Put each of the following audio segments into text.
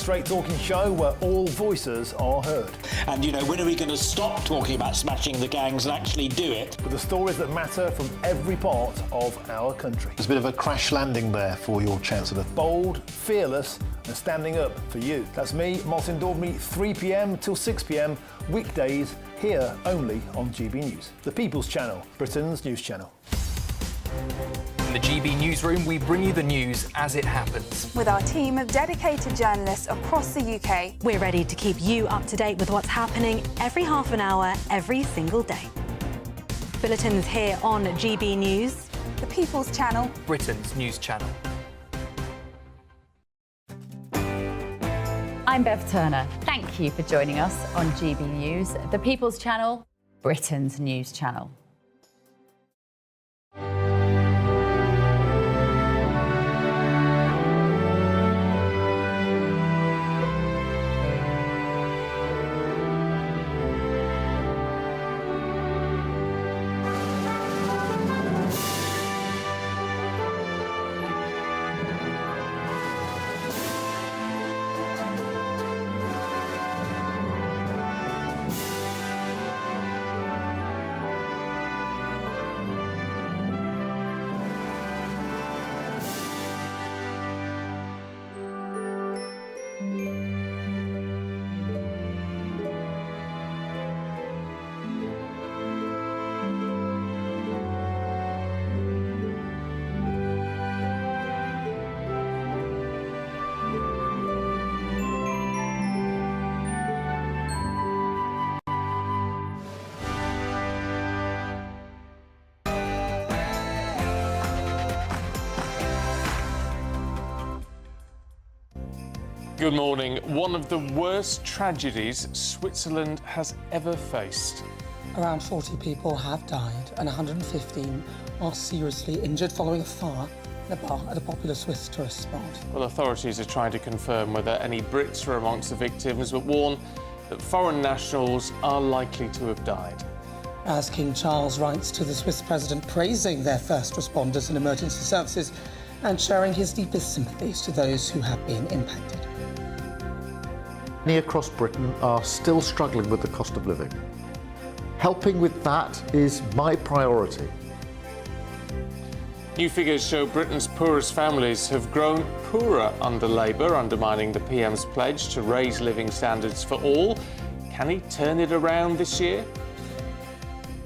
straight-talking show where all voices are heard. And, you know, when are we going to stop talking about smashing the gangs and actually do it? With the stories that matter from every part of our country. There's a bit of a crash landing there for your Chancellor. Bold, fearless and standing up for you. That's me, Martin Daubney, 3 p.m. till 6 p.m, weekdays, here only on GB News. The People's Channel, Britain's news channel. In the GB Newsroom, we bring you the news as it happens. With our team of dedicated journalists across the UK. We're ready to keep you up to date with what's happening every half an hour, every single day. Bulletins here on GB News. The People's Channel, Britain's news channel. I'm Bev Turner. Thank you for joining us on GB News, the People's Channel, Britain's news channel. Good morning. One of the worst tragedies Switzerland has ever faced. Around 40 people have died and 115 are seriously injured following a fire in a bar at a popular Swiss tourist spot. Well, authorities are trying to confirm whether any Brits were amongst the victims, but warn that foreign nationals are likely to have died. As King Charles writes to the Swiss president praising their first responders and emergency services and sharing his deepest sympathies to those who have been impacted. Many across Britain are still struggling with the cost of living. Helping with that is my priority. New figures show Britain's poorest families have grown poorer under Labour, undermining the PM's pledge to raise living standards for all. Can he turn it around this year?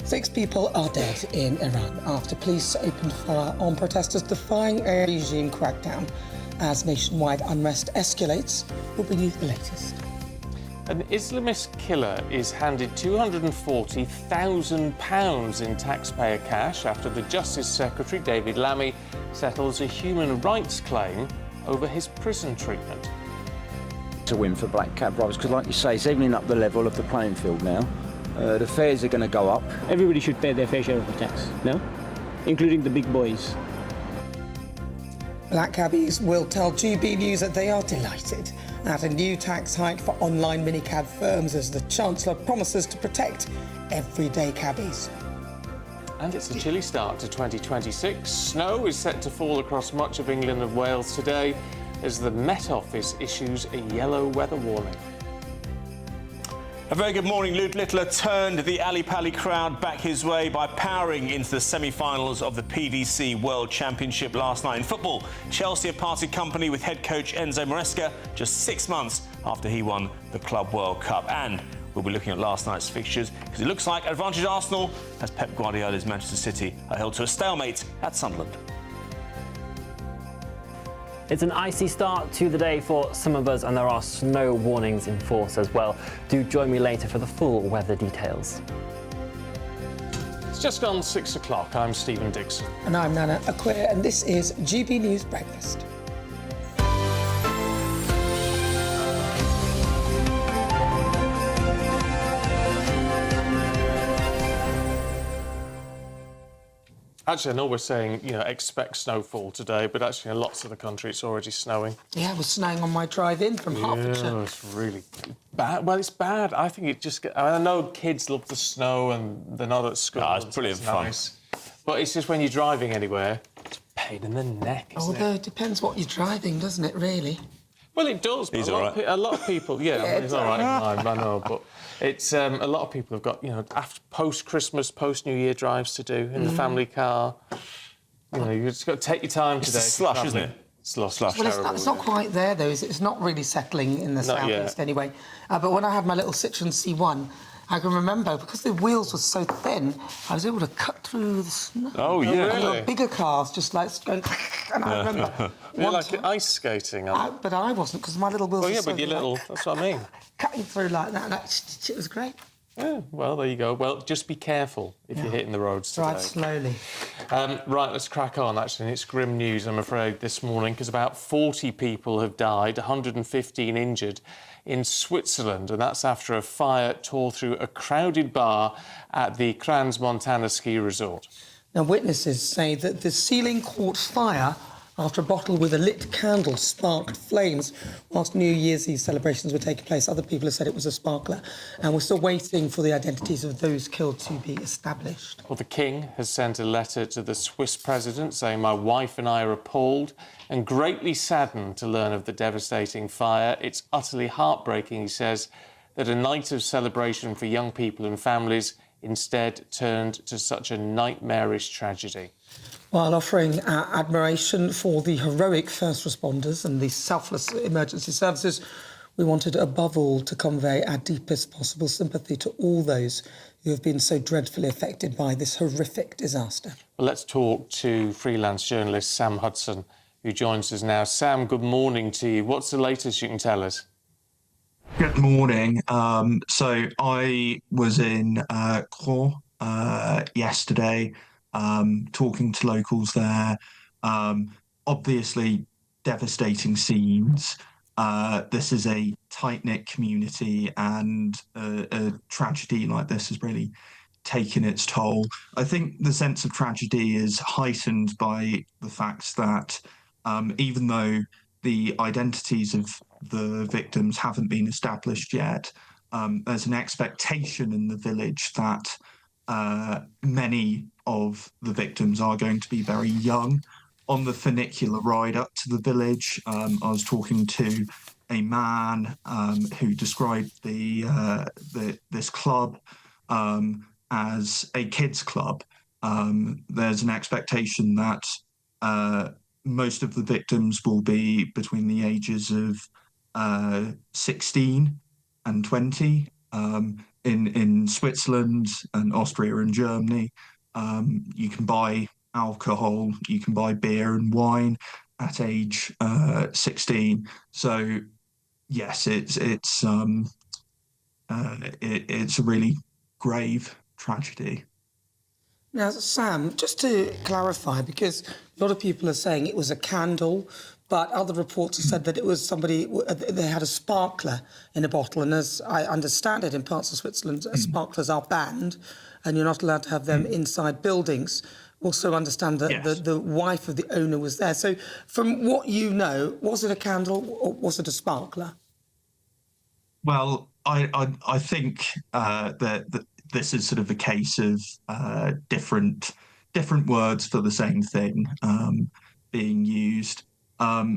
6 people are dead in Iran after police opened fire on protesters defying a regime crackdown. As nationwide unrest escalates, we'll bring you the latest. An Islamist killer is handed £240,000 in taxpayer cash after the Justice Secretary, David Lammy, settles a human rights claim over his prison treatment. It's a win for black cab drivers because, like you say, it's evening up the level of the playing field now. The fares are going to go up. Everybody should pay their fair share of the tax, no? Including the big boys. Black cabbies will tell GB News that they are delighted at a new tax hike for online minicab firms as the Chancellor promises to protect everyday cabbies. And it's a chilly start to 2026. Snow is set to fall across much of England and Wales today as the Met Office issues a yellow weather warning. A very good morning. Luke Littler turned the Ali Pali crowd back his way by powering into the semi-finals of the PDC World Championship last night. In football, Chelsea have parted company with head coach Enzo Maresca just 6 months after he won the Club World Cup. And we'll be looking at last night's fixtures because it looks like advantage Arsenal as Pep Guardiola's Manchester City are held to a stalemate at Sunderland. It's an icy start to the day for some of us, and there are snow warnings in force as well. Do join me later for the full weather details. It's just gone 6 o'clock. I'm Stephen Dixon. And I'm Nana Akua, and this is GB News Breakfast. Actually, I know we're saying, you know, expect snowfall today, but actually in lots of the country it's already snowing. Yeah, it was snowing on my drive-in from Hertfordshire. Yeah, it's really bad. Well, it's bad. I think it just... I know kids love the snow and they're not at school. No, it's brilliant fun. Nice. But it's just when you're driving anywhere, it's a pain in the neck, isn't Although it depends what you're driving, doesn't it, really? Well, it does. But He's a lot of people, yeah, he's all right in mine, I know, but it's a lot of people have got, after post-Christmas, post-New Year drives to do in the family car. You've just got to take your time today. It's slush, isn't it? Slush. Well, it's not quite there, though, is it? It's not really settling in the southeast anyway. But when I had my little Citroen C1, I can remember, because the wheels were so thin, I was able to cut through the snow. Oh, yeah. And Really? the bigger cars just like going... And I remember... You're like ice skating. But I wasn't, because my little wheels were so... but your little... That's what I mean. Cutting through like that, it was great. Yeah, well, there you go. Well, just be careful if you're hitting the roads today. Drive slowly. Right, let's crack on, actually. And it's grim news, I'm afraid, this morning, because about 40 people have died, 115 injured in Switzerland, and that's after a fire tore through a crowded bar at the Crans-Montana ski resort. Now, witnesses say that the ceiling caught fire after a bottle with a lit candle sparked flames whilst New Year's Eve celebrations were taking place. Other people have said it was a sparkler, and we're still waiting for the identities of those killed to be established. Well, the King has sent a letter to the Swiss president saying, "My wife and I are appalled and greatly saddened to learn of the devastating fire. It's utterly heartbreaking," he says, "that a night of celebration for young people and families instead turned to such a nightmarish tragedy." While offering our admiration for the heroic first responders and the selfless emergency services, we wanted above all to convey our deepest possible sympathy to all those who have been so dreadfully affected by this horrific disaster. Well, let's talk to freelance journalist Sam Hudson, who joins us now. Sam, good morning to you. What's the latest you can tell us? Good morning. So I was in Akua yesterday, talking to locals there. Obviously, devastating scenes. This is a tight-knit community, and a tragedy like this has really taken its toll. I think the sense of tragedy is heightened by the fact that even though the identities of the victims haven't been established yet, there's an expectation in the village that many of the victims are going to be very young. On the funicular ride up to the village, I was talking to a man who described this club as a kids' club. There's an expectation that most of the victims will be between the ages of 16 and 20. In Switzerland and Austria and Germany, you can buy alcohol, you can buy beer and wine at age 16. So yes, it's a really grave tragedy. Now, Sam, just to clarify, because a lot of people are saying it was a candle, but other reports have said that it was somebody, they had a sparkler in a bottle, and as I understand it, in parts of Switzerland, sparklers are banned, and you're not allowed to have them inside buildings. Also understand that the wife of the owner was there. So from what you know, was it a candle or was it a sparkler? Well, I think that this is sort of a case of different words for the same thing being used. I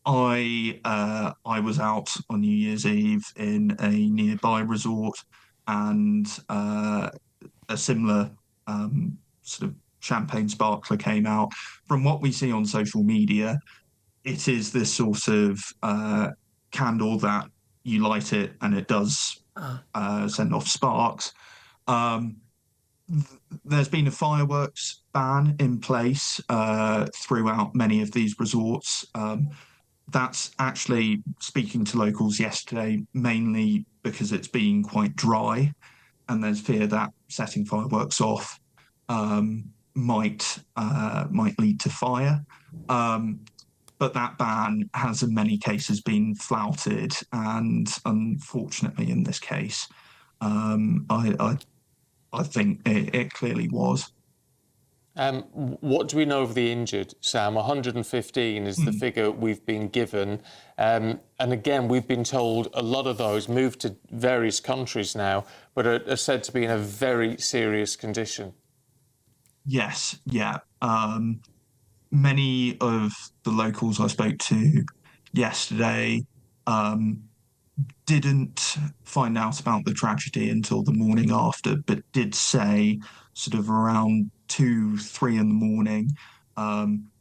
was out on New Year's Eve in a nearby resort, and a similar sort of champagne sparkler came out. From what we see on social media, it is this sort of candle that you light it and it does send off sparks. There's been a fireworks ban in place throughout many of these resorts. That's actually, speaking to locals yesterday, mainly because it's been quite dry, and there's fear that setting fireworks off might lead to fire. But that ban has in many cases been flouted, and unfortunately in this case, I think it clearly was. What do we know of the injured, Sam? 115 is the figure we've been given. And again, we've been told a lot of those moved to various countries now, but are said to be in a very serious condition. Yes, yeah. Many of the locals I spoke to yesterday didn't find out about the tragedy until the morning after, but did say sort of around 2-3 in the morning,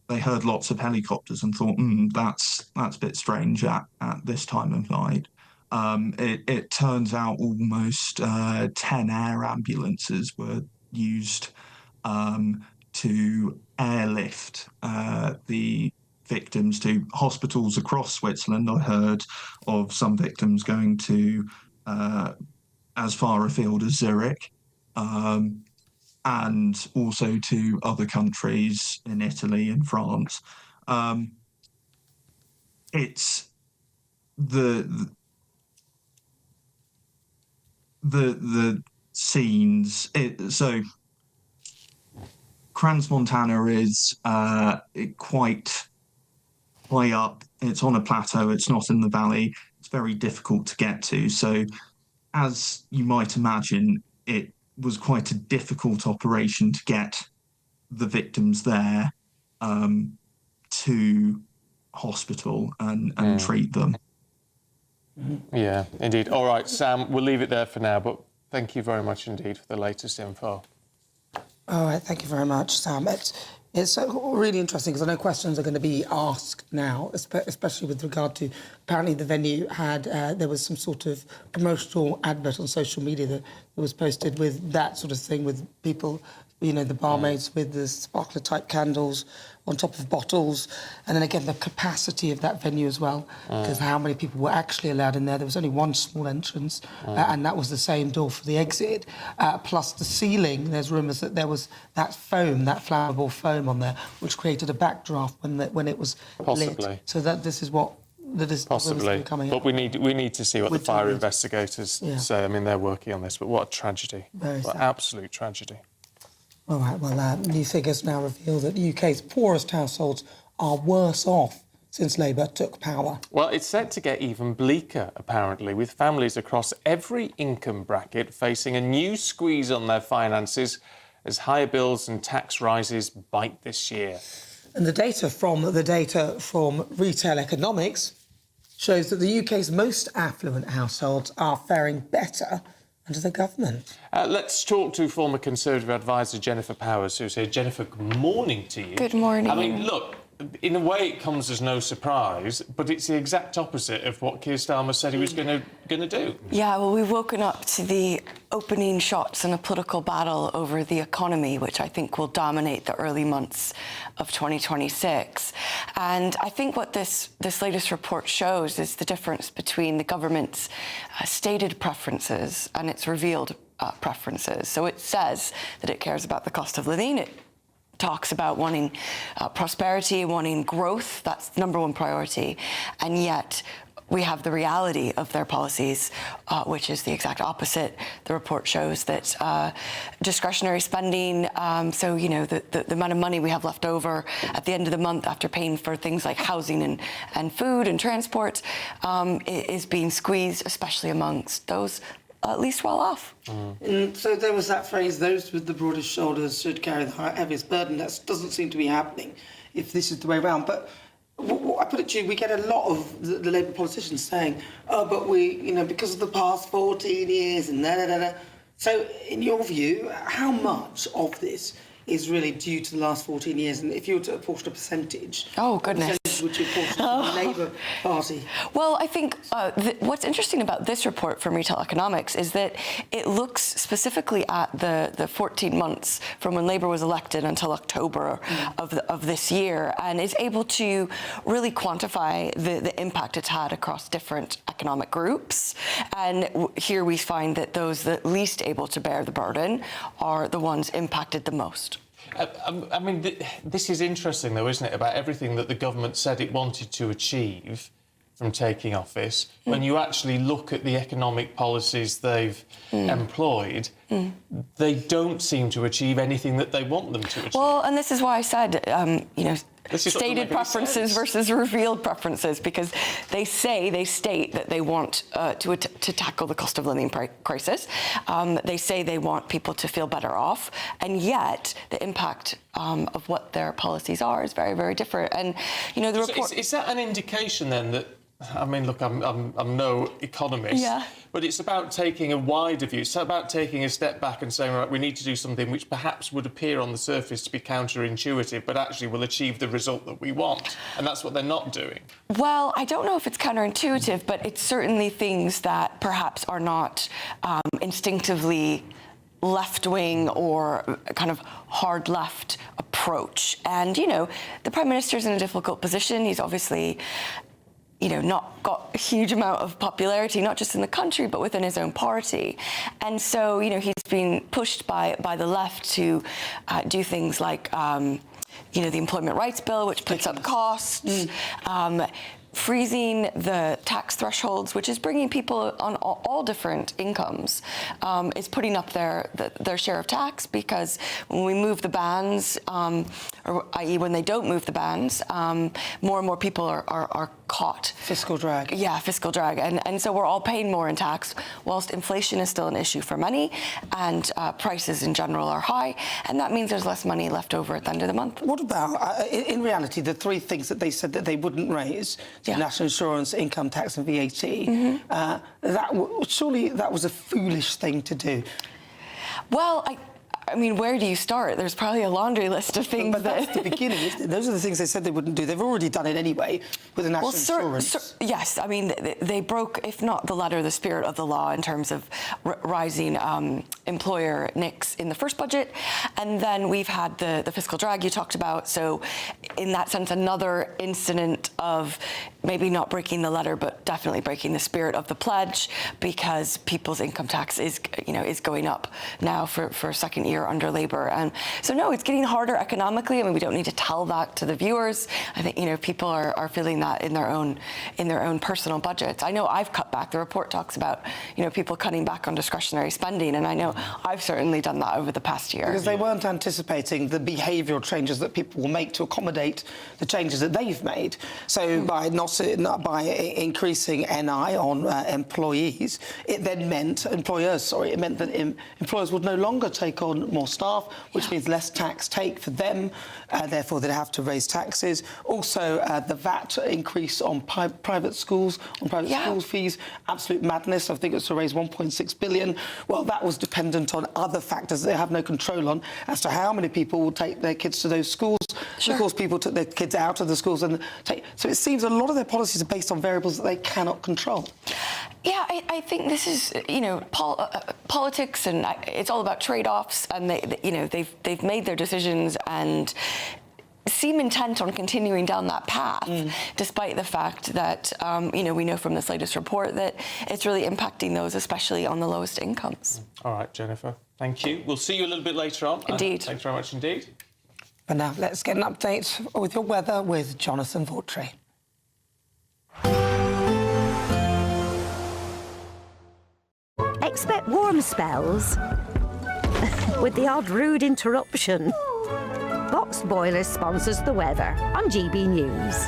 they heard lots of helicopters and thought, that's a bit strange at this time of night. It turns out almost 10 air ambulances were used to airlift the victims to hospitals across Switzerland. I heard of some victims going to as far afield as Zurich, and also to other countries in Italy and France. It's the scenes. So Crans-Montana is quite high up. It's on a plateau. It's not in the valley. It's very difficult to get to. So, as you might imagine, it was quite a difficult operation to get the victims there to hospital and treat them. Yeah, indeed. All right, Sam, we'll leave it there for now, but thank you very much indeed for the latest info. All right, thank you very much, Sam. It's really interesting because I know questions are going to be asked now, especially with regard to, apparently the venue had, there was some sort of promotional advert on social media that was posted with that sort of thing, with people, you know, the barmaids with the sparkler type candles on top of bottles, and then again the capacity of that venue as well, because how many people were actually allowed in there. There was only one small entrance, and that was the same door for the exit, plus the ceiling. There's rumours that there was that foam, that flammable foam on there, which created a backdraft when it was lit. So that this is what possibly coming but up. we need to see what the fire investigators say. I mean, they're working on this, but what a tragedy. What absolute tragedy. All right, well, new figures now reveal that the UK's poorest households are worse off since Labour took power. Well, it's set to get even bleaker, apparently, with families across every income bracket facing a new squeeze on their finances as higher bills and tax rises bite this year. And the data from Retail Economics shows that the UK's most affluent households are faring better under the government. Let's talk to former Conservative advisor Jennifer Powers, who's here. Jennifer, good morning to you. Good morning. I mean, look, in a way it comes as no surprise, but it's the exact opposite of what Keir Starmer said he was going to do. Yeah, well, we've woken up to the opening shots in a political battle over the economy, which I think will dominate the early months of 2026. And I think what this latest report shows is the difference between the government's stated preferences and its revealed preferences. So it says that it cares about the cost of living. It talks about wanting prosperity, wanting growth. That's the number one priority. And yet we have the reality of their policies, which is the exact opposite. The report shows that discretionary spending, so, you know, the amount of money we have left over at the end of the month after paying for things like housing and food and transport, is being squeezed, especially amongst those least well off. So there was that phrase, those with the broadest shoulders should carry the heaviest burden. That doesn't seem to be happening if this is the way around. But I put it to you, we get a lot of the Labour politicians saying, oh, but we, you know, because of the past 14 years and da-da-da-da. So in your view, how much of this is really due to the last 14 years? And if you were to apportion a percentage... Oh, goodness. What percentage would you apportion to the Labour Party? Well, I think what's interesting about this report from Retail Economics is that it looks specifically at the 14 months from when Labour was elected until October of this year, and is able to really quantify the impact it's had across different economic groups. And here we find that those that least able to bear the burden are the ones impacted the most. I mean, this is interesting, though, isn't it, about everything that the government said it wanted to achieve from taking office. When you actually look at the economic policies they've employed, they don't seem to achieve anything that they want them to achieve. Well, and this is why I said, you know, stated preferences versus revealed preferences, because they state that they want to tackle the cost of living crisis. They say they want people to feel better off, and yet the impact of what their policies are is very, very different. And, you know, the report... Is that an indication, then, that I mean, look, I'm no economist, but it's about taking a wider view. It's about taking a step back and saying, right, we need to do something which perhaps would appear on the surface to be counterintuitive, but actually will achieve the result that we want. And that's what they're not doing. Well, I don't know if it's counterintuitive, but it's certainly things that perhaps are not instinctively left-wing or kind of hard left approach. And, you know, the Prime Minister's in a difficult position. He's obviously, you know, not got a huge amount of popularity, not just in the country, but within his own party. And so, you know, he's been pushed by the left to do things like, you know, the Employment Rights Bill, which puts up costs, freezing the tax thresholds, which is bringing people on all different incomes, is putting up their share of tax, because when we move the bans, or i.e. when they don't move the bans, more and more people are caught. Fiscal drag. Yeah, fiscal drag. And so we're all paying more in tax, whilst inflation is still an issue for many, and prices in general are high, and that means there's less money left over at the end of the month. What about, in reality, the three things that they said that they wouldn't raise, national insurance, income tax and VAT, surely that was a foolish thing to do. Well, I mean, where do you start? There's probably a laundry list of things. But that's the beginning, isn't it? Those are the things they said they wouldn't do. They've already done it anyway with the national insurance. Yes, I mean, they broke, if not the letter, the spirit of the law in terms of rising employer NICs in the first budget. And then we've had the fiscal drag you talked about. So in that sense, another incident of maybe not breaking the letter, but definitely breaking the spirit of the pledge, because people's income tax is going up now for a second year under Labour. And so no, it's getting harder economically. I mean, we don't need to tell that to the viewers. I think, you know, people are feeling that in their own personal budgets. I know I've cut back. The report talks about, you know, people cutting back on discretionary spending, and I know I've certainly done that over the past year. Because they weren't anticipating the behavioural changes that people will make to accommodate the changes that they've made. So by increasing NI on employees, it then meant it meant that employers would no longer take on more staff, which means less tax take for them. Therefore, they'd have to raise taxes. Also, the VAT increase on private schools, school fees, absolute madness. I think it's to raise 1.6 billion. Well, that was dependent on other factors they have no control on, as to how many people will take their kids to those schools. Sure. Of course, people took their kids out of the schools and so it seems a lot of their policies are based on variables that they cannot control. Yeah, I think this is, you know, politics, and it's all about trade-offs, and they've made their decisions and seem intent on continuing down that path, despite the fact that, you know, we know from this latest report that it's really impacting those, especially on the lowest incomes. All right, Jennifer, thank you. We'll see you a little bit later on. Indeed. Thanks very much indeed. But now let's get an update with your weather with Jonathan Vautry. Expect warm spells with the odd rude interruption. Boxed Boilers sponsors the weather on GB News.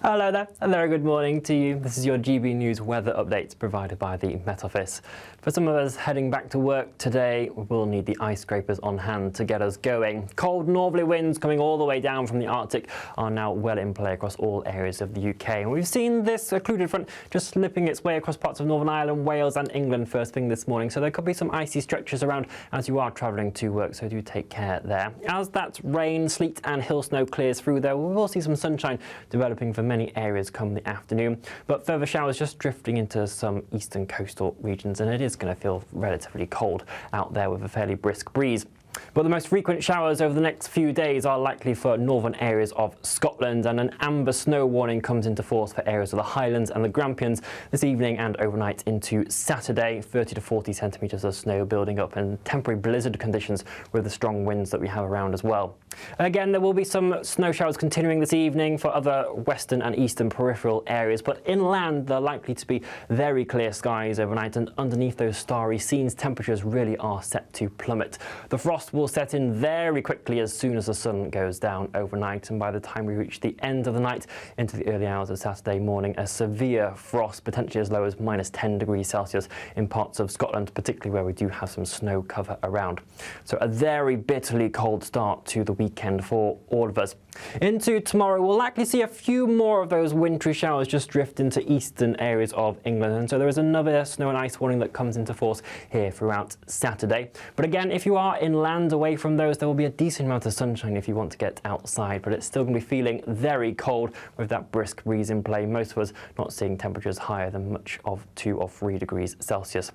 Hello there, and very good morning to you. This is your GB News weather update provided by the Met Office. For some of us heading back to work today, we will need the ice scrapers on hand to get us going. Cold northerly winds coming all the way down from the Arctic are now well in play across all areas of the UK. And we've seen this occluded front just slipping its way across parts of Northern Ireland, Wales and England first thing this morning. So there could be some icy stretches around as you are travelling to work, so do take care there. As that rain, sleet and hill snow clears through there, we will see some sunshine developing for many areas come the afternoon, but further showers just drifting into some eastern coastal regions, and it is going to feel relatively cold out there with a fairly brisk breeze. But the most frequent showers over the next few days are likely for northern areas of Scotland, and an amber snow warning comes into force for areas of the Highlands and the Grampians this evening and overnight into Saturday. 30 to 40 centimetres of snow building up and temporary blizzard conditions with the strong winds that we have around as well. Again, there will be some snow showers continuing this evening for other western and eastern peripheral areas, but inland they're likely to be very clear skies overnight, and underneath those starry scenes temperatures really are set to plummet. The frost will set in very quickly as soon as the sun goes down overnight, and by the time we reach the end of the night into the early hours of Saturday morning, a severe frost, potentially as low as -10 degrees Celsius in parts of Scotland, particularly where we do have some snow cover around. So a very bitterly cold start to the weekend weekend for all of us. Into tomorrow, we'll likely see a few more of those wintry showers just drift into eastern areas of England, and so there is another snow and ice warning that comes into force here throughout Saturday. But again, if you are inland away from those, there will be a decent amount of sunshine if you want to get outside, but it's still going to be feeling very cold with that brisk breeze in play. Most of us not seeing temperatures higher than much of 2 or 3 degrees Celsius.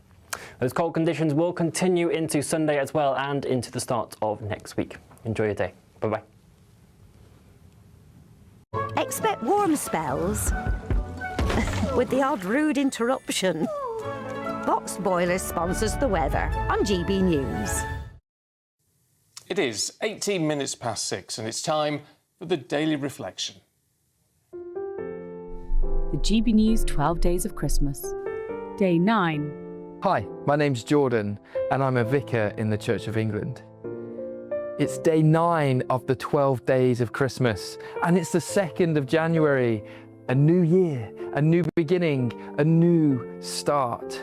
Those cold conditions will continue into Sunday as well and into the start of next week. Enjoy your day. Bye-bye. Expect warm spells with the odd rude interruption. Box Boiler sponsors the weather on GB News. It is 18 minutes past 6 and it's time for the Daily Reflection. The GB News 12 Days of Christmas. Day 9. Hi, my name's Jordan and I'm a vicar in the Church of England. It's day 9 of the 12 days of Christmas and it's the 2nd of January. A new year, a new beginning, a new start.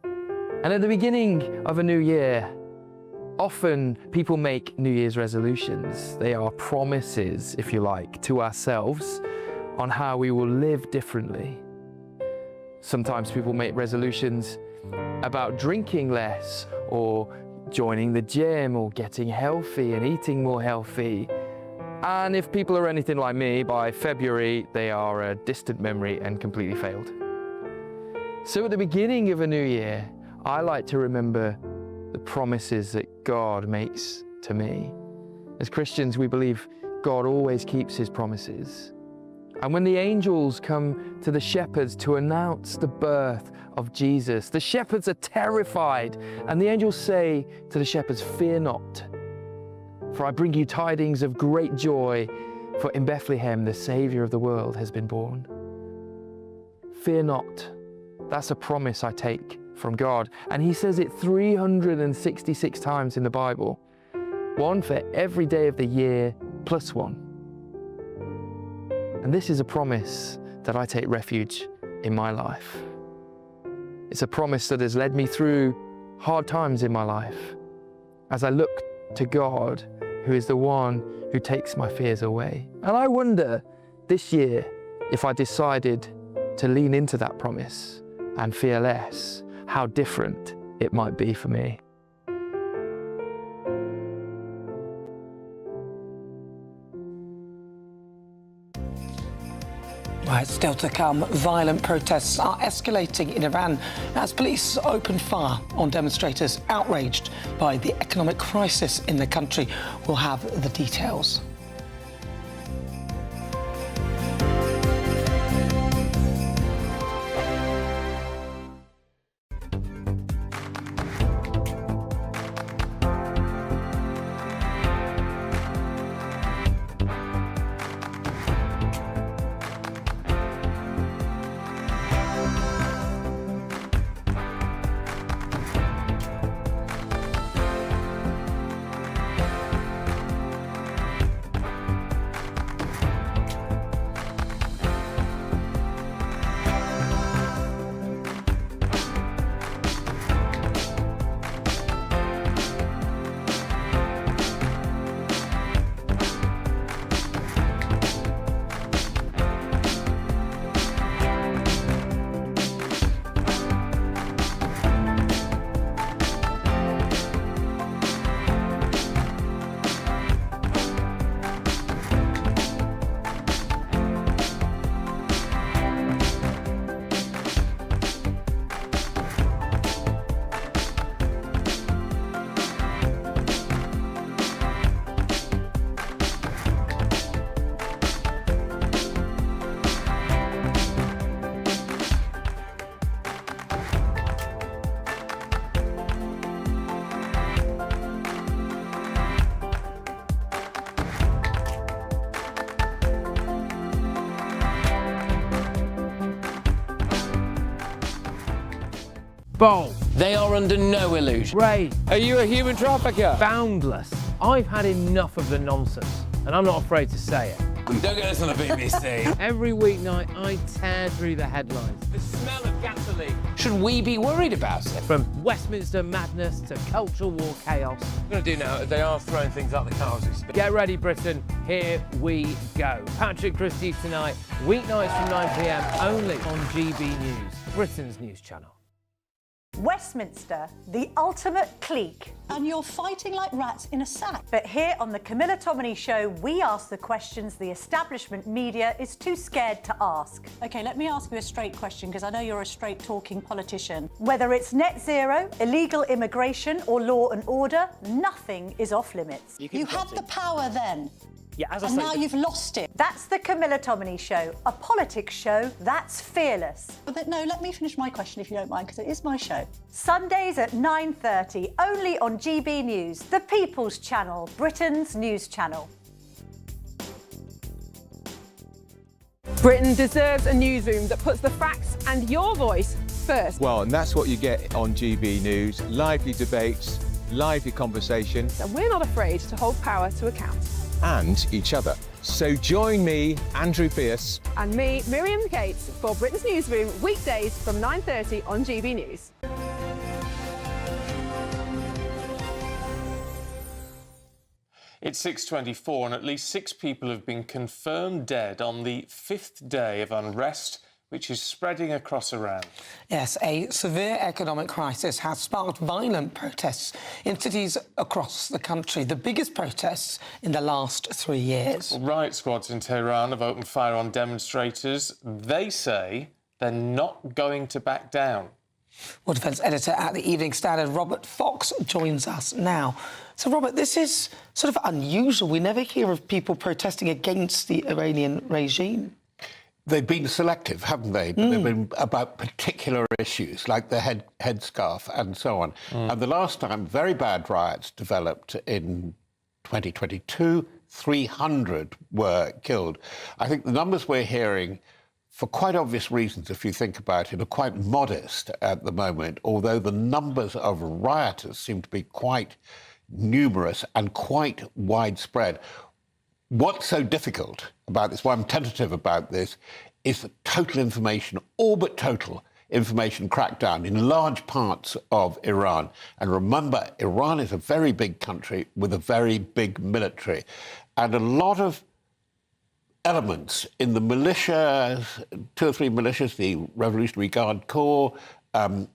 And at the beginning of a new year, often people make New Year's resolutions. They are promises, if you like, to ourselves on how we will live differently. Sometimes people make resolutions about drinking less or joining the gym or getting healthy and eating more healthy. And if people are anything like me, by February, they are a distant memory and completely failed. So at the beginning of a new year, I like to remember the promises that God makes to me. As Christians, we believe God always keeps his promises. And when the angels come to the shepherds to announce the birth of Jesus, the shepherds are terrified, and the angels say to the shepherds, "Fear not, for I bring you tidings of great joy, for in Bethlehem the Saviour of the world has been born." Fear not. That's a promise I take from God. And he says it 366 times in the Bible. One for every day of the year, plus one. And this is a promise that I take refuge in my life. It's a promise that has led me through hard times in my life as I look to God, who is the one who takes my fears away. And I wonder this year if I decided to lean into that promise and fear less, how different it might be for me. Right, still to come, violent protests are escalating in Iran as police open fire on demonstrators outraged by the economic crisis in the country. We'll have the details. Bold. They are under no illusion. Ray. Are you a human trafficker? Boundless. I've had enough of the nonsense, and I'm not afraid to say it. Don't get this on the BBC. Every weeknight, I tear through the headlines. The smell of gasoline. Should we be worried about it? From Westminster madness to cultural war chaos. I'm going to do now, they are throwing things out the car as we speak. Get ready, Britain. Here we go. Patrick Christie tonight, weeknights from 9 p.m, only on GB News, Britain's news channel. Westminster, the ultimate clique. And you're fighting like rats in a sack. But here on the Camilla Tominey Show, we ask the questions the establishment media is too scared to ask. OK, let me ask you a straight question, because I know you're a straight-talking politician. Whether it's net zero, illegal immigration or law and order, nothing is off-limits. You had the power then. Yeah, as I and say, now you've lost it. That's the Camilla Tominey Show, a politics show that's fearless. But no, let me finish my question if you don't mind, because it is my show. Sundays at 9:30, only on GB News, the People's Channel, Britain's news channel. Britain deserves a newsroom that puts the facts and your voice first. Well, and that's what you get on GB News. Lively debates, lively conversation. And we're not afraid to hold power to account. And each other. So join me, Andrew Pearce. And me, Miriam Cates, for Britain's Newsroom, weekdays from 9:30 on GB News. It's 6:24 and at least 6 people have been confirmed dead on the 5th day of unrest, which is spreading across Iran. Yes, a severe economic crisis has sparked violent protests in cities across the country, the biggest protests in the last 3 years. Well, riot squads in Tehran have opened fire on demonstrators. They say they're not going to back down. Well, defence editor at the Evening Standard, Robert Fox, joins us now. So, Robert, this is sort of unusual. We never hear of people protesting against the Iranian regime. They've been selective, haven't they? But they've been about particular issues, like the headscarf and so on. And the last time very bad riots developed in 2022, 300 were killed. I think the numbers we're hearing, for quite obvious reasons, if you think about it, are quite modest at the moment, although the numbers of rioters seem to be quite numerous and quite widespread. What's so difficult about this, why I'm tentative about this, is the total information, all but total information crackdown in large parts of Iran. And remember, Iran is a very big country with a very big military. And a lot of elements in the militias, 2 or 3 militias, the Revolutionary Guard Corps,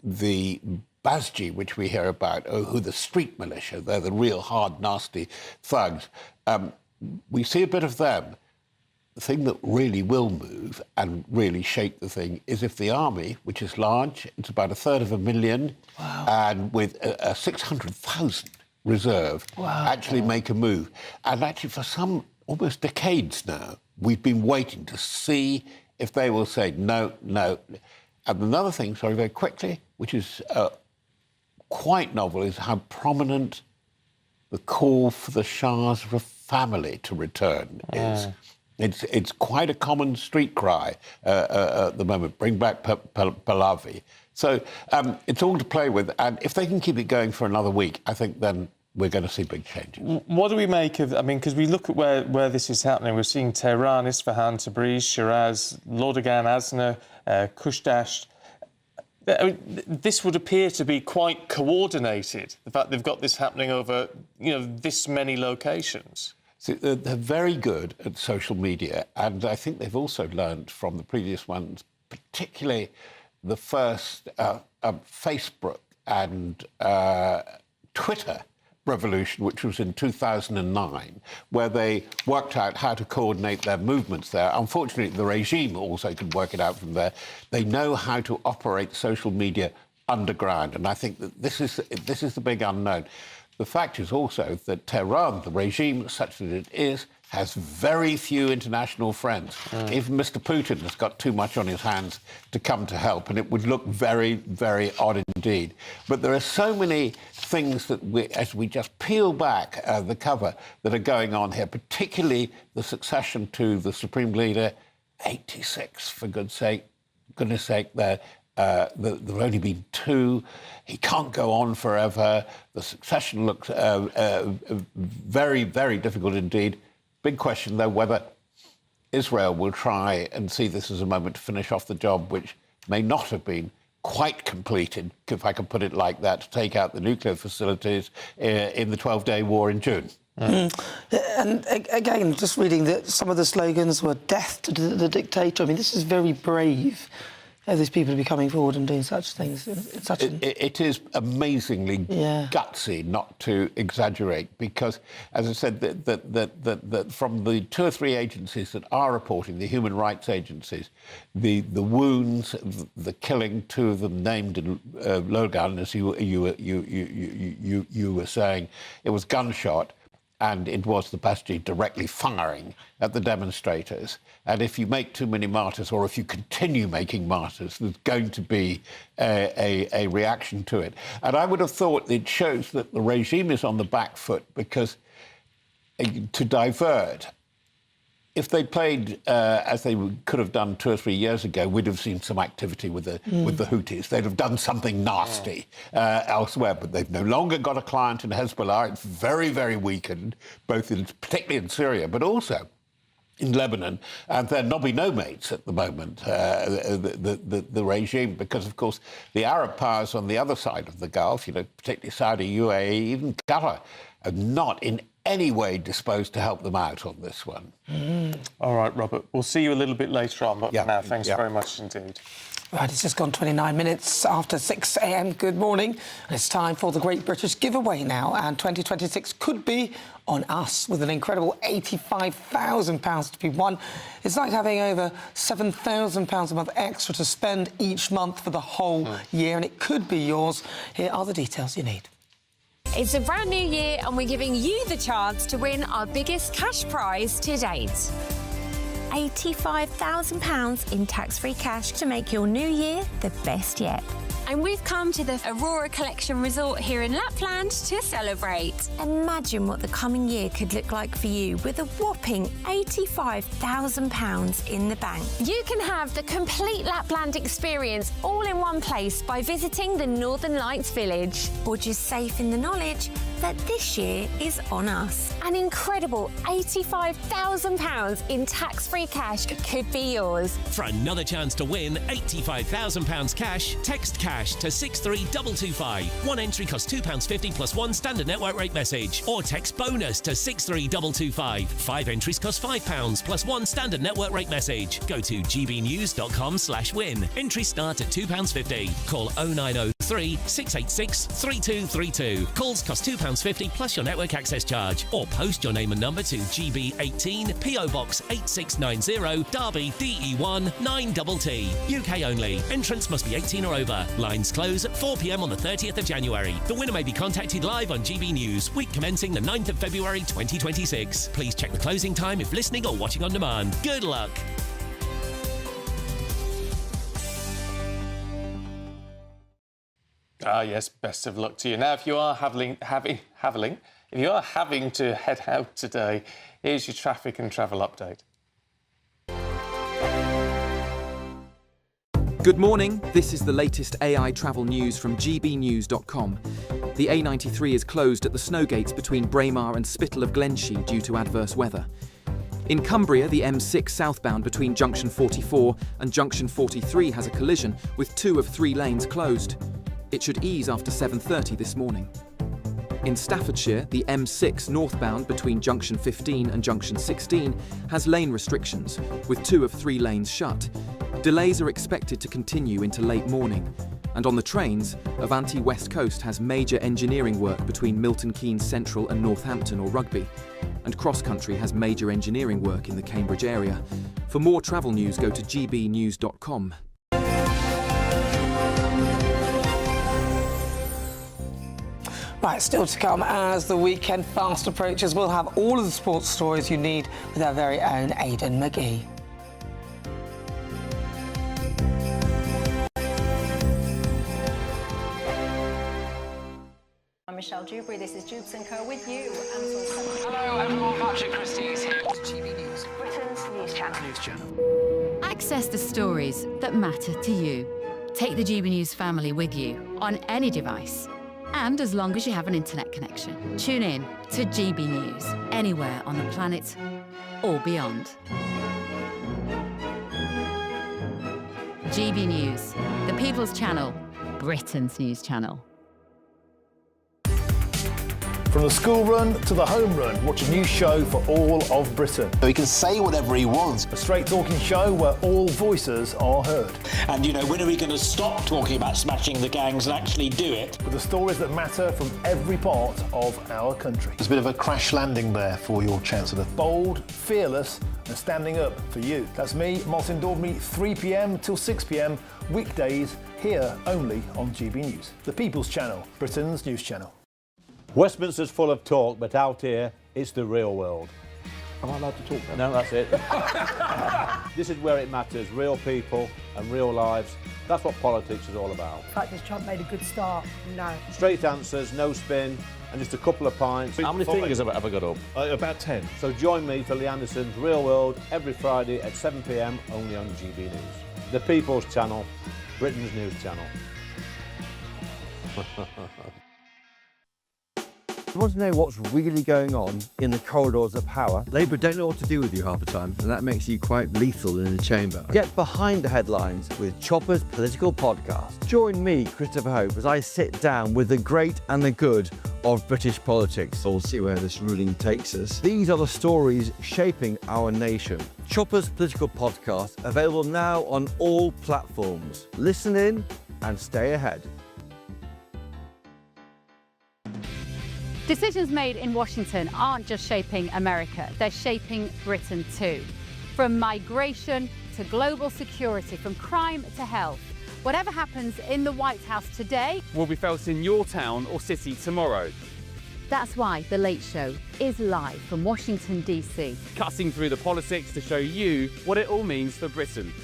the Basji, which we hear about, who the street militia, they're the real hard, nasty thugs. We see a bit of them. The thing that really will move and really shake the thing is if the army, which is large, it's about 1/3 wow, and with a 600,000 reserve, wow, actually make a move. And actually, for some almost decades now, we've been waiting to see if they will say no, no. And another thing, sorry, very quickly, which is quite novel, is how prominent the call for the Shah's family to return is. It's quite a common street cry at the moment. Bring back Pahlavi. So it's all to play with. And if they can keep it going for another week, I think then we're going to see big changes. What do we make of, I mean, because we look at where this is happening. We're seeing Tehran, Isfahan, Tabriz, Shiraz, Lordagan, Azna, Kushdasht. I mean, this would appear to be quite coordinated, the fact they've got this happening over, this many locations. So they're very good at social media, and I think they've also learned from the previous ones, particularly the first Facebook and Twitter revolution, which was in 2009, where they worked out how to coordinate their movements there. Unfortunately, the regime also could work it out from there. They know how to operate social media underground, and I think that this is the big unknown. The fact is also that Tehran, the regime, such that it is, has very few international friends. Even Mr. Putin has got too much on his hands to come to help, and it would look very, very odd indeed. But there are so many things that, as we just peel back the cover, that are going on here, particularly the succession to the Supreme Leader, 86, for goodness sake, there have only been 2. He can't go on forever. The succession looks very, very difficult indeed. Big question, though, whether Israel will try and see this as a moment to finish off the job, which may not have been quite completed, if I can put it like that, to take out the nuclear facilities in the 12-day war in June. And again, just reading that some of the slogans were death to the dictator. I mean, this is very brave of these people to be coming forward and doing such things. It is amazingly gutsy, not to exaggerate, because, as I said, that from the 2 or 3 agencies that are reporting, the human rights agencies, the wounds, the killing, 2 of them named in Logan, as you were saying, it was gunshot. And it was the Basji directly firing at the demonstrators. And if you make too many martyrs, or if you continue making martyrs, there's going to be a reaction to it. And I would have thought it shows that the regime is on the back foot, because to divert, if they played as they could have done 2 or 3 years ago, we'd have seen some activity with the Houthis. They'd have done something nasty elsewhere, but they've no longer got a client in Hezbollah. It's very, very weakened, particularly in Syria, but also in Lebanon, and they're nobby-no mates at the moment, the regime, because, of course, the Arab powers on the other side of the Gulf, particularly Saudi, UAE, even Qatar, are not in any way disposed to help them out on this one. All right, Robert, we'll see you a little bit later on, but for now, thanks very much indeed. Right, it's just gone 29 minutes after 6 a.m. Good morning. And it's time for the Great British Giveaway now, and 2026 could be on us, with an incredible £85,000 to be won. It's like having over £7,000 a month extra to spend each month for the whole year, and it could be yours. Here are the details you need. It's a brand new year and we're giving you the chance to win our biggest cash prize to date. £85,000 in tax-free cash to make your new year the best yet. And we've come to the Aurora Collection Resort here in Lapland to celebrate. Imagine what the coming year could look like for you with a whopping £85,000 in the bank. You can have the complete Lapland experience all in one place by visiting the Northern Lights Village. Or just safe in the knowledge that this year is on us. An incredible £85,000 in tax-free cash could be yours. For another chance to win £85,000 cash, text cash to 63225. One entry costs £2.50 plus one standard network rate message. Or text bonus to 63225. 5 entries cost £5 plus one standard network rate message. Go to gbnews.com/win. Entries start at £2.50. Call 0903 686 3232. Calls cost £2.50 plus your network access charge. Or post your name and number to GB18 PO Box 8690 Derby DE1 9TT. UK only. Entrance must be 18 or over. Lines close at 4 p.m. on the 30th of January. The winner may be contacted live on GB News, week commencing the 9th of February 2026. Please check the closing time if listening or watching on demand. Good luck. Ah, yes, best of luck to you. Now, if you are having to head out today, here's your traffic and travel update. Good morning, this is the latest AI travel news from gbnews.com. The A93 is closed at the snow gates between Braemar and Spittal of Glenshee due to adverse weather. In Cumbria, the M6 southbound between Junction 44 and Junction 43 has a collision with 2 of 3 lanes closed. It should ease after 7:30 this morning. In Staffordshire, the M6 northbound between Junction 15 and Junction 16 has lane restrictions, with 2 of 3 lanes shut. Delays are expected to continue into late morning. And on the trains, Avanti West Coast has major engineering work between Milton Keynes Central and Northampton or Rugby. And Cross Country has major engineering work in the Cambridge area. For more travel news, go to gbnews.com. Right, still to come as the weekend fast approaches. We'll have all of the sports stories you need with our very own Aidan McGee. I'm Michelle Dewberry, this is Jubes & Co with you. Hello everyone, Patrick Christie is here. GB News, Britain's news channel. Access the stories that matter to you. Take the GB News family with you on any device. And as long as you have an internet connection, tune in to GB News anywhere on the planet or beyond. GB News, The People's Channel, Britain's news channel. From the school run to the home run, watch a new show for all of Britain. He can say whatever he wants. A straight-talking show where all voices are heard. And, you know, when are we going to stop talking about smashing the gangs and actually do it? With the stories that matter from every part of our country. There's a bit of a crash landing there for your Chancellor. Bold, fearless and standing up for you. That's me, Martin Daubney, 3 p.m. till 6 p.m, weekdays, here only on GB News. The People's Channel, Britain's news channel. Westminster's full of talk, but out here, it's the real world. Am I allowed to talk now? No, that's it. This is where it matters, real people and real lives. That's what politics is all about. In fact, has Trump made a good start? No. Straight answers, no spin, and just a couple of pints. How many fingers have I got up? About 10. So join me for Lee Anderson's Real World every Friday at 7 p.m, only on GB News. The People's Channel, Britain's news channel. You want to know what's really going on in the corridors of power? Labour don't know what to do with you half the time, and that makes you quite lethal in the chamber. Get behind the headlines with Chopper's Political Podcast. Join me, Christopher Hope, as I sit down with the great and the good of British politics. We'll see where this ruling takes us. These are the stories shaping our nation. Chopper's Political Podcast, available now on all platforms. Listen in and stay ahead. Decisions made in Washington aren't just shaping America, they're shaping Britain too. From migration to global security, from crime to health. Whatever happens in the White House today will be felt in your town or city tomorrow. That's why The Late Show is live from Washington, D.C. Cutting through the politics to show you what it all means for Britain.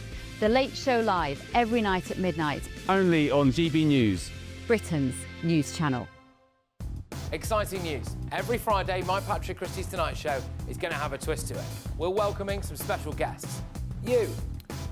The Late Show live every night at midnight. Only on GB News, Britain's news channel. Exciting news. Every Friday, my Patrick Christie's Tonight Show is going to have a twist to it. We're welcoming some special guests. You.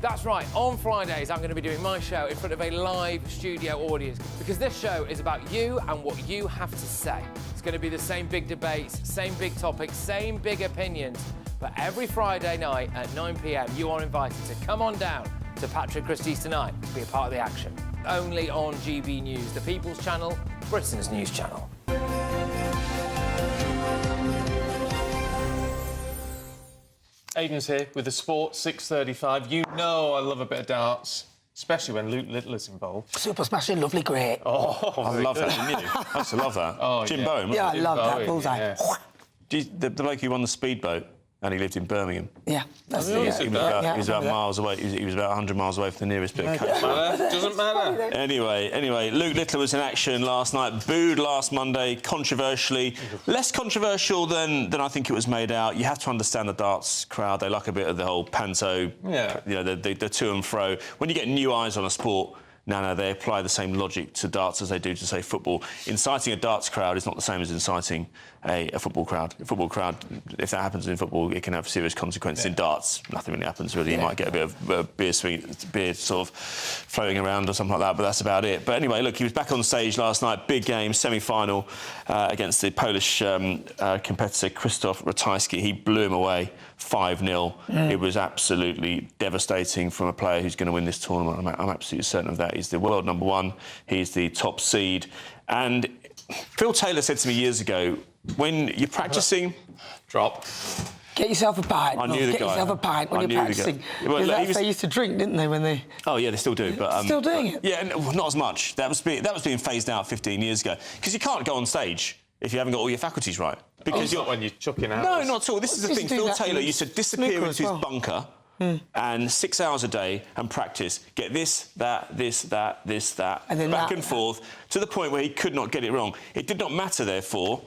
That's right, on Fridays I'm going to be doing my show in front of a live studio audience because this show is about you and what you have to say. It's going to be the same big debates, same big topics, same big opinions, but every Friday night at 9 p.m. you are invited to come on down to Patrick Christie's Tonight to be a part of the action. Only on GB News, the People's Channel, Britain's news channel. Aidan's here with the sport, 6:35. You know I love a bit of darts, especially when Luke Littler's involved. Super smashing, lovely, great. Oh, I love that, didn't you? I used to love that. Oh, Jim yeah. Bowen, Yeah, I wasn't love that Bowen, bullseye. yeah. The bloke who won the speedboat and he lived in Birmingham. Yeah, that's He was about miles away. He was about 100 miles away from the nearest bit of coast. Doesn't matter. Anyway, Luke Littler was in action last night, booed last Monday, controversially. Less controversial than I think it was made out. You have to understand the darts crowd. They like a bit of the whole panto, you know, the to and fro. When you get new eyes on a sport, no, they apply the same logic to darts as they do to, say, football. Inciting a darts crowd is not the same as inciting a football crowd. A football crowd, if that happens in football, it can have serious consequences. In darts, nothing really happens, really. You might get a bit of beer sort of floating around or something like that, but that's about it. But anyway, look, he was back on stage last night, big game, semi-final against the Polish competitor, Krzysztof Ratajski. He blew him away 5-0. It was absolutely devastating from a player who's going to win this tournament. I'm absolutely certain of that. He's the world number one. He's the top seed. And Phil Taylor said to me years ago, when you're practising... Drop. Get yourself a pint. I knew the Get guy. yourself a pint when I you're knew the practising. guy. Well, Because they used to drink, didn't they, when they... Oh, yeah, they still do. But Still doing it? Yeah, not as much. That was being phased out 15 years ago. Because you can't go on stage if you haven't got all your faculties right. Because not when you're chucking out. No, not at all. This is the thing. Phil Taylor used to disappear into his bunker and 6 hours a day and practice. Get this, that, and then back and forth to the point where he could not get it wrong. It did not matter, therefore,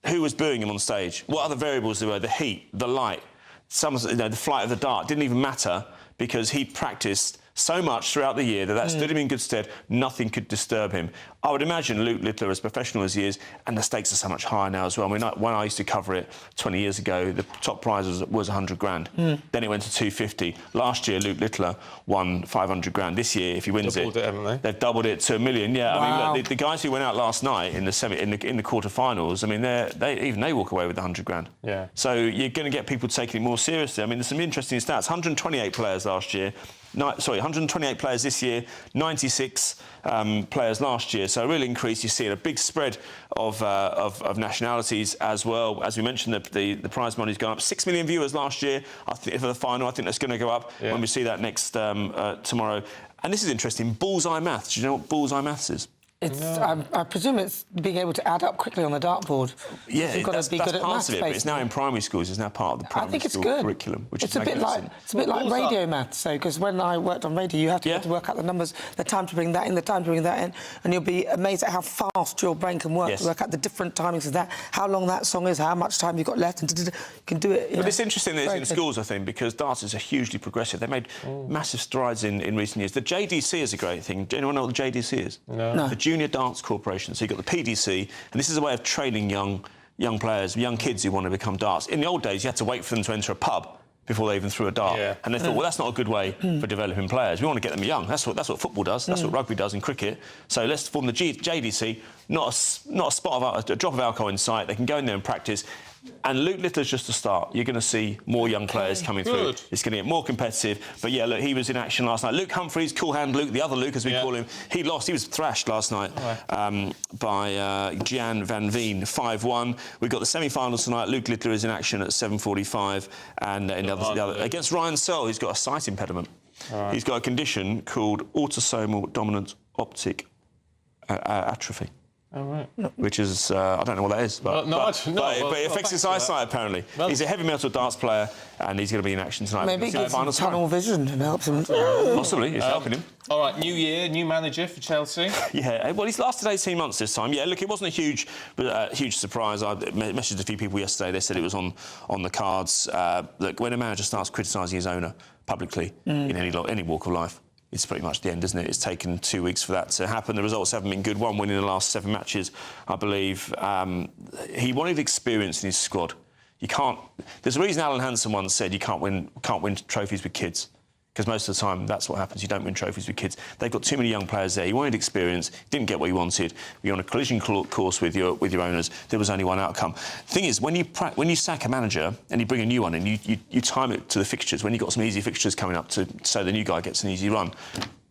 who was booing him on stage, what other variables there were, the heat, the light, the flight of the dart. Didn't even matter because he practiced so much throughout the year that stood him in good stead. Nothing could disturb him. I would imagine Luke Littler, as professional as he is, and the stakes are so much higher now as well. I mean, when I used to cover it 20 years ago, the top prize was 100 grand. Then it went to 250. Last year, Luke Littler won 500 grand. This year, if he wins doubled it, haven't they? They've doubled it to $1 million. Yeah, Wow. I mean, look, the guys who went out last night in the quarterfinals, I mean, they walk away with 100 grand. Yeah. So you're going to get people taking it more seriously. I mean, there's some interesting stats. 128 players last year. 128 players this year, 96 players last year. So a real increase. You see a big spread of nationalities as well. As we mentioned, the prize money's gone up. 6 million viewers last year. I think for the final, I think that's going to go up when we see that next tomorrow. And this is interesting. Bullseye maths. Do you know what bullseye maths is? I presume it's being able to add up quickly on the dartboard. Yeah, You've got that's to be good at part maths, of it, but it's now in primary schools. It's now part of the primary school curriculum, which is magnificent. It's a bit like radio maths, so because when I worked on radio, you have to be able to work out the numbers, the time to bring that in, the time to bring that in, and you'll be amazed at how fast your brain can work to work out the different timings of that, how long that song is, how much time you've got left, and you can do it. But it's interesting that it's in schools, I think, because darts are hugely progressive. They made massive strides in recent years. The JDC is a great thing. Do anyone know what the JDC is? No. The Junior Darts Corporation. So you've got the PDC, and this is a way of training young players, young kids who want to become darts. In the old days, you had to wait for them to enter a pub before they even threw a dart. And they thought, well, that's not a good way for developing players. We want to get them young. That's what football does. That's what rugby does in cricket. So let's form the JDC. Not a drop of alcohol in sight. They can go in there and practice. And Luke Littler's just a start. You're going to see more young players coming through. It's going to get more competitive. But yeah, look, he was in action last night. Luke Humphreys, cool hand Luke, the other Luke as we call him, he lost. He was thrashed last night by Jan van Veen, 5-1. We've got the semi-finals tonight. Luke Littler is in action at 7:45, and against Ryan Searle, who's got a sight impediment. He's got a condition called autosomal dominant optic atrophy. Which is, I don't know what that is, but it affects his eyesight, apparently. He's a heavy metal darts player, and he's going to be in action tonight. Maybe he gets some tunnel vision and helps him. Possibly, it's helping him. All right, new year, new manager for Chelsea. Well, he's lasted 18 months this time. Yeah, look, it wasn't a huge surprise. I messaged a few people yesterday. They said it was on the cards. Look, when a manager starts criticising his owner publicly in any walk of life, it's pretty much the end, isn't it? It's taken 2 weeks for that to happen. The results haven't been good. 1 win in the last 7 matches, I believe. He wanted experience in his squad. You can't. There's a reason Alan Hansen once said you can't win trophies with kids, because most of the time that's what happens. You don't win trophies with kids. They've got too many young players there. He wanted experience, didn't get what he wanted. You're on a collision course with your owners. There was only one outcome. The thing is, when you sack a manager and you bring a new one in, you time it to the fixtures. When you've got some easy fixtures coming up so the new guy gets an easy run.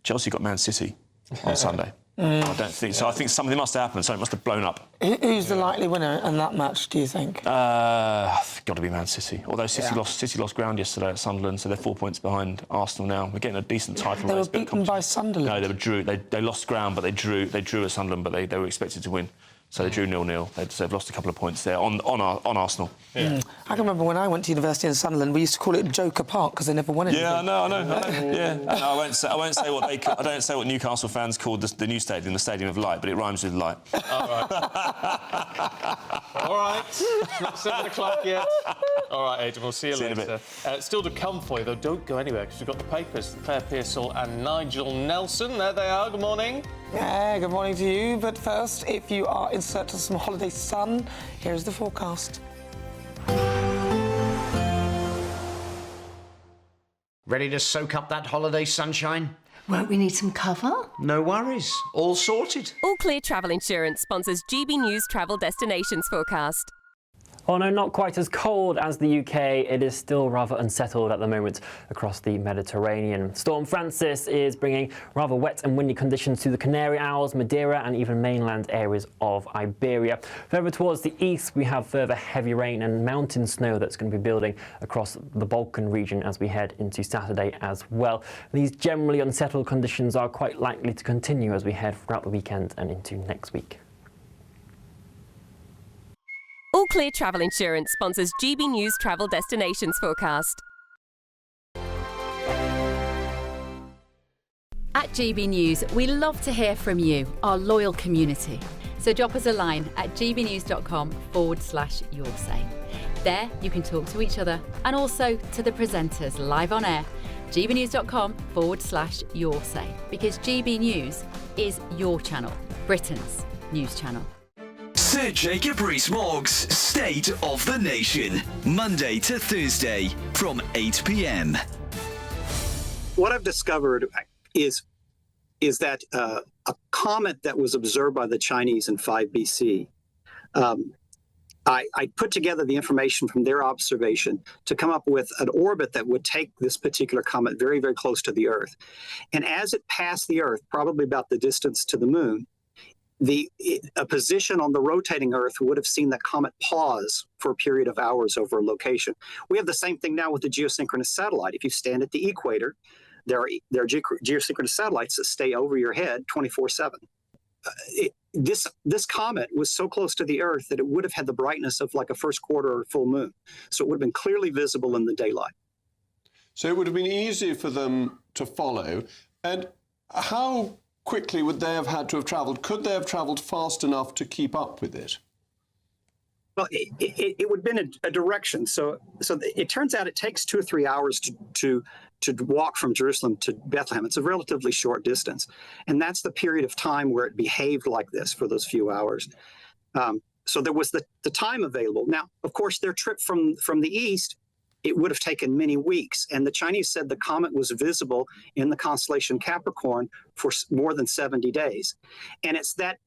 Chelsea got Man City on Sunday. I don't think so. I think something must have happened. Something must have blown up. Who's the likely winner in that match, do you think? Got to be Man City. Although City lost ground yesterday at Sunderland, so they're 4 points behind Arsenal now. We're getting a decent title race. They were beaten by Sunderland. No, they drew. They lost ground, but they drew at Sunderland, but they were expected to win. So they drew 0-0. They've lost a couple of points there on Arsenal. I can remember when I went to university in Sunderland, we used to call it Joker Park because they never won anything. Yeah, I know. Yeah, no, I won't say what I don't say what Newcastle fans called the new stadium, the Stadium of Light, but it rhymes with light. All right. It's not 7 o'clock yet. All right, Aidan, we'll see you later. Still to come for you, though. Don't go anywhere, because we've got the papers. Claire Pearsall and Nigel Nelson. There they are. Good morning. Yeah, good morning to you. But first, if you are in search of some holiday sun, here's the forecast. Ready to soak up that holiday sunshine? Won't we need some cover? No worries. All sorted. All Clear Travel Insurance sponsors GB News Travel Destinations Forecast. Oh no, not quite as cold as the UK. It is still rather unsettled at the moment across the Mediterranean. Storm Francis is bringing rather wet and windy conditions to the Canary Isles, Madeira and even mainland areas of Iberia. Further towards the east, we have further heavy rain and mountain snow that's going to be building across the Balkan region as we head into Saturday as well. These generally unsettled conditions are quite likely to continue as we head throughout the weekend and into next week. All Clear Travel Insurance sponsors GB News Travel Destinations Forecast. At GB News, we love to hear from you, our loyal community. So drop us a line at gbnews.com/yoursay. There you can talk to each other and also to the presenters live on air. gbnews.com/yoursay, because GB News is your channel, Britain's news channel. Sir Jacob Rees-Mogg's State of the Nation, Monday to Thursday from 8 p.m. What I've discovered is that a comet that was observed by the Chinese in 5 BC I put together the information from their observation to come up with an orbit that would take this particular comet very, very close to the Earth. And as it passed the Earth, probably about the distance to the Moon, a position on the rotating Earth would have seen that comet pause for a period of hours over a location. We have the same thing now with the geosynchronous satellite. If you stand at the equator, there are geosynchronous satellites that stay over your head 24/7. This comet was so close to the Earth that it would have had the brightness of like a first quarter or full moon. So it would have been clearly visible in the daylight. So it would have been easier for them to follow. And how quickly would they have had to have travelled? Could they have travelled fast enough to keep up with it? Well, it would have been a direction. So it turns out it takes 2 or 3 hours to walk from Jerusalem to Bethlehem. It's a relatively short distance. And that's the period of time where it behaved like this for those few hours. So there was the time available. Now, of course, their trip from the east, it would have taken many weeks. And the Chinese said the comet was visible in the constellation Capricorn for more than 70 days. And it's that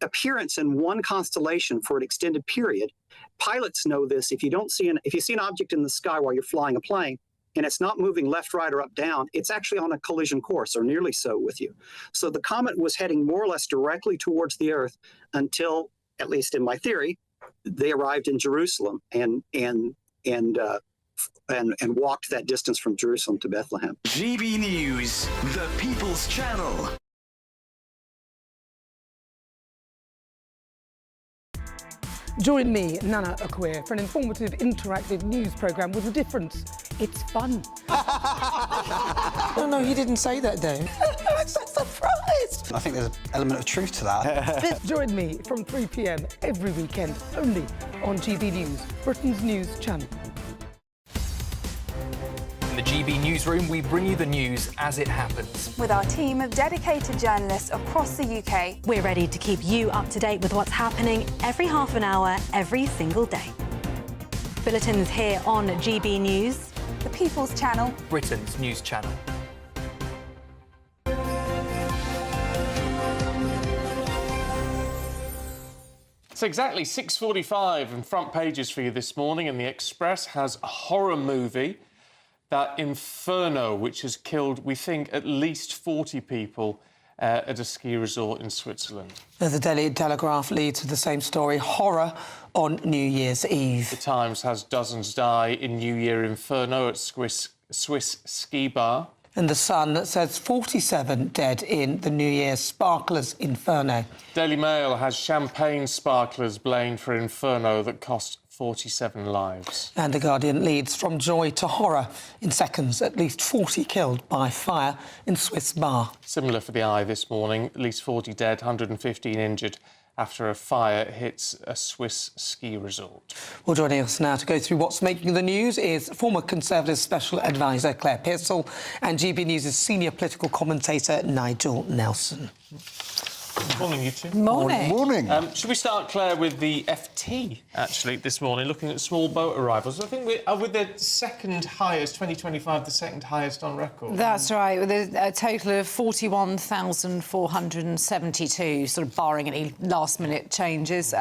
appearance in one constellation for an extended period. Pilots know this. If you see an object in the sky while you're flying a plane, and it's not moving left, right, or up, down, it's actually on a collision course, or nearly so, with you. So the comet was heading more or less directly towards the Earth until, at least in my theory, they arrived in Jerusalem and walked that distance from Jerusalem to Bethlehem. GB News, the People's Channel. Join me, Nana Akua, for an informative, interactive news programme with a difference. It's fun. No, he didn't say that, Dave. I'm so surprised. I think there's an element of truth to that. Join me from 3 p.m. every weekend, only on GB News, Britain's news channel. In the GB Newsroom, we bring you the news as it happens. With our team of dedicated journalists across the UK, we're ready to keep you up to date with what's happening every half an hour, every single day. Bulletins here on GB News, the People's Channel, Britain's news channel. It's exactly 6:45 and front pages for you this morning, and the Express has a horror movie, that Inferno, which has killed, we think, at least 40 people at a ski resort in Switzerland. The Daily Telegraph leads with the same story, horror on New Year's Eve. The Times has dozens die in New Year Inferno at Swiss ski bar. And The Sun says 47 dead in the New Year's Sparklers Inferno. Daily Mail has champagne sparklers blamed for Inferno that cost 47 lives. And The Guardian leads from joy to horror. In seconds, at least 40 killed by fire in Swiss bar. Similar for the Eye this morning, at least 40 dead, 115 injured after a fire hits a Swiss ski resort. Well, joining us now to go through what's making the news is former Conservative Special Advisor Claire Pearsall and GB News' senior political commentator Nigel Nelson. Morning, you two. Morning. Morning. Should we start, Claire, with the FT, actually, this morning, looking at small boat arrivals? I think we're with the second highest, 2025, the second highest on record. That's right, with a total of 41,472, sort of barring any last-minute changes.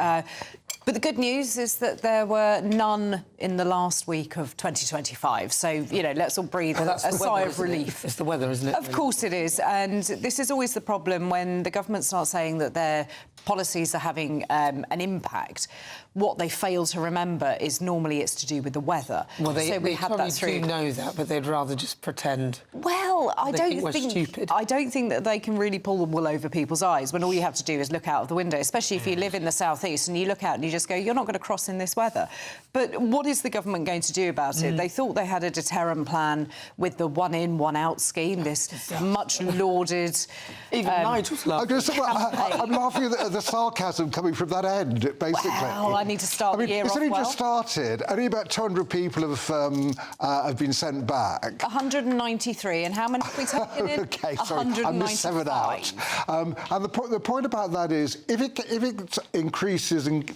But the good news is that there were none in the last week of 2025. So, you know, let's all breathe a sigh of relief. It's the weather, isn't it? Of course it is. And this is always the problem when the government starts saying that their policies are having an impact. What they fail to remember is normally it's to do with the weather. Well, they that do know that, but they'd rather just pretend. Well, I don't think that they can really pull the wool over people's eyes when all you have to do is look out of the window, especially if you live in the southeast and you look out and you just go, you're not going to cross in this weather. But what is the government going to do about it? They thought they had a deterrent plan with the one-in, one-out scheme, this much lauded... Even Nigel's laughing. I'm laughing at the sarcasm coming from that end, basically. Well, I need to start the year off well. It's only just started. Only about 200 people have been sent back. 193, and how many have we taken in? OK, sorry, I missed 7 out. And the point about that is, if it increases and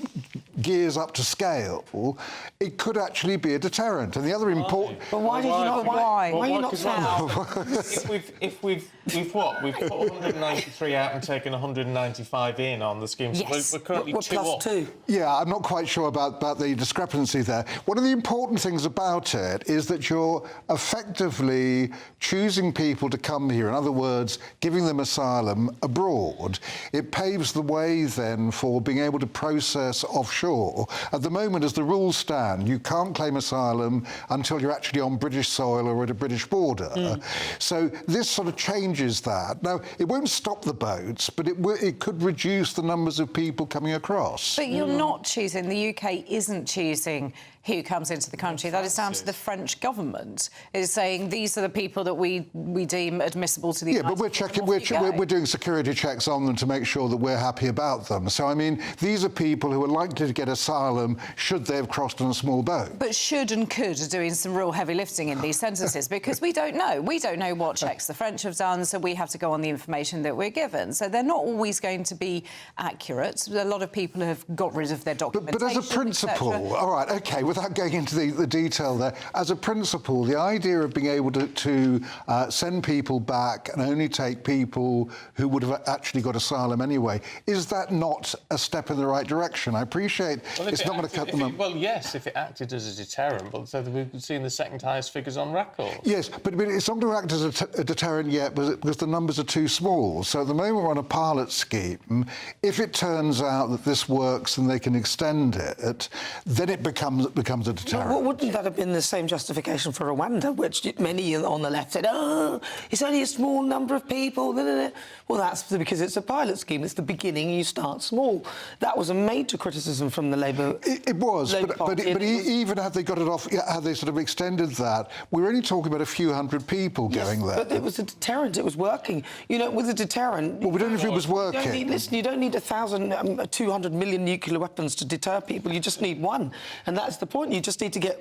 gears up to scale, it could actually be a deterrent. And the other important... But why did you not... Why? Why are you not saying... If we've what? We've put 193 out and taken 195 in on the scheme. So Yes. we're currently We're two plus up. 2. Yeah, I'm not quite sure about the discrepancy there. One of the important things about it is that you're effectively choosing people to come here. In other words, giving them asylum abroad. It paves the way then for being able to process offshore. At the moment, as the rules stand, you can't claim asylum until you're actually on British soil or at a British border. So this sort of changes that. Now, it won't stop the boats, but it could reduce the numbers of people coming across. But you're not choosing, the UK isn't choosing who comes into the country. That is down to the French government. Is saying these are the people that we deem admissible to the United But we're checking, we're doing security checks on them to make sure that we're happy about them. So, I mean, these are people who are likely to get asylum should they have crossed on a small boat. But should and could are doing some real heavy lifting in these sentences because we don't know. We don't know what checks the French have done, so we have to go on the information that we're given. So they're not always going to be accurate. A lot of people have got rid of their documentation. But as a principle, all right, OK, without going into the detail there, as a principle, the idea of being able to send people back and only take people who would have actually got asylum anyway, is that not a step in the right direction? I appreciate it's not going to cut them up. Well, yes, if it acted as a deterrent, but so that we've seen the second highest figures on record. Yes, but it's not going to act as a deterrent yet because the numbers are too small. So at the moment we're on a pilot scheme. If it turns out that this works and they can extend it, then it becomes a deterrent. Well, wouldn't that have been the same justification for Rwanda, which many on the left said, oh, it's only a small number of people. Well, that's because it's a pilot scheme. It's the beginning, you start small. That was a major criticism from the Labour It was, but even had they got it off, had they sort of extended that, we're only talking about a few hundred people going there. But it was a deterrent. It was working. You know, with a deterrent... Well, we don't know if it was working. You don't need 200 million nuclear weapons to deter people. You just need one. And that's the point. You just need to get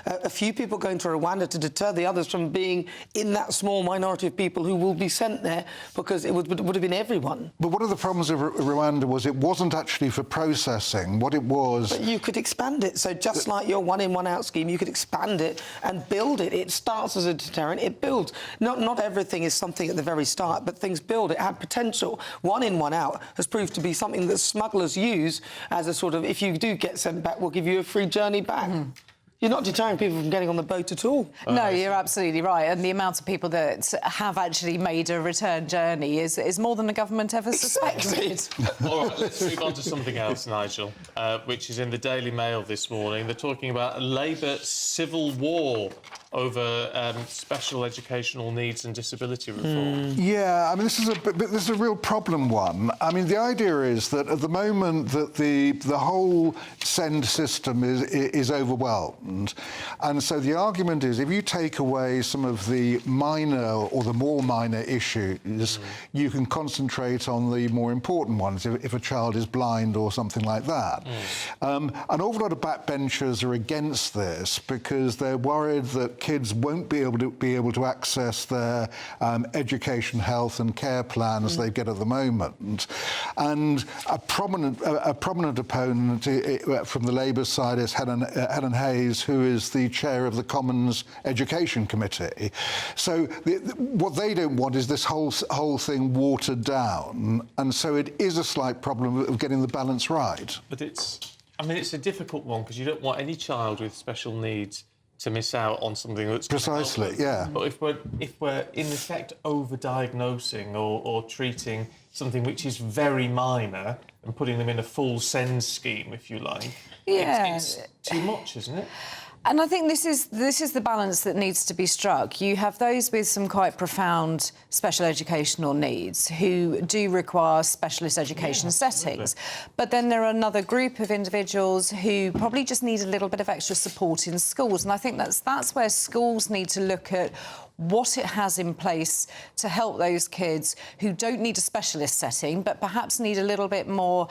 a few people going to Rwanda to deter the others from being in that small minority of people who will be sent there, because it would have been everyone. But one of the problems of Rwanda was it wasn't actually for processing. What it was... But you could expand it. So just like your one-in, one-out scheme, you could expand it and build it. It starts as a deterrent. It builds. Not everything is something at the very start, but things build. It had potential. One-in, one-out has proved to be something that smugglers use as a sort of, if you do get sent back, we'll give you a free journey back. You're not deterring people from getting on the boat at all. No, you're absolutely right. And the amount of people that have actually made a return journey is more than the government ever suspected. All right, let's move on to something else, Nigel, which is in the Daily Mail this morning. They're talking about a Labour civil war over special educational needs and disability reform. Yeah, I mean, this is a real problem one. I mean, the idea is that at the moment that the whole SEND system is overwhelmed, and so the argument is if you take away some of the minor or the more minor issues, you can concentrate on the more important ones. If a child is blind or something like that, an awful lot of backbenchers are against this because they're worried that kids won't be able to access their education, health and care plans they get at the moment. And a prominent opponent from the Labour side is Helen Hayes, who is the chair of the Commons Education Committee. So what they don't want is this whole thing watered down, and so it is a slight problem of getting the balance right. But it's a difficult one because you don't want any child with special needs to miss out on something that's precisely, yeah. But if we're in effect over-diagnosing or treating something which is very minor and putting them in a full SEND scheme, if you like, it's too much, isn't it? And I think this is the balance that needs to be struck. You have those with some quite profound special educational needs who do require specialist education settings. But then there are another group of individuals who probably just need a little bit of extra support in schools. And I think that's where schools need to look at what it has in place to help those kids who don't need a specialist setting, but perhaps need a little bit more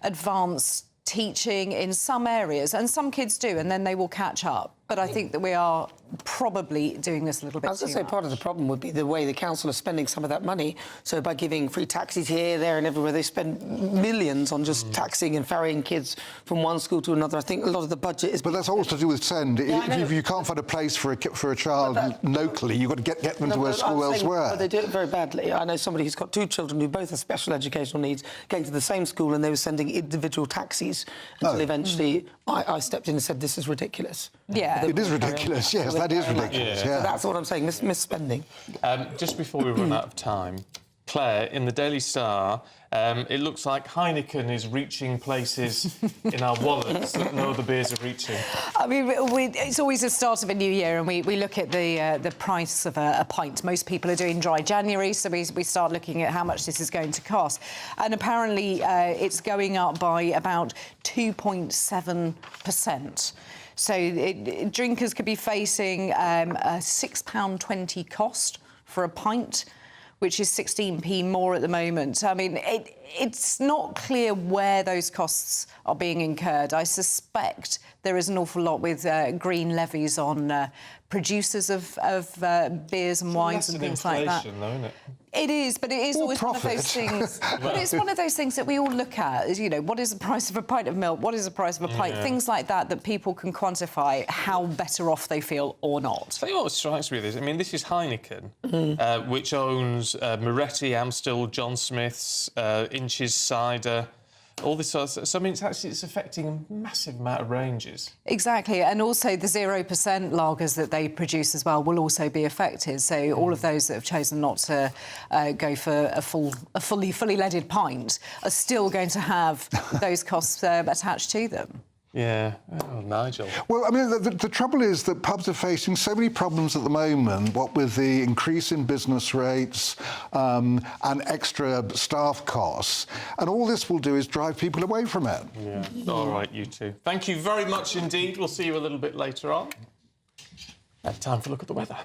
advanced teaching in some areas, and some kids do, and then they will catch up. But I think that we are probably doing this a little bit I was too going to say much. part of the problem would be the way the council are spending some of that money. So by giving free taxis here, there and everywhere, they spend millions on just taxing and ferrying kids from one school to another. I think a lot of the budget is... But that's all to do with send. If you can't find a place for a child locally, you've got to get them to a school elsewhere. But they do it very badly. I know somebody who's got 2 children who both have special educational needs going to the same school, and they were sending individual taxis until eventually I stepped in and said, this is ridiculous. Yeah. It is ridiculous, yes, that is ridiculous, yeah. So that's what I'm saying, misspending. Just before we run out of time, Claire, in the Daily Star, it looks like Heineken is reaching places in our wallets that no other beers are reaching. I mean, it's always the start of a new year, and we look at the price of a pint. Most people are doing dry January, so we start looking at how much this is going to cost. And apparently it's going up by about 2.7%. So drinkers could be facing a £6.20 cost for a pint, which is 16p more at the moment. I mean, it's not clear where those costs are being incurred. I suspect there is an awful lot with green levies on producers of beers and wines and things like that. Though, isn't it? It is, but it is always one of those things. But it's one of those things that we all look at. Is, you know, what is the price of a pint of milk? What is the price of a pint? Things like that people can quantify how better off they feel or not. Tell you what strikes me with this. I mean, this is Heineken, which owns Moretti, Amstel, John Smith's, Inch's Cider. All this sort of... So, I mean, it's affecting a massive amount of ranges. Exactly, and also the 0% lagers that they produce as well will also be affected. So all of those that have chosen not to go for a fully leaded pint are still going to have those costs attached to them. Yeah. Oh, Nigel. Well, I mean, the trouble is that pubs are facing so many problems at the moment, what with the increase in business rates and extra staff costs, and all this will do is drive people away from it. Yeah. All right, you two. Thank you very much indeed. We'll see you a little bit later on. Time for a look at the weather.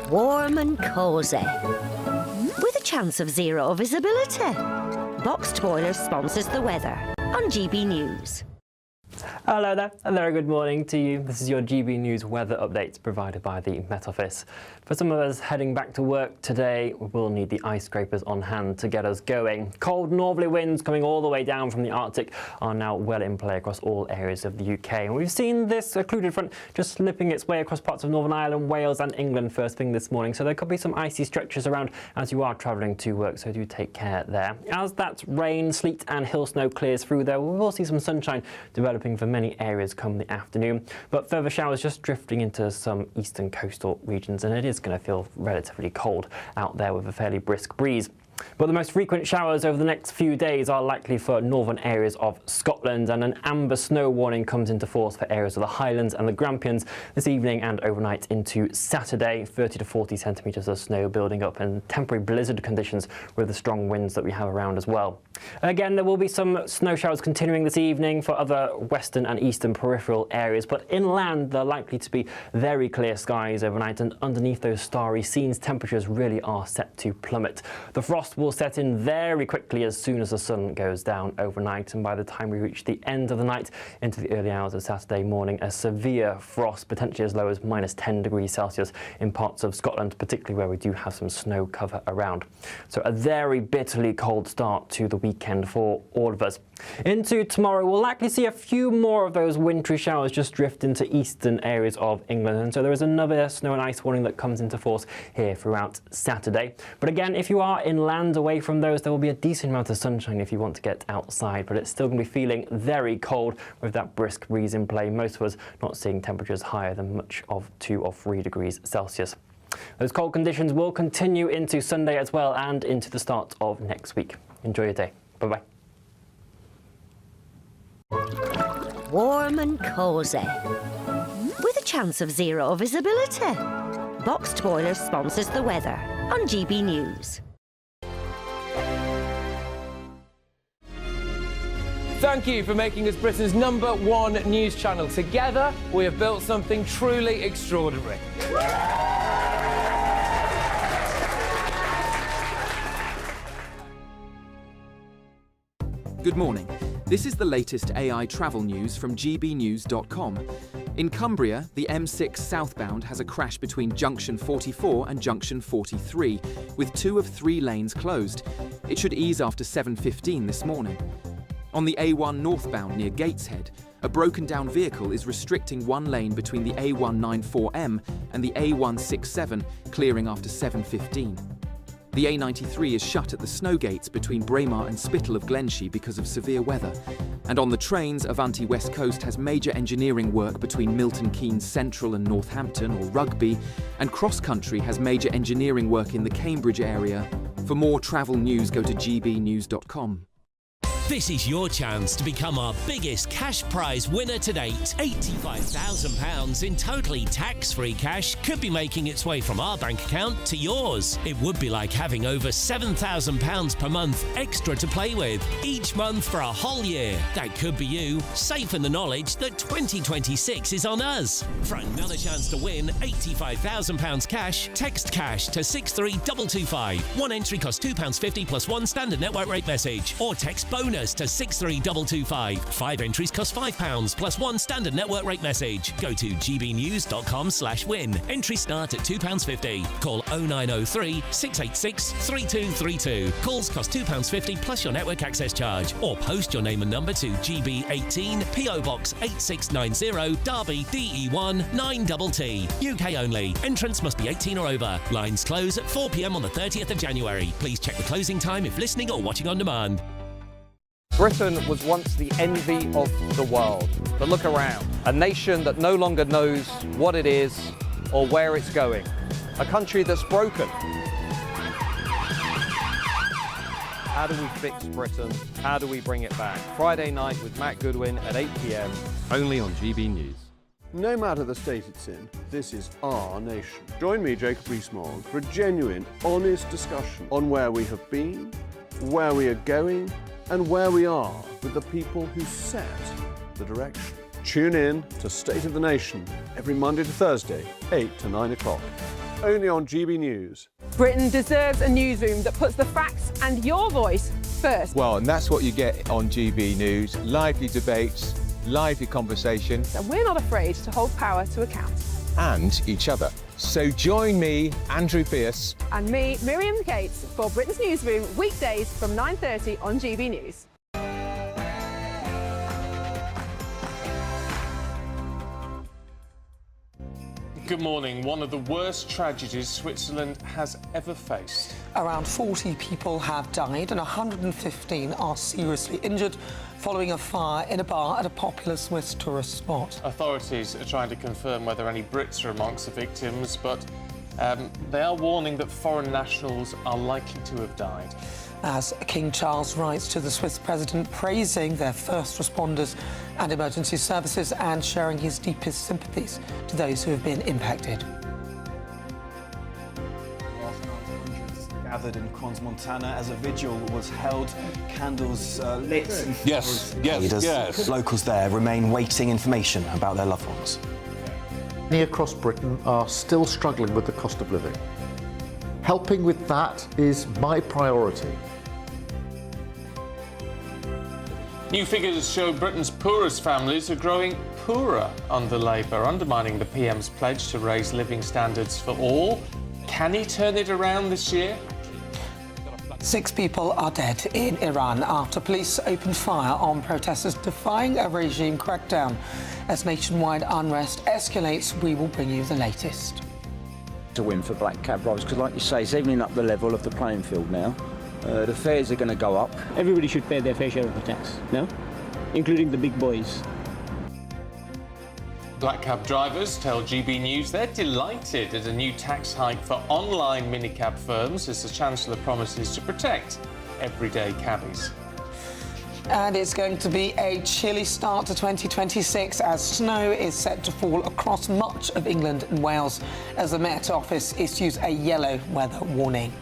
Warm and cosy, with a chance of zero visibility. Boxed Boilers sponsors the weather on GB News. Hello there, and very good morning to you. This is your GB News weather update provided by the Met Office. For some of us heading back to work today, we will need the ice scrapers on hand to get us going. Cold northerly winds coming all the way down from the Arctic are now well in play across all areas of the UK. And we've seen this occluded front just slipping its way across parts of Northern Ireland, Wales and England first thing this morning. So there could be some icy stretches around as you are travelling to work, so do take care there. As that rain, sleet and hill snow clears through there, we will see some sunshine developing for many areas come the afternoon, but further showers just drifting into some eastern coastal regions, and it is going to feel relatively cold out there with a fairly brisk breeze. But the most frequent showers over the next few days are likely for northern areas of Scotland, and an amber snow warning comes into force for areas of the Highlands and the Grampians this evening and overnight into Saturday. 30 to 40 centimetres of snow building up and temporary blizzard conditions with the strong winds that we have around as well. Again, there will be some snow showers continuing this evening for other western and eastern peripheral areas, but inland they're likely to be very clear skies overnight, and underneath those starry scenes temperatures really are set to plummet. The frost will set in very quickly as soon as the sun goes down overnight, and by the time we reach the end of the night into the early hours of Saturday morning, a severe frost, potentially as low as -10 degrees Celsius in parts of Scotland, particularly where we do have some snow cover around. So a very bitterly cold start to the weekend for all of us. Into tomorrow, we'll likely see a few more of those wintry showers just drift into eastern areas of England, and so there is another snow and ice warning that comes into force here throughout Saturday. But again, if you are inland away from those, there will be a decent amount of sunshine if you want to get outside, but it's still going to be feeling very cold with that brisk breeze in play. Most of us not seeing temperatures higher than much of 2 or 3 degrees Celsius. Those cold conditions will continue into Sunday as well and into the start of next week. Enjoy your day. Bye-bye. Warm and cosy, with a chance of zero visibility. Boxed Boilers sponsors the weather on GB News. Thank you for making us Britain's #1 news channel. Together, we have built something truly extraordinary. Good morning. This is the latest AI travel news from gbnews.com. In Cumbria, the M6 southbound has a crash between junction 44 and junction 43, with 2 of 3 lanes closed. It should ease after 7:15 this morning. On the A1 northbound near Gateshead, a broken-down vehicle is restricting one lane between the A194M and the A167, clearing after 7:15. The A93 is shut at the snow gates between Braemar and Spittal of Glenshie because of severe weather. And on the trains, Avanti West Coast has major engineering work between Milton Keynes Central and Northampton, or Rugby, and Cross Country has major engineering work in the Cambridge area. For more travel news, go to gbnews.com. This is your chance to become our biggest cash prize winner to date. £85,000 in totally tax-free cash could be making its way from our bank account to yours. It would be like having over £7,000 per month extra to play with, each month for a whole year. That could be you, safe in the knowledge that 2026 is on us. For another chance to win £85,000 cash, text cash to 63225. One entry costs £2.50 plus one standard network rate message, or text bonus to 63225. 5 entries cost £5 plus one standard network rate message. Go to gbnews.com/win. Entry start at £2.50. Call 0903 686 3232. Calls cost £2.50 plus your network access charge. Or post your name and number to GB18 PO Box 8690 Derby DE1 9TT. UK only. Entrance must be 18 or over. Lines close at 4 p.m. on the 30th of January. Please check the closing time if listening or watching on demand. Britain was once the envy of the world. But look around. A nation that no longer knows what it is or where it's going. A country that's broken. How do we fix Britain? How do we bring it back? Friday night with Matt Goodwin at 8 p.m. only on GB News. No matter the state it's in, this is our nation. Join me, Jacob Rees-Mogg, for a genuine, honest discussion on where we have been, where we are going, and where we are with the people who set the direction. Tune in to State of the Nation every Monday to Thursday, 8 to 9 o'clock, only on GB News. Britain deserves a newsroom that puts the facts and your voice first. Well, and that's what you get on GB News. Lively debates, lively conversations. And we're not afraid to hold power to account. And each other. So join me, Andrew Pearce. And me, Miriam Gates, for Britain's Newsroom, weekdays from 9:30 on GB News. Good morning. One of the worst tragedies Switzerland has ever faced. Around 40 people have died and 115 are seriously injured following a fire in a bar at a popular Swiss tourist spot. Authorities are trying to confirm whether any Brits are amongst the victims, but they are warning that foreign nationals are likely to have died. As King Charles writes to the Swiss president, praising their first responders and emergency services and sharing his deepest sympathies to those who have been impacted. Gathered in Crons, Montana, as a vigil was held, candles lit. Yes. Locals there remain waiting information about their loved ones. Many across Britain are still struggling with the cost of living. Helping with that is my priority. New figures show Britain's poorest families are growing poorer under Labour, undermining the PM's pledge to raise living standards for all. Can he turn it around this year? 6 people are dead in Iran after police opened fire on protesters defying a regime crackdown. As nationwide unrest escalates, we will bring you the latest. To win for black cab drivers, because like you say, it's evening up the level of the playing field now. The fares are going to go up. Everybody should pay their fair share of the tax, no? Including the big boys. Black cab drivers tell GB News they're delighted at a new tax hike for online minicab firms as the Chancellor promises to protect everyday cabbies. And it's going to be a chilly start to 2026 as snow is set to fall across much of England and Wales as the Met Office issues a yellow weather warning.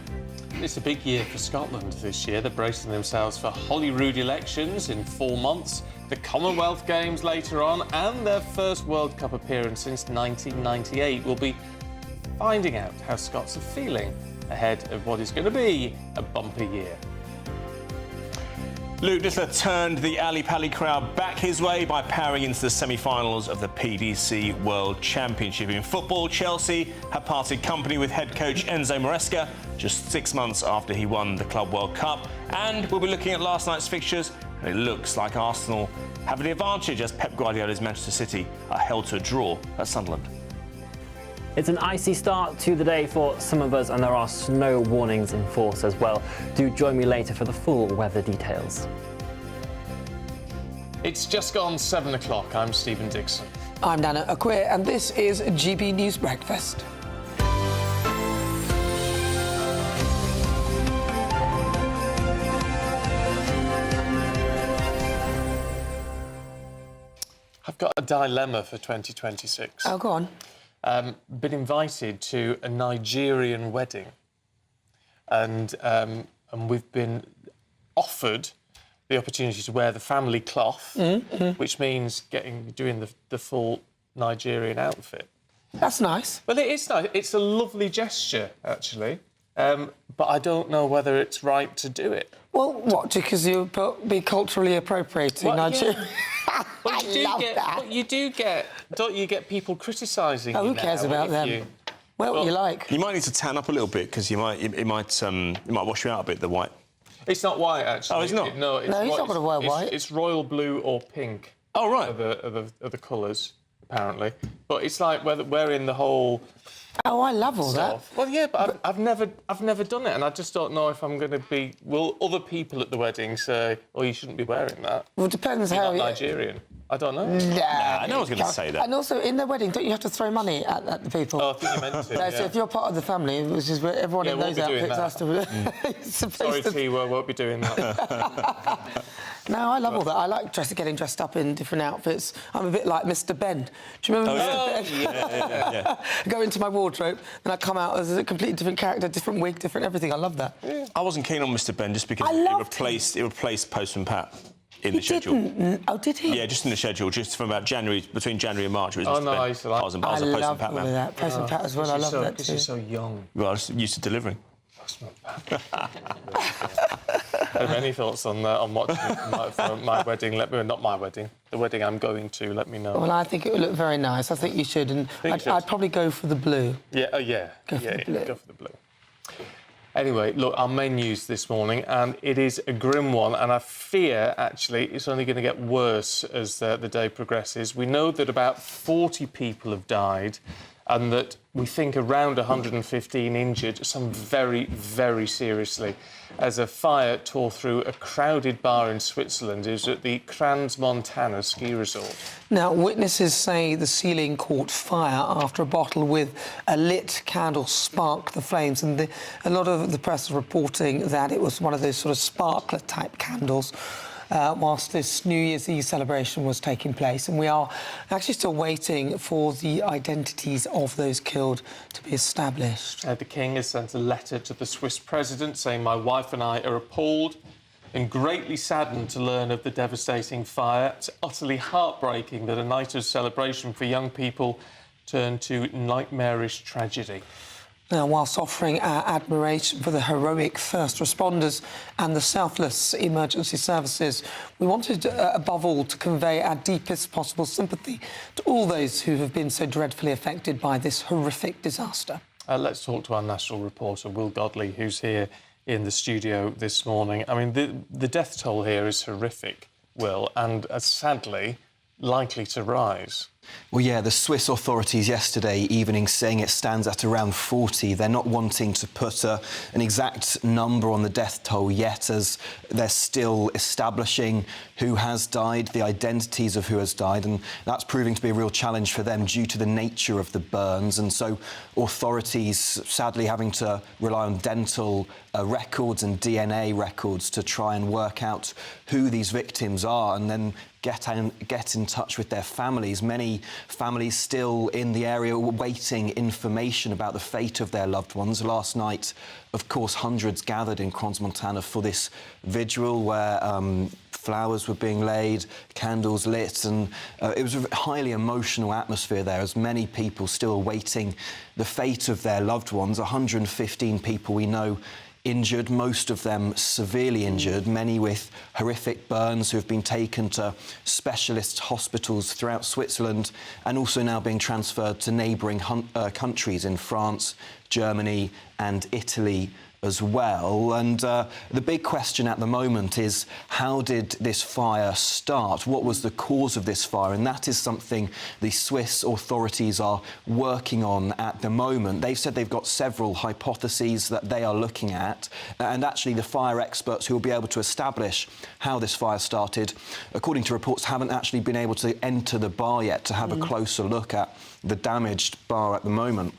It's a big year for Scotland this year. They're bracing themselves for Holyrood elections in 4 months, the Commonwealth Games later on, and their first World Cup appearance since 1998. We'll be finding out how Scots are feeling ahead of what is going to be a bumper year. Luke Littler turned the Ali Pali crowd back his way by powering into the semi-finals of the PDC World Championship. In football, Chelsea have parted company with head coach Enzo Maresca just 6 months after he won the Club World Cup. And we'll be looking at last night's fixtures, and it looks like Arsenal have the advantage as Pep Guardiola's Manchester City are held to a draw at Sunderland. It's an icy start to the day for some of us, and there are snow warnings in force as well. Do join me later for the full weather details. It's just gone 7 o'clock. I'm Stephen Dixon. I'm Nana Akua, and this is GB News Breakfast. I've got a dilemma for 2026. Oh, go on. Been invited to a Nigerian wedding, and we've been offered the opportunity to wear the family cloth, which means doing the full Nigerian outfit. That's nice. Well, it is nice. It's a lovely gesture, actually, but I don't know whether it's right to do it. Well, what? Because you'll be culturally appropriating Nigeria. Yeah. But you do get, don't you get people criticising you? Who cares about them? What you like. You might need to tan up a little bit because it might wash you out a bit, the white. It's not white, actually. Oh, it's not? No, he's not going to wear white. It's royal blue or pink. Oh, right. Are the colours, apparently. But it's like wearing the whole... Oh, I love all that. Well, yeah, but I've never done it, and I just don't know if I'm going to be... Will other people at the wedding say, oh, you shouldn't be wearing that? Well, it depends You're how... not Nigerian. I don't know. Nah, no one's going to say that. And also, in the wedding, don't you have to throw money at the people? Oh, I think you meant to, No, so if you're part of the family, which is where everyone in those outfits has to... Sorry, T-Word, won't be doing that. No, I love all that. I like getting dressed up in different outfits. I'm a bit like Mr. Ben. Do you remember Mr. Ben? Yeah. I go into my wardrobe and I come out as a completely different character, different wig, different everything. I love that. Yeah. I wasn't keen on Mr. Ben just because it replaced Postman Pat in the schedule. Didn't? Oh, did he? Yeah, just in the schedule, just from about between January and March. It was Oh, Mr. no, Ben. I used to like... I was a Postman Pat man. That. Postman Pat as well. I love that too. Because you're so young. Well, I was used to delivering. Have any thoughts on watching my wedding? Let me know. Not my wedding. The wedding I'm going to. Let me know. Well, I think it would look very nice. I think you should, and I'd probably go for the blue. Yeah. Go for the blue. Anyway, look, our main news this morning, and it is a grim one, and I fear, actually, it's only going to get worse as the day progresses. We know that about 40 people have died, and that we think around 115 injured, some very, very seriously, as a fire tore through a crowded bar in Switzerland. It was at the Crans-Montana ski resort. Now, witnesses say the ceiling caught fire after a bottle with a lit candle sparked the flames, and a lot of the press is reporting that it was one of those sort of sparkler-type candles. Whilst this New Year's Eve celebration was taking place, and we are actually still waiting for the identities of those killed to be established. The King has sent a letter to the Swiss president saying, my wife and I are appalled and greatly saddened to learn of the devastating fire. It's utterly heartbreaking that a night of celebration for young people turned to nightmarish tragedy. Now, whilst offering our admiration for the heroic first responders and the selfless emergency services, we wanted, above all, to convey our deepest possible sympathy to all those who have been so dreadfully affected by this horrific disaster. Let's talk to our national reporter, Will Godley, who's here in the studio this morning. I mean, the death toll here is horrific, Will, and sadly likely to rise. Well, yeah, the Swiss authorities yesterday evening saying it stands at around 40. They're not wanting to put an exact number on the death toll yet, as they're still establishing who has died, the identities of who has died, and that's proving to be a real challenge for them due to the nature of the burns. And so authorities, sadly, having to rely on dental records and DNA records to try and work out who these victims are, and then get in touch with their families. Many families still in the area waiting information about the fate of their loved ones. Last night, of course, hundreds gathered in Crans-Montana for this vigil where flowers were being laid, candles lit, and it was a highly emotional atmosphere there, as many people still awaiting the fate of their loved ones. 115 people we know injured, most of them severely injured, many with horrific burns who have been taken to specialist hospitals throughout Switzerland and also now being transferred to neighbouring countries in France, Germany and Italy as well. And the big question at the moment is, how did this fire start? What was the cause of this fire? And that is something the Swiss authorities are working on at the moment. They've said they've got several hypotheses that they are looking at, and actually the fire experts who will be able to establish how this fire started, according to reports, haven't actually been able to enter the bar yet to have a closer look at the damaged bar at the moment.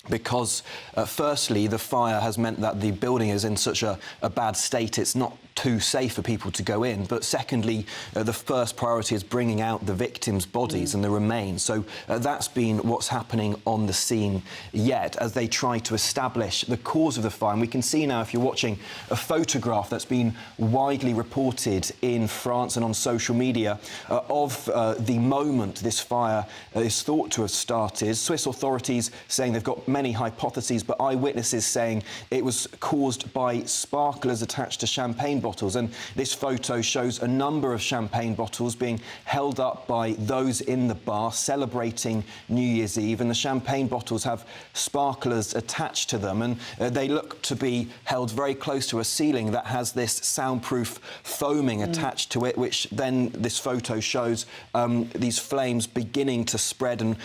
Because, firstly, the fire has meant that the building is in such a bad state, it's not too safe for people to go in. But secondly, the first priority is bringing out the victims' bodies and the remains. So that's been what's happening on the scene yet, as they try to establish the cause of the fire. And we can see now, if you're watching, a photograph that's been widely reported in France and on social media of the moment this fire is thought to have started. Swiss authorities saying they've got many hypotheses, but eyewitnesses saying it was caused by sparklers attached to champagne bottles. And this photo shows a number of champagne bottles being held up by those in the bar celebrating New Year's Eve, and the champagne bottles have sparklers attached to them, and they look to be held very close to a ceiling that has this soundproof foaming attached to it, which then this photo shows these flames beginning to spread. And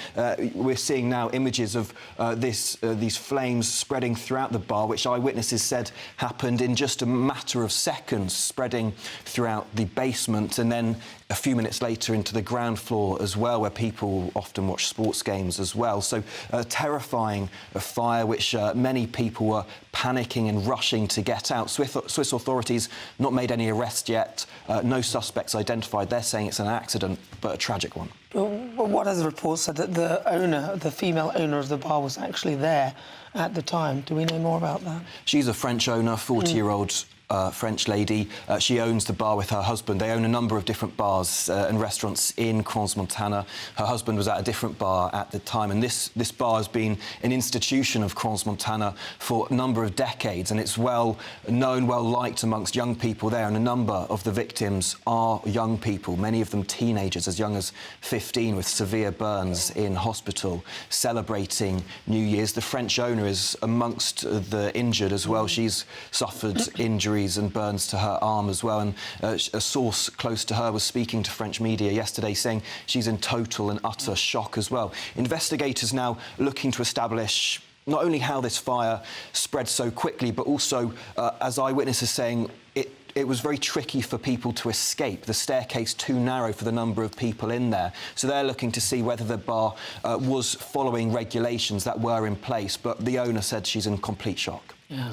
we're seeing now images of these flames spreading throughout the bar, which eyewitnesses said happened in just a matter of seconds, spreading throughout the basement and then a few minutes later into the ground floor as well, where people often watch sports games as well. So a terrifying fire, which many people were panicking and rushing to get out. Swiss authorities not made any arrests yet, no suspects identified. They're saying it's an accident, but a tragic one. Well, what has the report said that the female owner of the bar was actually there at the time? Do we know more about that? She's a French owner, 40-year-old French lady. She owns the bar with her husband. They own a number of different bars and restaurants in Crans-Montana. Her husband was at a different bar at the time, and this bar has been an institution of Crans-Montana for a number of decades, and it's well known, well liked amongst young people there, and a number of the victims are young people, many of them teenagers as young as 15 with severe burns in hospital, celebrating New Year's. The French owner is amongst the injured as well. She's suffered injuries and burns to her arm as well, and a source close to her was speaking to French media yesterday saying she's in total and utter shock as well. Investigators now looking to establish not only how this fire spread so quickly, but also, as eyewitnesses saying, it was very tricky for people to escape, the staircase too narrow for the number of people in there. So they're looking to see whether the bar was following regulations that were in place, but the owner said she's in complete shock. Yeah.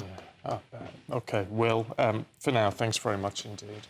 OK, Will, for now, thanks very much indeed.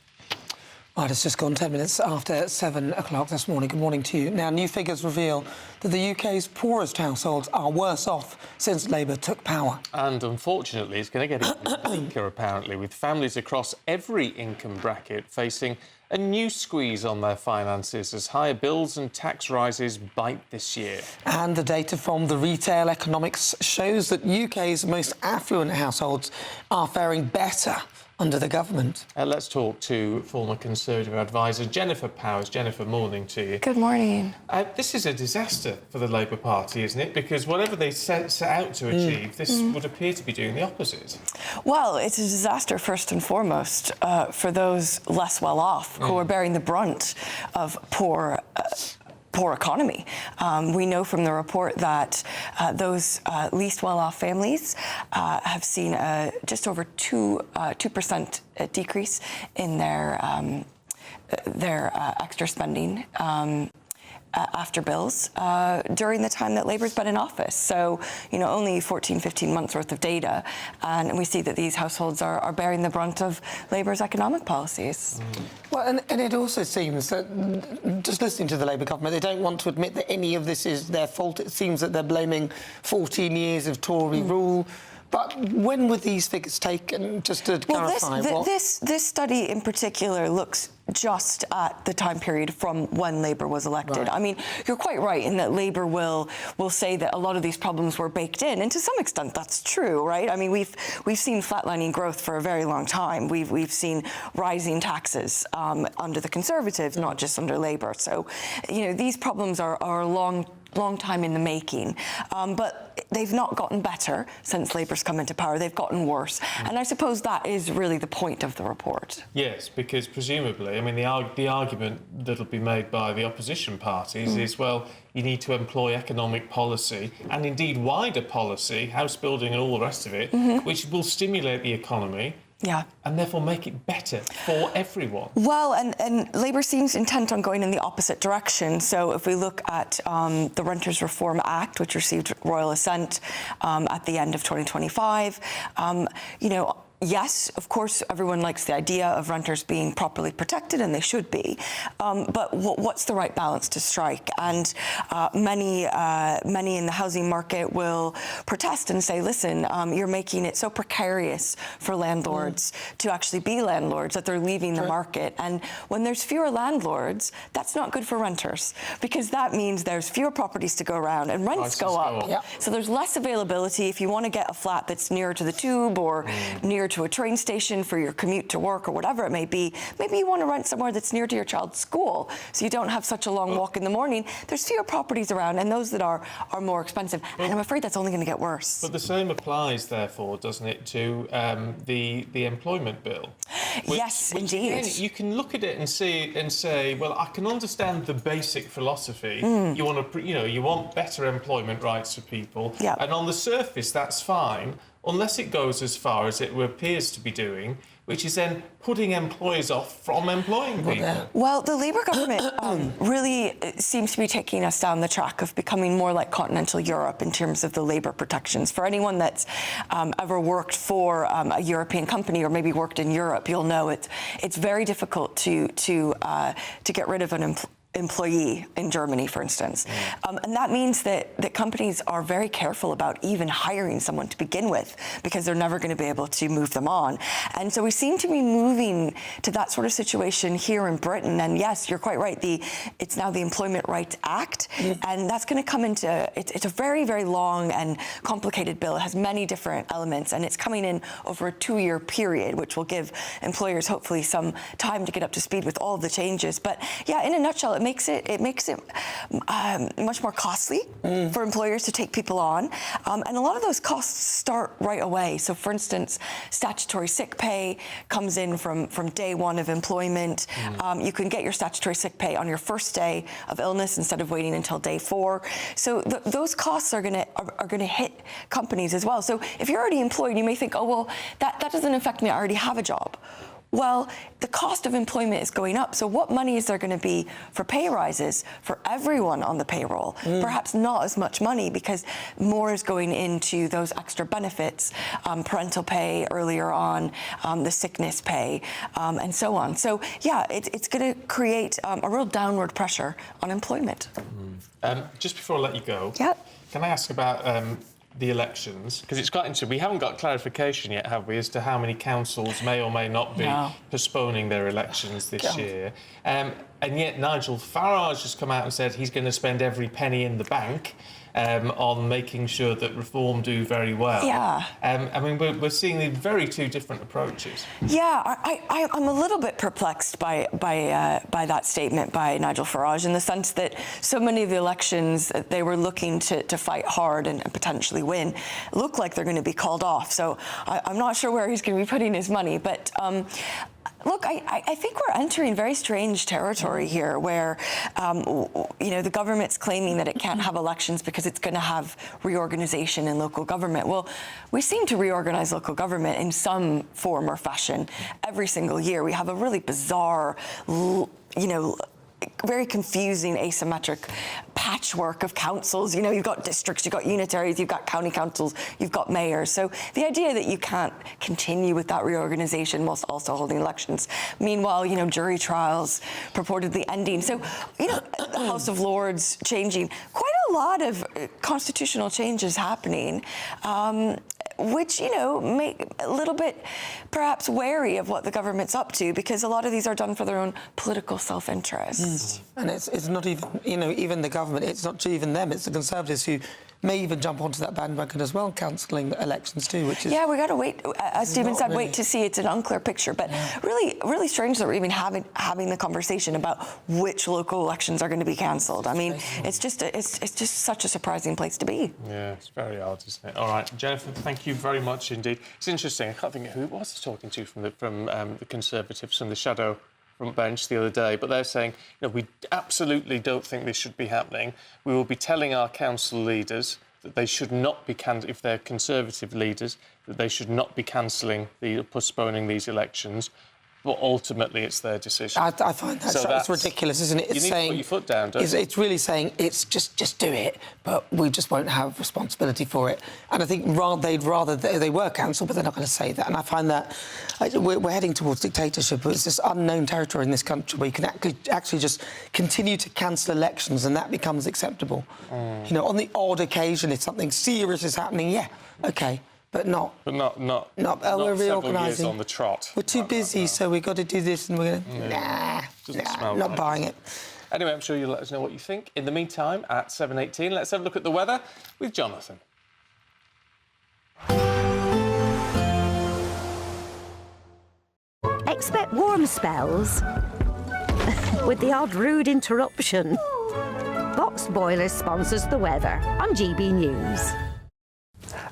Right, it's just gone 10 minutes after 7 o'clock this morning. Good morning to you. Now, new figures reveal that the UK's poorest households are worse off since Labour took power. And unfortunately, it's going to get even weaker, apparently, with families across every income bracket facing a new squeeze on their finances as higher bills and tax rises bite this year. And the data from the Retail Economics shows that UK's most affluent households are faring better under the government. Let's talk to former Conservative advisor Jennifer Powers. Jennifer, morning to you. Good morning. This is a disaster for the Labour Party, isn't it? Because whatever they set out to achieve, this would appear to be doing the opposite. Well, it's a disaster first and foremost for those less well off who are bearing the brunt of poor economy. We know from the report that those least well-off families have seen just over 2% decrease in their extra spending after bills during the time that Labour's been in office. So, you know, only 14, 15 months worth of data, and we see that these households are bearing the brunt of Labour's economic policies. Well, and it also seems that, just listening to the Labour government, they don't want to admit that any of this is their fault. It seems that they're blaming 14 years of Tory rule. But when were these figures taken, just to clarify? This study in particular looks just at the time period from when Labour was elected. Right. I mean, you're quite right in that Labour will say that a lot of these problems were baked in, and to some extent that's true, right? I mean, we've seen flatlining growth for a very long time. We've seen rising taxes under the Conservatives, not just under Labour. So, these problems are a long time in the making, but they've not gotten better since Labour's come into power. They've gotten worse, and I suppose that is really the point of the report. Yes, because presumably, I mean, the argument that'll be made by the opposition parties is, well, you need to employ economic policy and indeed wider policy, house building and all the rest of it, which will stimulate the economy. Yeah. And therefore make it better for everyone. Well, and Labour seems intent on going in the opposite direction. So if we look at the Renters Reform Act, which received royal assent at the end of 2025, yes, of course, everyone likes the idea of renters being properly protected, and they should be. But what's the right balance to strike? And many in the housing market will protest and say, listen, you're making it so precarious for landlords to actually be landlords that they're leaving the market. And when there's fewer landlords, that's not good for renters, because that means there's fewer properties to go around and rents go up. Yeah. So there's less availability. If you want to get a flat that's nearer to the tube or near to a train station for your commute to work or whatever it may be, maybe you want to rent somewhere that's near to your child's school so you don't have such a long walk in the morning. There's fewer properties around, and those that are more expensive, and I'm afraid that's only going to get worse. But the same applies, therefore, doesn't it, to the employment bill? Yes, indeed. Again, you can look at it and say, well, I can understand the basic philosophy. You want better employment rights for people, and on the surface that's fine, unless it goes as far as it appears to be doing, which is then putting employers off from employing people. Well, the Labour government really seems to be taking us down the track of becoming more like continental Europe in terms of the labour protections. For anyone that's ever worked for a European company or maybe worked in Europe, you'll know it's very difficult to get rid of an employee in Germany, for instance. And that means that companies are very careful about even hiring someone to begin with, because they're never going to be able to move them on. And so we seem to be moving to that sort of situation here in Britain. And yes, you're quite right. It's now the Employment Rights Act, and that's going to come into, it's a very, very long and complicated bill. It has many different elements, and it's coming in over a 2-year period, which will give employers hopefully some time to get up to speed with all of the changes. But yeah, in a nutshell, it makes it much more costly for employers to take people on, and a lot of those costs start right away. So, for instance, statutory sick pay comes in from day one of employment. You can get your statutory sick pay on your first day of illness instead of waiting until day 4. So those costs are going to hit companies as well. So if you're already employed, you may think, oh well, that doesn't affect me. I already have a job. Well, the cost of employment is going up. So what money is there going to be for pay rises for everyone on the payroll? Perhaps not as much money, because more is going into those extra benefits, parental pay earlier on, the sickness pay, and so on. So, yeah, it's going to create a real downward pressure on employment. Just before I let you go, can I ask about the elections? Because it's quite interesting. We haven't got clarification yet, have we, as to how many councils may or may not be postponing their elections this year. And yet Nigel Farage has come out and said he's going to spend every penny in the bank on making sure that Reform do very well. I mean, we're seeing the very two different approaches. Yeah, I'm a little bit perplexed by that statement by Nigel Farage, in the sense that so many of the elections that they were looking to fight hard and potentially win look like they're going to be called off. So I'm not sure where he's going to be putting his money, but look, I think we're entering very strange territory here, where the government's claiming that it can't have elections because it's going to have reorganization in local government. Well, we seem to reorganize local government in some form or fashion every single year. We have a really bizarre, very confusing, asymmetric patchwork of councils. You've got districts, you've got unitaries, you've got county councils, you've got mayors. So the idea that you can't continue with that reorganization whilst also holding elections. Meanwhile, jury trials purportedly ending. So, the House of Lords changing. Quite a lot of constitutional changes happening. which, you know, make a little bit perhaps wary of what the government's up to, because a lot of these are done for their own political self-interest. And it's not even, you know, even the government, it's not even them, it's the Conservatives who may even jump onto that bandwagon as well, cancelling elections too, which is... Yeah, we got to wait, as Stephen said, wait to see. It's an unclear picture, but really strange that we're even having the conversation about which local elections are going to be cancelled. I mean, it's just such a surprising place to be. Yeah, it's very odd, isn't it? All right, Jennifer, thank you very much indeed. It's interesting. I can't think who it was talking to from the Conservatives from the shadow front bench the other day, but they're saying, you know, we absolutely don't think this should be happening. We will be telling our council leaders that they should not be if they're Conservative leaders, that they should not be postponing these elections. But ultimately, it's their decision. I find that it's ridiculous, isn't it? It's you need to put your foot down, don't you? It's really saying it's just do it, but we just won't have responsibility for it. And I think they'd rather they were cancelled, but they're not going to say that. And I find that we're heading towards dictatorship. It's this unknown territory in this country where you can actually just continue to cancel elections, and that becomes acceptable. You know, on the odd occasion, if something serious is happening, yeah, OK. But not we're reorganising. On the trot. We're too busy, so we've got to do this, and we're going to... not buying it. Anyway, I'm sure you'll let us know what you think. In the meantime, at 7:18, let's have a look at the weather with Jonathan. Expect warm spells with the odd rude interruption. Boxed Boilers sponsors the weather on GB News.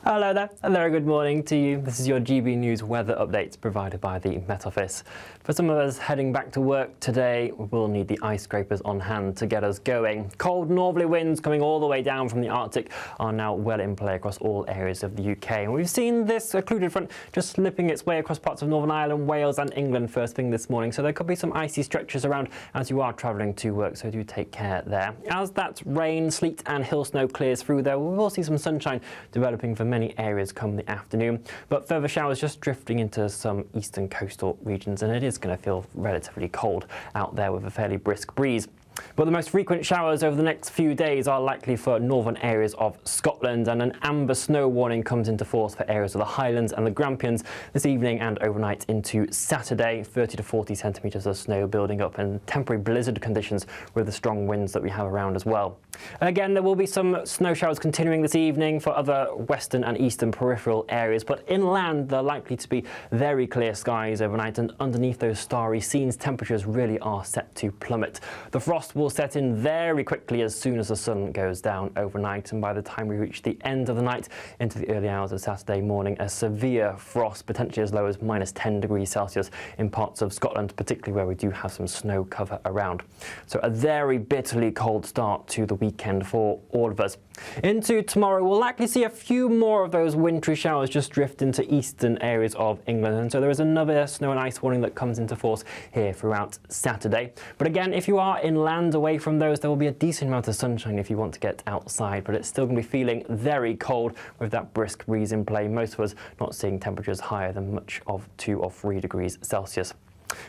Hello there, and very good morning to you. This is your GB News weather update provided by the Met Office. For some of us heading back to work today, we'll need the ice scrapers on hand to get us going. Cold northerly winds coming all the way down from the Arctic are now well in play across all areas of the UK. And we've seen this occluded front just slipping its way across parts of Northern Ireland, Wales and England first thing this morning. So there could be some icy stretches around as you are travelling to work, so do take care there. As that rain, sleet and hill snow clears through there, we will see some sunshine developing for many areas come the afternoon, but further showers just drifting into some eastern coastal regions, and it is going to feel relatively cold out there with a fairly brisk breeze. But the most frequent showers over the next few days are likely for northern areas of Scotland, and an amber snow warning comes into force for areas of the Highlands and the Grampians this evening and overnight into Saturday. 30 to 40 centimetres of snow building up and temporary blizzard conditions with the strong winds that we have around as well. Again, there will be some snow showers continuing this evening for other western and eastern peripheral areas, but inland they're likely to be very clear skies overnight, and underneath those starry scenes temperatures really are set to plummet. The frost will set in very quickly as soon as the sun goes down overnight, and by the time we reach the end of the night into the early hours of Saturday morning, a severe frost, potentially as low as -10 degrees Celsius in parts of Scotland, particularly where we do have some snow cover around. So a very bitterly cold start to the weekend for all of us. Into tomorrow, we'll likely see a few more of those wintry showers just drift into eastern areas of England, and so there is another snow and ice warning that comes into force here throughout Saturday. But again, if you are inland away from those, there will be a decent amount of sunshine if you want to get outside, but it's still going to be feeling very cold with that brisk breeze in play. Most of us not seeing temperatures higher than much of 2 or 3 degrees Celsius.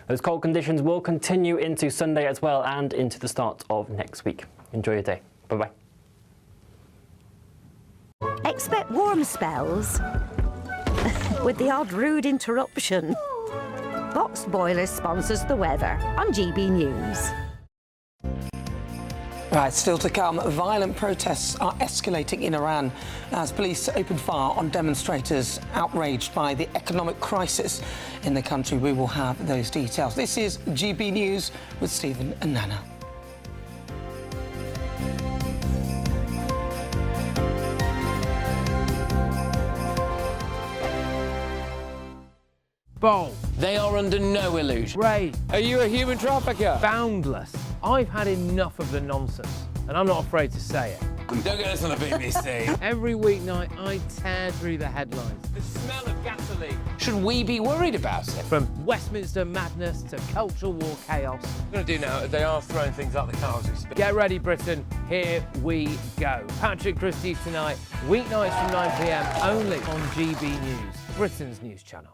Those cold conditions will continue into Sunday as well and into the start of next week. Enjoy your day. Bye-bye. Expect warm spells with the odd rude interruption. Boxed Boilers sponsors the weather on GB News. Right, still to come, violent protests are escalating in Iran as police open fire on demonstrators outraged by the economic crisis in the country. We will have those details. This is GB News with Stephen and Nana. Bold. They are under no illusion. Ray, are you a human trafficker? Boundless. I've had enough of the nonsense, and I'm not afraid to say it. Don't get this on the BBC. Every weeknight, I tear through the headlines. The smell of gasoline. Should we be worried about it? From Westminster madness to cultural war chaos. What I'm going to do now, they are throwing things out the car as we speak. Get ready, Britain. Here we go. Patrick Christie's tonight, weeknights from 9 p.m, only on GB News, Britain's news channel.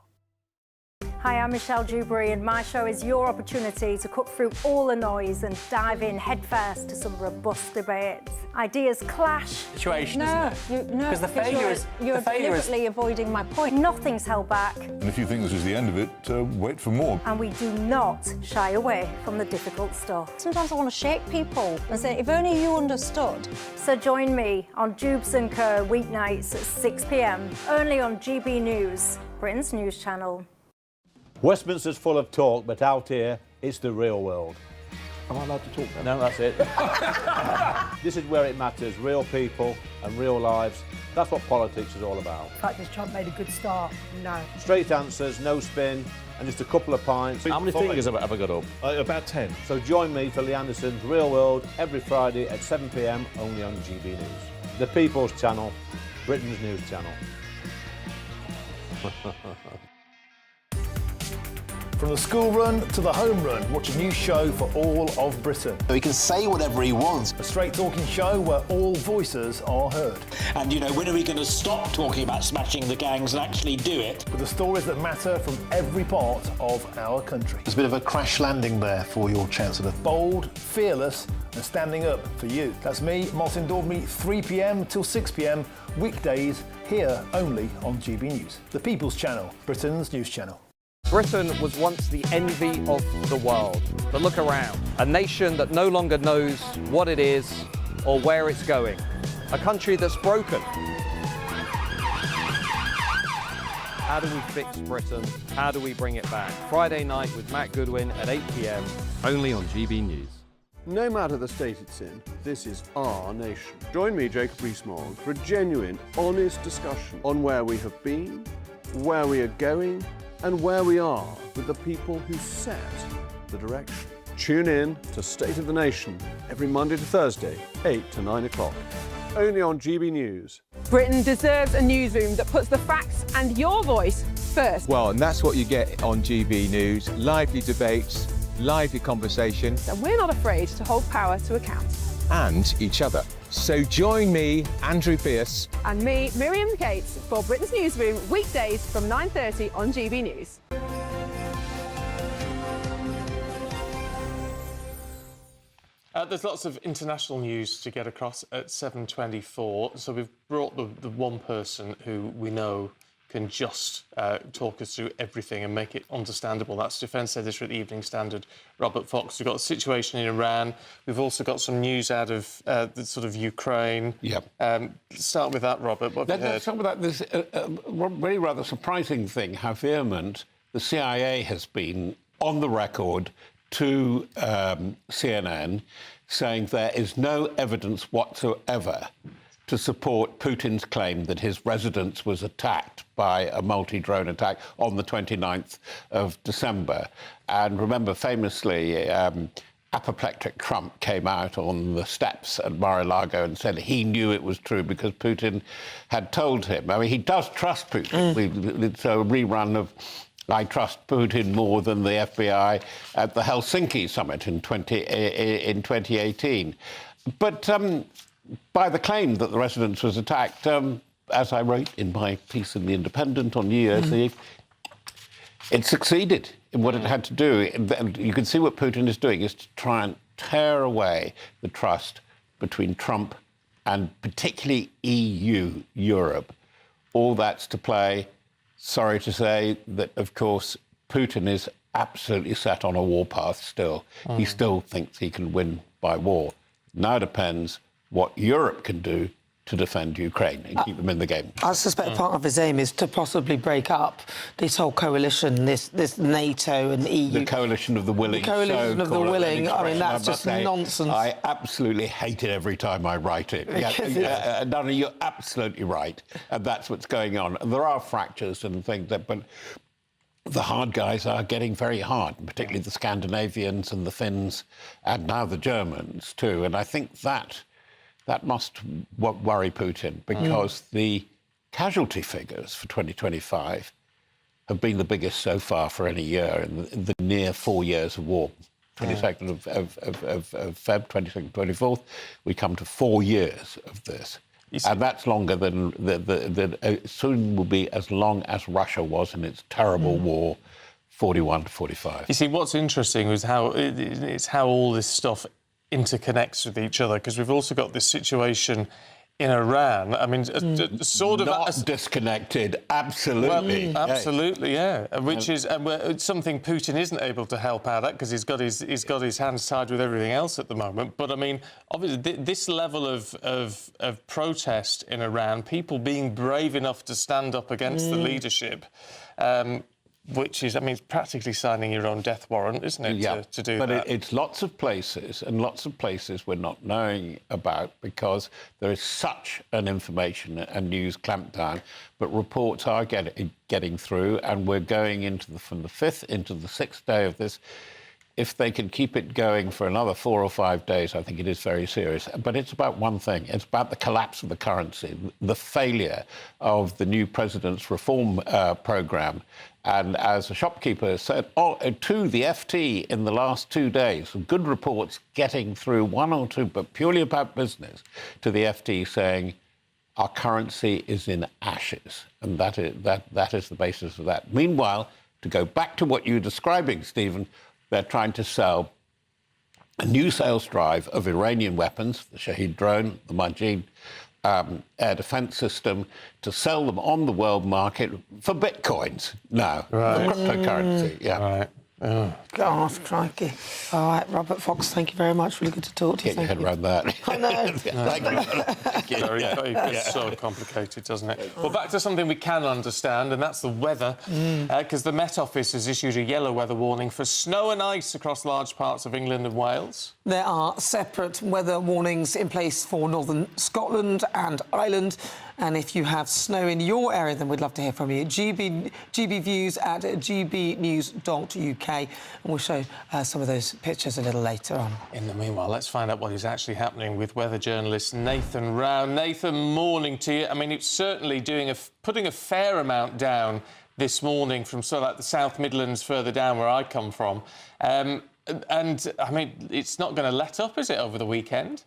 Hi, I'm Michelle Dewberry, and my show is your opportunity to cut through all the noise and dive in headfirst to some robust debates. Ideas clash. Situation, No, Because the failure is... You're deliberately avoiding my point. Nothing's held back, And if you think this is the end of it, wait for more. and we do not shy away from the difficult stuff. Sometimes I want to shake people and say, if only you understood. So join me on Dubes & Co. weeknights at 6 p.m, only on GB News, Britain's news channel. Westminster's full of talk, but out here, it's the real world. Am I allowed to talk now? No, that's it. This is where it matters, real people and real lives. That's what politics is all about. In fact, has Trump made a good start? No. Straight answers, no spin, and just a couple of pints. How many fingers have I got up? About 10. So join me for Lee Anderson's Real World every Friday at 7 p.m, only on GB News. The People's Channel, Britain's news channel. From the school run to the home run, watch a new show for all of Britain. So he can say whatever he wants. A straight talking show where all voices are heard. And, you know, when are we going to stop talking about smashing the gangs and actually do it? With the stories that matter from every part of our country. There's a bit of a crash landing there for your Chancellor. Bold, fearless and standing up for you. That's me, Martin Daubney, 3 p.m. till 6 p.m, weekdays, here only on GB News. The People's Channel, Britain's news channel. Britain was once the envy of the world. But look around. A nation that no longer knows what it is or where it's going. A country that's broken. How do we fix Britain? How do we bring it back? Friday night with Matt Goodwin at 8 p.m, only on GB News. No matter the state it's in, this is our nation. Join me, Jacob Rees-Mogg, for a genuine, honest discussion on where we have been, where we are going, and where we are with the people who set the direction. Tune in to State of the Nation every Monday to Thursday, 8 to 9 o'clock. Only on GB News. Britain deserves a newsroom that puts the facts and your voice first. Well, and that's what you get on GB News. Lively debates, lively conversation. And we're not afraid to hold power to account. And each other. So join me, Andrew Pearce. And me, Miriam Cates, for Britain's Newsroom, weekdays from 9:30 on GB News. There's lots of international news to get across at 7:24. So we've brought the one person who we know can just talk us through everything and make it understandable. That's Defence Editor at the Evening Standard, Robert Fox. We've got a situation in Iran. We've also got some news out of the sort of Ukraine. Yep. Start with that, Robert. What have you heard? Let's talk about this very rather surprising thing, how vehement the CIA has been on the record to CNN, saying there is no evidence whatsoever to support Putin's claim that his residence was attacked by a multi-drone attack on the 29th of December. And remember, famously, apoplectic Trump came out on the steps at Mar-a-Lago and said he knew it was true because Putin had told him. I mean, he does trust Putin. It's a rerun of I trust Putin more than the FBI at the Helsinki summit in 2018. But by the claim that the residence was attacked, as I wrote in my piece in The Independent on New Year's Eve, it succeeded in what it had to do. And you can see what Putin is doing is to try and tear away the trust between Trump and particularly EU, Europe. All that's to play. Sorry to say that, of course, Putin is absolutely set on a warpath still. He still thinks he can win by war. Now depends what Europe can do to defend Ukraine and keep them in the game. I suspect part of his aim is to possibly break up this whole coalition, this NATO and EU. The coalition of the willing. The coalition of the willing. I mean, that's just nonsense. I absolutely hate it every time I write it. No, you're absolutely right. And that's what's going on. And there are fractures and things, but the hard guys are getting very hard, particularly the Scandinavians and the Finns, and now the Germans too. And I think that must worry Putin, because the casualty figures for 2025 have been the biggest so far for any year in the near 4 years of war. 22nd of Feb, 22nd, 24th, we come to 4 years of this. And that's longer than soon will be as long as Russia was in its terrible war 41 to 45. You see, what's interesting is how all this stuff interconnects with each other, because we've also got this situation in Iran. I mean, sort of not disconnected. Absolutely, well, absolutely, yeah. Which is something Putin isn't able to help out at because he's got his hands tied with everything else at the moment. But I mean, obviously, this level of protest in Iran, people being brave enough to stand up against the leadership. Which is, I mean, it's practically signing your own death warrant, isn't it, Yeah, to do but that? It's lots of places, and lots of places we're not knowing about because there is such an information and news clampdown, but reports are getting through, and we're going from the 5th into the 6th day of this. If they can keep it going for another 4 or 5 days, I think it is very serious. But it's about one thing. It's about the collapse of the currency, the failure of the new president's reform programme. And as a shopkeeper said to the FT in the last 2 days, good reports getting through, 1 or 2, but purely about business, to the FT saying, our currency is in ashes. And that is the basis of that. Meanwhile, to go back to what you were describing, Stephen, they're trying to sell a new sales drive of Iranian weapons, the Shahed drone, the Majid air defense system, to sell them on the world market for bitcoins now, for cryptocurrency. Yeah. Right. Oh. God, crikey. All right, Robert Fox, thank you very much. Really good to talk to you. Get your head around that. I know. It's so complicated, doesn't it? Well, back to something we can understand, and that's the weather, because the Met Office has issued a yellow weather warning for snow and ice across large parts of England and Wales. There are separate weather warnings in place for northern Scotland and Ireland. And if you have snow in your area, then we'd love to hear from you. GB Views at gbnews.uk. And we'll show some of those pictures a little later on. In the meanwhile, let's find out what is actually happening with weather journalist Nathan Rao. Nathan, morning to you. I mean, it's certainly putting a fair amount down this morning from sort of like the South Midlands further down where I come from. And, I mean, it's not going to let up, is it, over the weekend?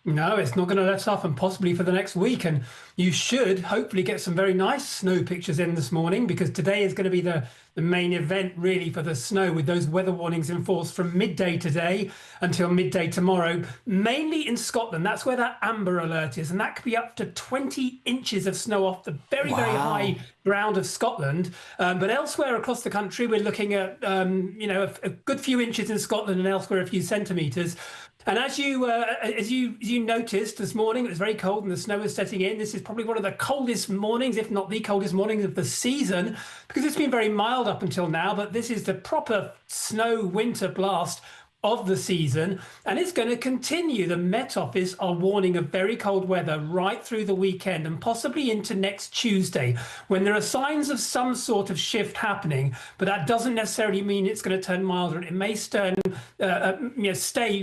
No, it's not going to let up, and possibly for the next week. And you should hopefully get some very nice snow pictures in this morning, because today is going to be the main event, really, for the snow, with those weather warnings in force from midday today until midday tomorrow, mainly in Scotland. That's where that amber alert is, and that could be up to 20 inches of snow off the very high ground of Scotland. But elsewhere across the country, we're looking at, a good few inches in Scotland, and elsewhere a few centimetres. And as you noticed this morning, it was very cold and the snow is setting in. This is probably one of the coldest mornings, if not the coldest morning of the season, because it's been very mild up until now. But this is the proper snow winter blast of the season, and it's going to continue. The Met Office are warning of very cold weather right through the weekend and possibly into next Tuesday, when there are signs of some sort of shift happening. But that doesn't necessarily mean it's going to turn milder. It may stay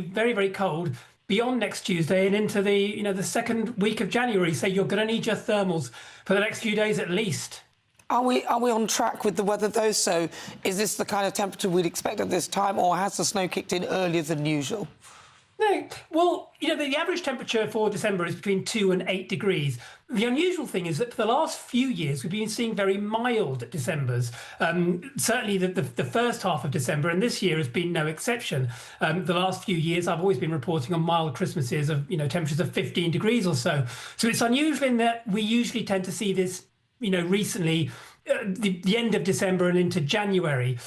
very, very cold beyond next Tuesday and into the second week of January. So you're going to need your thermals for the next few days at least. Are we on track with the weather, though? So is this the kind of temperature we'd expect at this time, or has the snow kicked in earlier than usual? No. Well, the average temperature for December is between 2 and 8 degrees. The unusual thing is that for the last few years, we've been seeing very mild Decembers. Certainly the first half of December, and this year has been no exception. The last few years, I've always been reporting on mild Christmases of, temperatures of 15 degrees or so. So it's unusual in that we usually tend to see this recently, the end of December and into January.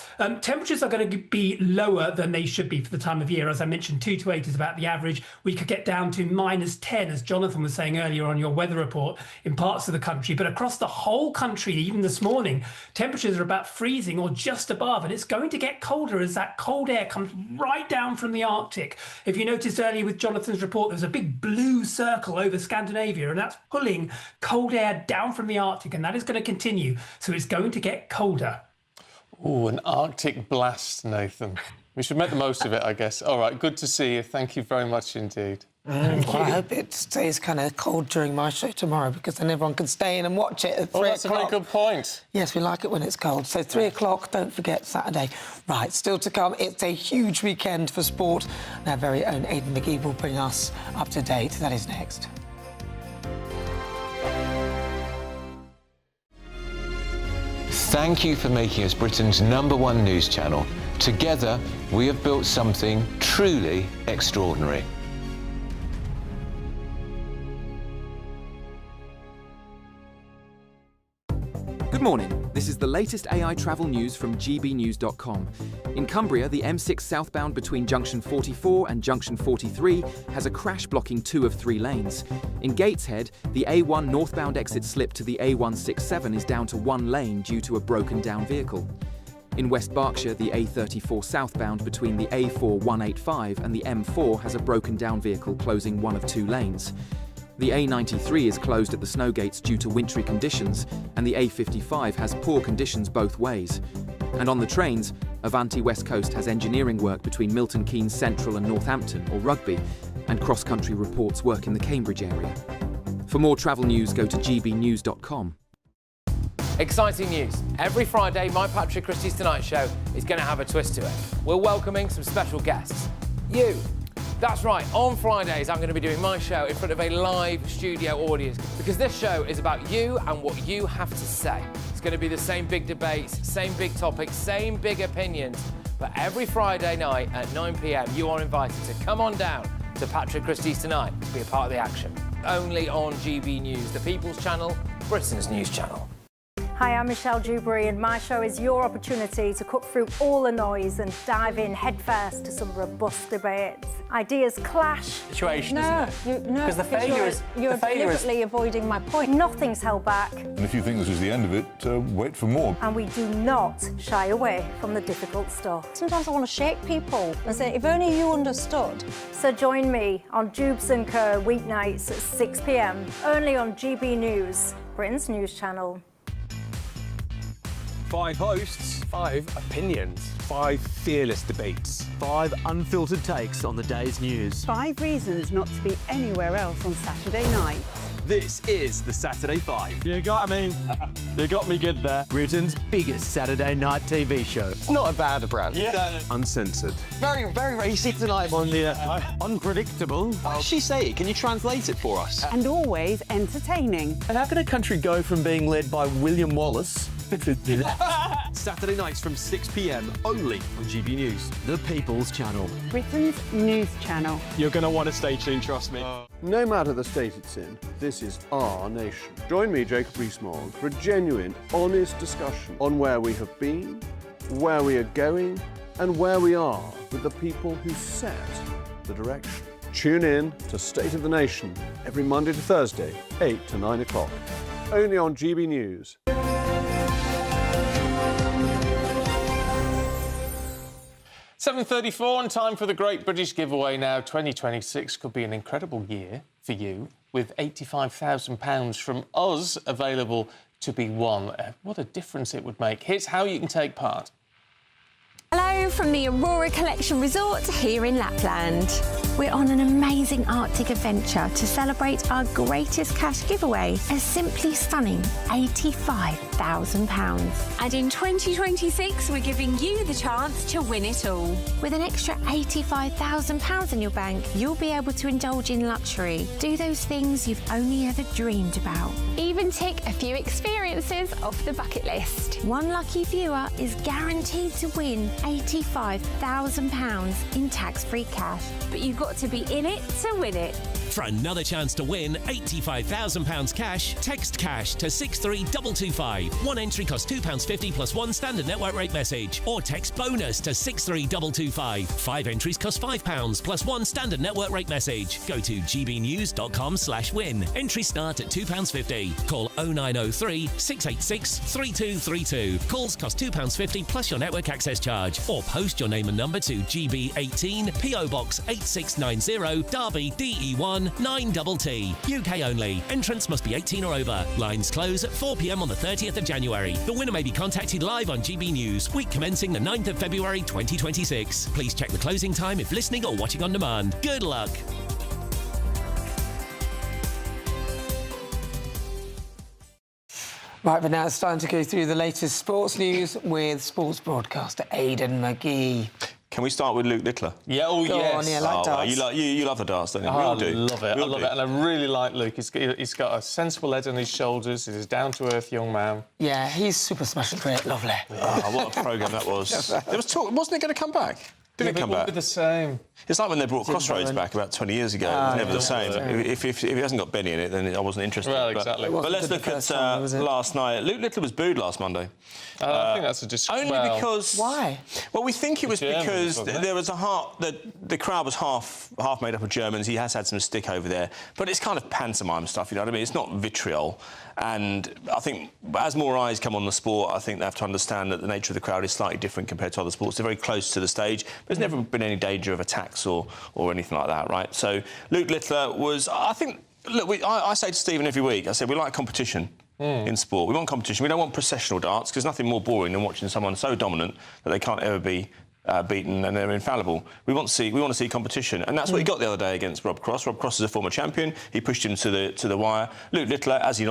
Temperatures are going to be lower than they should be for the time of year. As I mentioned, 2 to 8 is about the average. We could get down to -10, as Jonathan was saying earlier on your weather report, in parts of the country. But across the whole country, even this morning, temperatures are about freezing or just above. And it's going to get colder as that cold air comes right down from the Arctic. If you noticed earlier with Jonathan's report, there's a big blue circle over Scandinavia, and that's pulling cold air down from the Arctic, and that is going to continue. So it's going to get colder. Oh, an Arctic blast, Nathan. We should make the most of it, I guess. All right, good to see you. Thank you very much indeed. Well, I hope it stays kind of cold during my show tomorrow, because then everyone can stay in and watch it at 3 o'clock. That's a very good point. Yes, we like it when it's cold. So 3 o'clock, don't forget, Saturday. Right, still to come, it's a huge weekend for sport. And our very own Aidan McGee will bring us up to date. That is next. Thank you for making us Britain's #1 news channel. Together, we have built something truly extraordinary. Good morning. This is the latest AI travel news from gbnews.com. In Cumbria, the M6 southbound between junction 44 and junction 43 has a crash blocking 2 of 3 lanes. In Gateshead, the A1 northbound exit slip to the A167 is down to 1 lane due to a broken down vehicle. In West Berkshire, the A34 southbound between the A4 185 and the M4 has a broken down vehicle closing 1 of 2 lanes. The A93 is closed at the Snowgates due to wintry conditions, and the A55 has poor conditions both ways. And on the trains, Avanti West Coast has engineering work between Milton Keynes Central and Northampton, or Rugby, and Cross Country reports work in the Cambridge area. For more travel news, go to gbnews.com. Exciting news. Every Friday, my Patrick Christie's Tonight Show is going to have a twist to it. We're welcoming some special guests. You. That's right, on Fridays I'm going to be doing my show in front of a live studio audience because this show is about you and what you have to say. It's going to be the same big debates, same big topics, same big opinions, but every Friday night at 9 p.m. you are invited to come on down to Patrick Christie's Tonight to be a part of the action. Only on GB News, the People's Channel, Britain's news channel. Hi, I'm Michelle Dewberry, and my show is your opportunity to cut through all the noise and dive in headfirst to some robust debates. Ideas clash. Situation, no, isn't it? No, because the failure is you're deliberately avoiding my point. Nothing's held back. And if you think this is the end of it, wait for more. And we do not shy away from the difficult stuff. Sometimes I want to shake people and say, if only you understood. So join me on Jubes & Co weeknights at 6 p.m. only on GB News, Britain's news channel. 5 hosts, 5 opinions, 5 fearless debates, 5 unfiltered takes on the day's news. 5 reasons not to be anywhere else on Saturday night. This is the Saturday 5. You got me. You got me good there. Britain's biggest Saturday night TV show. It's not a bad brand. Yeah. Uncensored. Very, very racy tonight. On the unpredictable. What does she say? Can you translate it for us? And always entertaining. And how can a country go from being led by William Wallace Saturday nights from 6 p.m. only on GB News, the People's Channel. Britain's news channel. You're going to want to stay tuned, trust me. No matter the state it's in, this is our nation. Join me, Jacob Rees-Mogg, for a genuine, honest discussion on where we have been, where we are going, and where we are with the people who set the direction. Tune in to State of the Nation every Monday to Thursday, 8 to 9 o'clock, only on GB News. 7:34 and time for the Great British Giveaway now. 2026 could be an incredible year for you with £85,000 from us available to be won. What a difference it would make. Here's how you can take part. Hello from the Aurora Collection Resort here in Lapland. We're on an amazing Arctic adventure to celebrate our greatest cash giveaway, a simply stunning £85,000. And in 2026, we're giving you the chance to win it all. With an extra £85,000 in your bank, you'll be able to indulge in luxury, do those things you've only ever dreamed about. Even tick a few experiences off the bucket list. One lucky viewer is guaranteed to win £85,000 in tax-free cash. But you've got to be in it to win it. For another chance to win £85,000 cash, text cash to 63225. One entry costs £2.50 plus 1 standard network rate message. Or text bonus to 63225. 5 entries cost £5 plus 1 standard network rate message. Go to gbnews.com/win. Entries start at £2.50. Call 0903 686 3232. Calls cost £2.50 plus your network access charge. Or post your name and number to GB18 PO Box 8690 Derby DE1 9TT. UK only. Entrance must be 18 or over. Lines close at 4 p.m. on the 30th of January. The winner may be contacted live on GB News, week commencing the 9th of February 2026. Please check the closing time if listening or watching on demand. Good luck. Right, but now it's time to go through the latest sports news with sports broadcaster Aidan McGee. Can we start with Luke Littler? Yeah, Go yes. on, yeah, like darts. You love the darts, don't you? We I all do. love it. We I all love do. it. And I really like Luke. He's got a sensible head on his shoulders. He's a down-to-earth young man. Yeah, he's super special, great, lovely. Oh, what a programme that was. There was talk, wasn't it going to come back? Didn't it come back? Be the same. It's like when they brought Crossroads back about 20 years ago. It was never the same. If it hasn't got Benny in it, then I wasn't interested. Well, exactly. But let's look at last night. Luke Littler was booed last Monday. I think that's a disgrace. Only because... Why? Well, we think it was Germans, because wasn't it? there was the crowd was half made up of Germans. He has had some stick over there. But it's kind of pantomime stuff, you know what I mean? It's not vitriol. And I think as more eyes come on the sport, I think they have to understand that the nature of the crowd is slightly different compared to other sports. They're very close to the stage. There's never been any danger of attacks or anything like that, right? So Luke Littler was, I think, look, I say to Stephen every week, I said, we like competition in sport. We want competition. We don't want processional darts, because there's nothing more boring than watching someone so dominant that they can't ever be beaten and they're infallible. We want to see competition, and that's what he got the other day against Rob Cross. Rob Cross is a former champion. He pushed him to the wire. Luke Littler, as he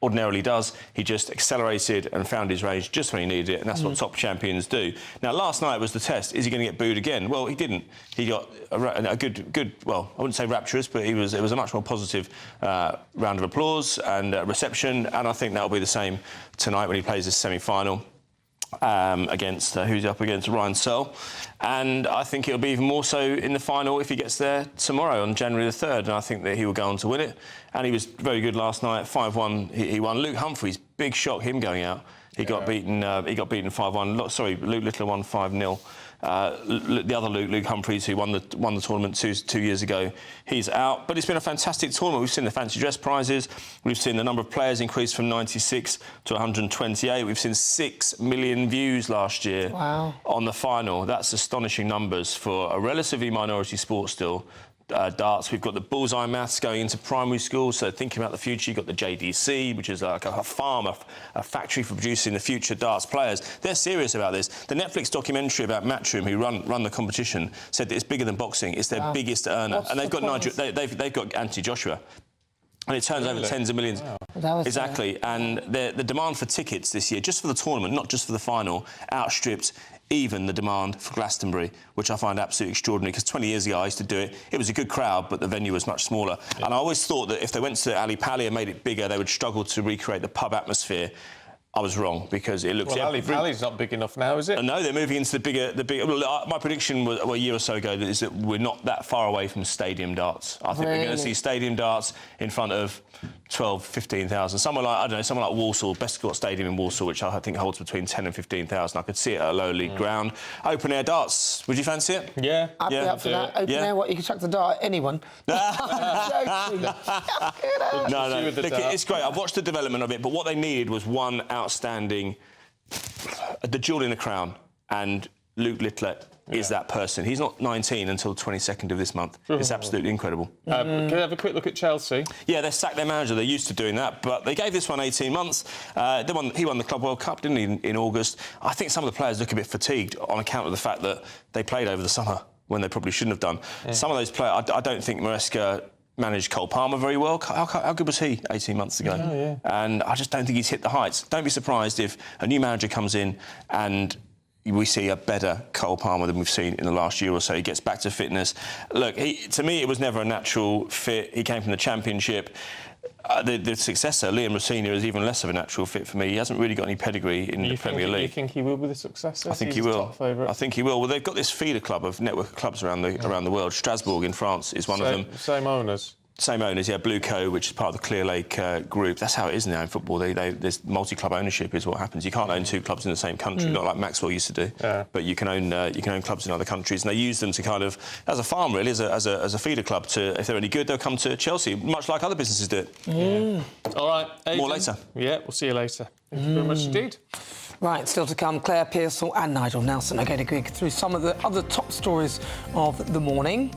ordinarily does, he just accelerated and found his range just when he needed it, and that's what top champions do. Now, last night was the test. Is he going to get booed again? Well, he didn't. He got a good, well, I wouldn't say rapturous, but it was a much more positive round of applause and reception, and I think that'll be the same tonight when he plays this semi-final. Against who's up against Ryan Searle, and I think it'll be even more so in the final if he gets there tomorrow on January the 3rd, and I think that he will go on to win it. And he was very good last night. 5-1 he won. Luke Humphries, big shock, him going out. He got beaten 5-1. Sorry, Luke Littler won 5-0. The other Luke Humphries, who won the tournament two years ago, he's out. But it's been a fantastic tournament. We've seen the fancy dress prizes. We've seen the number of players increase from 96 to 128. We've seen 6 million views last year on the final. That's astonishing numbers for a relatively minority sport still. Darts. We've got the bullseye maths going into primary schools, so thinking about the future. You've got the JDC, which is like a farm, a factory for producing the future darts players. They're serious about this. The Netflix documentary about Matchroom, who run the competition, said that it's bigger than boxing. It's their biggest earner. And they've got they've got Anthony Joshua. And it turns over tens of millions. Wow. Exactly. And the demand for tickets this year, just for the tournament, not just for the final, outstripped even the demand for Glastonbury, which I find absolutely extraordinary, because 20 years ago I used to do it. It was a good crowd, but the venue was much smaller. And I always thought that if they went to Ali Pali and made it bigger, they would struggle to recreate the pub atmosphere. I was wrong, because it looks... Well, Ali Pali's not big enough now, is it? No, they're moving into the bigger... my prediction was a year or so ago is that we're not that far away from stadium darts. I think we're going to see stadium darts in front of 12, 15,000. Somewhere like, I don't know, somewhere like Walsall, Bestcourt Stadium in Walsall, which I think holds between 10 and 15,000. I could see it at a low league ground. Open air darts, would you fancy it? Yeah. I'd be up for that. Open air, what, you can chuck the dart at anyone? No, it's great. I've watched the development of it, but what they needed was one outstanding... the jewel in the crown, and Luke Littler is that person. He's not 19 until the 22nd of this month. It's absolutely incredible. Can we have a quick look at Chelsea? Yeah, they sacked their manager. They're used to doing that, but they gave this one 18 months. He won the Club World Cup, didn't he, in August? I think some of the players look a bit fatigued on account of the fact that they played over the summer when they probably shouldn't have done. Some of those players, I don't think Maresca managed Cole Palmer very well. How good was he 18 months ago? And I just don't think he's hit the heights. Don't be surprised if a new manager comes in and we see a better Cole Palmer than we've seen in the last year or so. He gets back to fitness. Look, to me, it was never a natural fit. He came from the Championship. The successor, Liam Rossini, is even less of a natural fit for me. He hasn't really got any pedigree in the Premier League. You think he will be the successor? I think he will. Top favourite? I think he will. Well, they've got this feeder club of network of clubs around the world. Strasbourg in France is one of them. Same owners. Same owners, yeah. Blue Co, which is part of the Clear Lake group. That's how it is now in football. There's multi-club ownership is what happens. You can't own two clubs in the same country, not like Maxwell used to do. But you can own clubs in other countries, and they use them to kind of, as a farm really, as a feeder club. To if they're any good, they'll come to Chelsea, much like other businesses do it. All right, Aidan. More later. Yeah, we'll see you later. Thank you very much indeed. Right, still to come, Claire Pearsall and Nigel Nelson are going to go through some of the other top stories of the morning.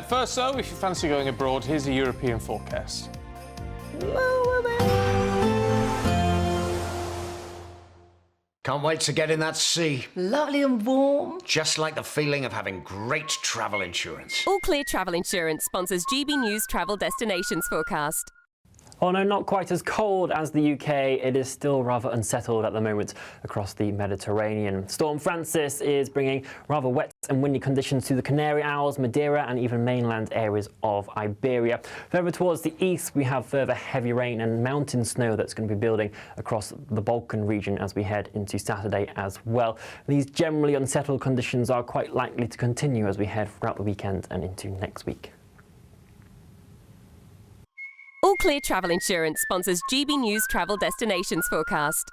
First, though, if you fancy going abroad, here's a European forecast. Can't wait to get in that sea. Lovely and warm. Just like the feeling of having great travel insurance. All Clear Travel Insurance sponsors GB News Travel Destinations Forecast. Although not quite as cold as the UK, it is still rather unsettled at the moment across the Mediterranean. Storm Francis is bringing rather wet and windy conditions to the Canary Isles, Madeira and even mainland areas of Iberia. Further towards the east, we have further heavy rain and mountain snow that's going to be building across the Balkan region as we head into Saturday as well. These generally unsettled conditions are quite likely to continue as we head throughout the weekend and into next week. All Clear Travel Insurance sponsors GB News Travel Destinations Forecast.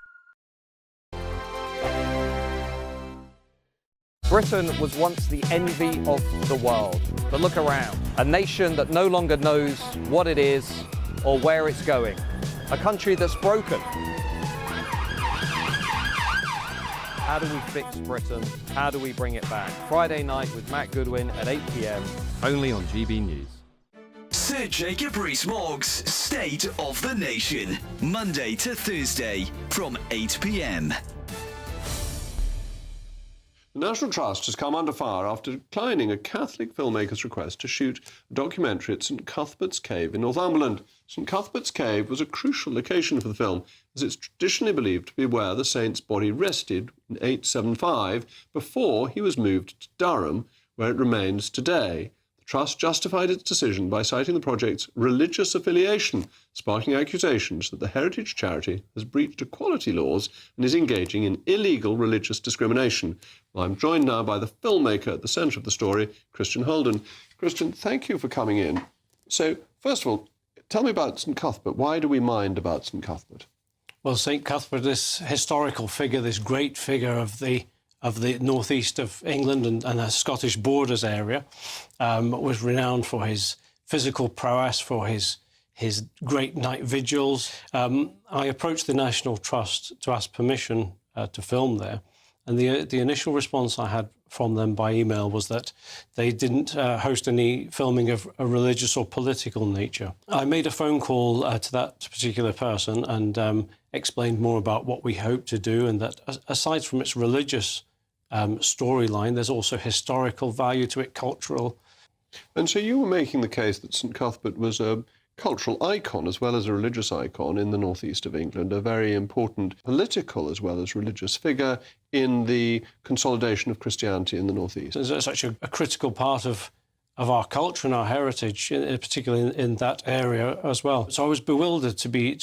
Britain was once the envy of the world. But look around. A nation that no longer knows what it is or where it's going. A country that's broken. How do we fix Britain? How do we bring it back? Friday night with Matt Goodwin at 8 p.m. only on GB News. Sir Jacob Rees-Mogg's State of the Nation, Monday to Thursday from 8 p.m. The National Trust has come under fire after declining a Catholic filmmaker's request to shoot a documentary at St Cuthbert's Cave in Northumberland. St Cuthbert's Cave was a crucial location for the film, as it's traditionally believed to be where the saint's body rested in 875 before he was moved to Durham, where it remains today. The Trust justified its decision by citing the project's religious affiliation, sparking accusations that the heritage charity has breached equality laws and is engaging in illegal religious discrimination. Well, I'm joined now by the filmmaker at the centre of the story, Christian Holden. Christian, thank you for coming in. So, first of all, tell me about St Cuthbert. Why do we mind about St Cuthbert? Well, St Cuthbert, this historical figure, this great figure of the northeast of England and the Scottish borders area, was renowned for his physical prowess, for his great night vigils. I approached the National Trust to ask permission to film there, and the initial response I had from them by email was that they didn't host any filming of a religious or political nature. I made a phone call to that particular person and explained more about what we hope to do, and that aside from its religious storyline, there's also historical value to it, cultural. And so you were making the case that St Cuthbert was a cultural icon as well as a religious icon in the northeast of England, a very important political as well as religious figure in the consolidation of Christianity in the northeast. It's such a critical part of our culture and our heritage, particularly in that area as well. So I was bewildered to be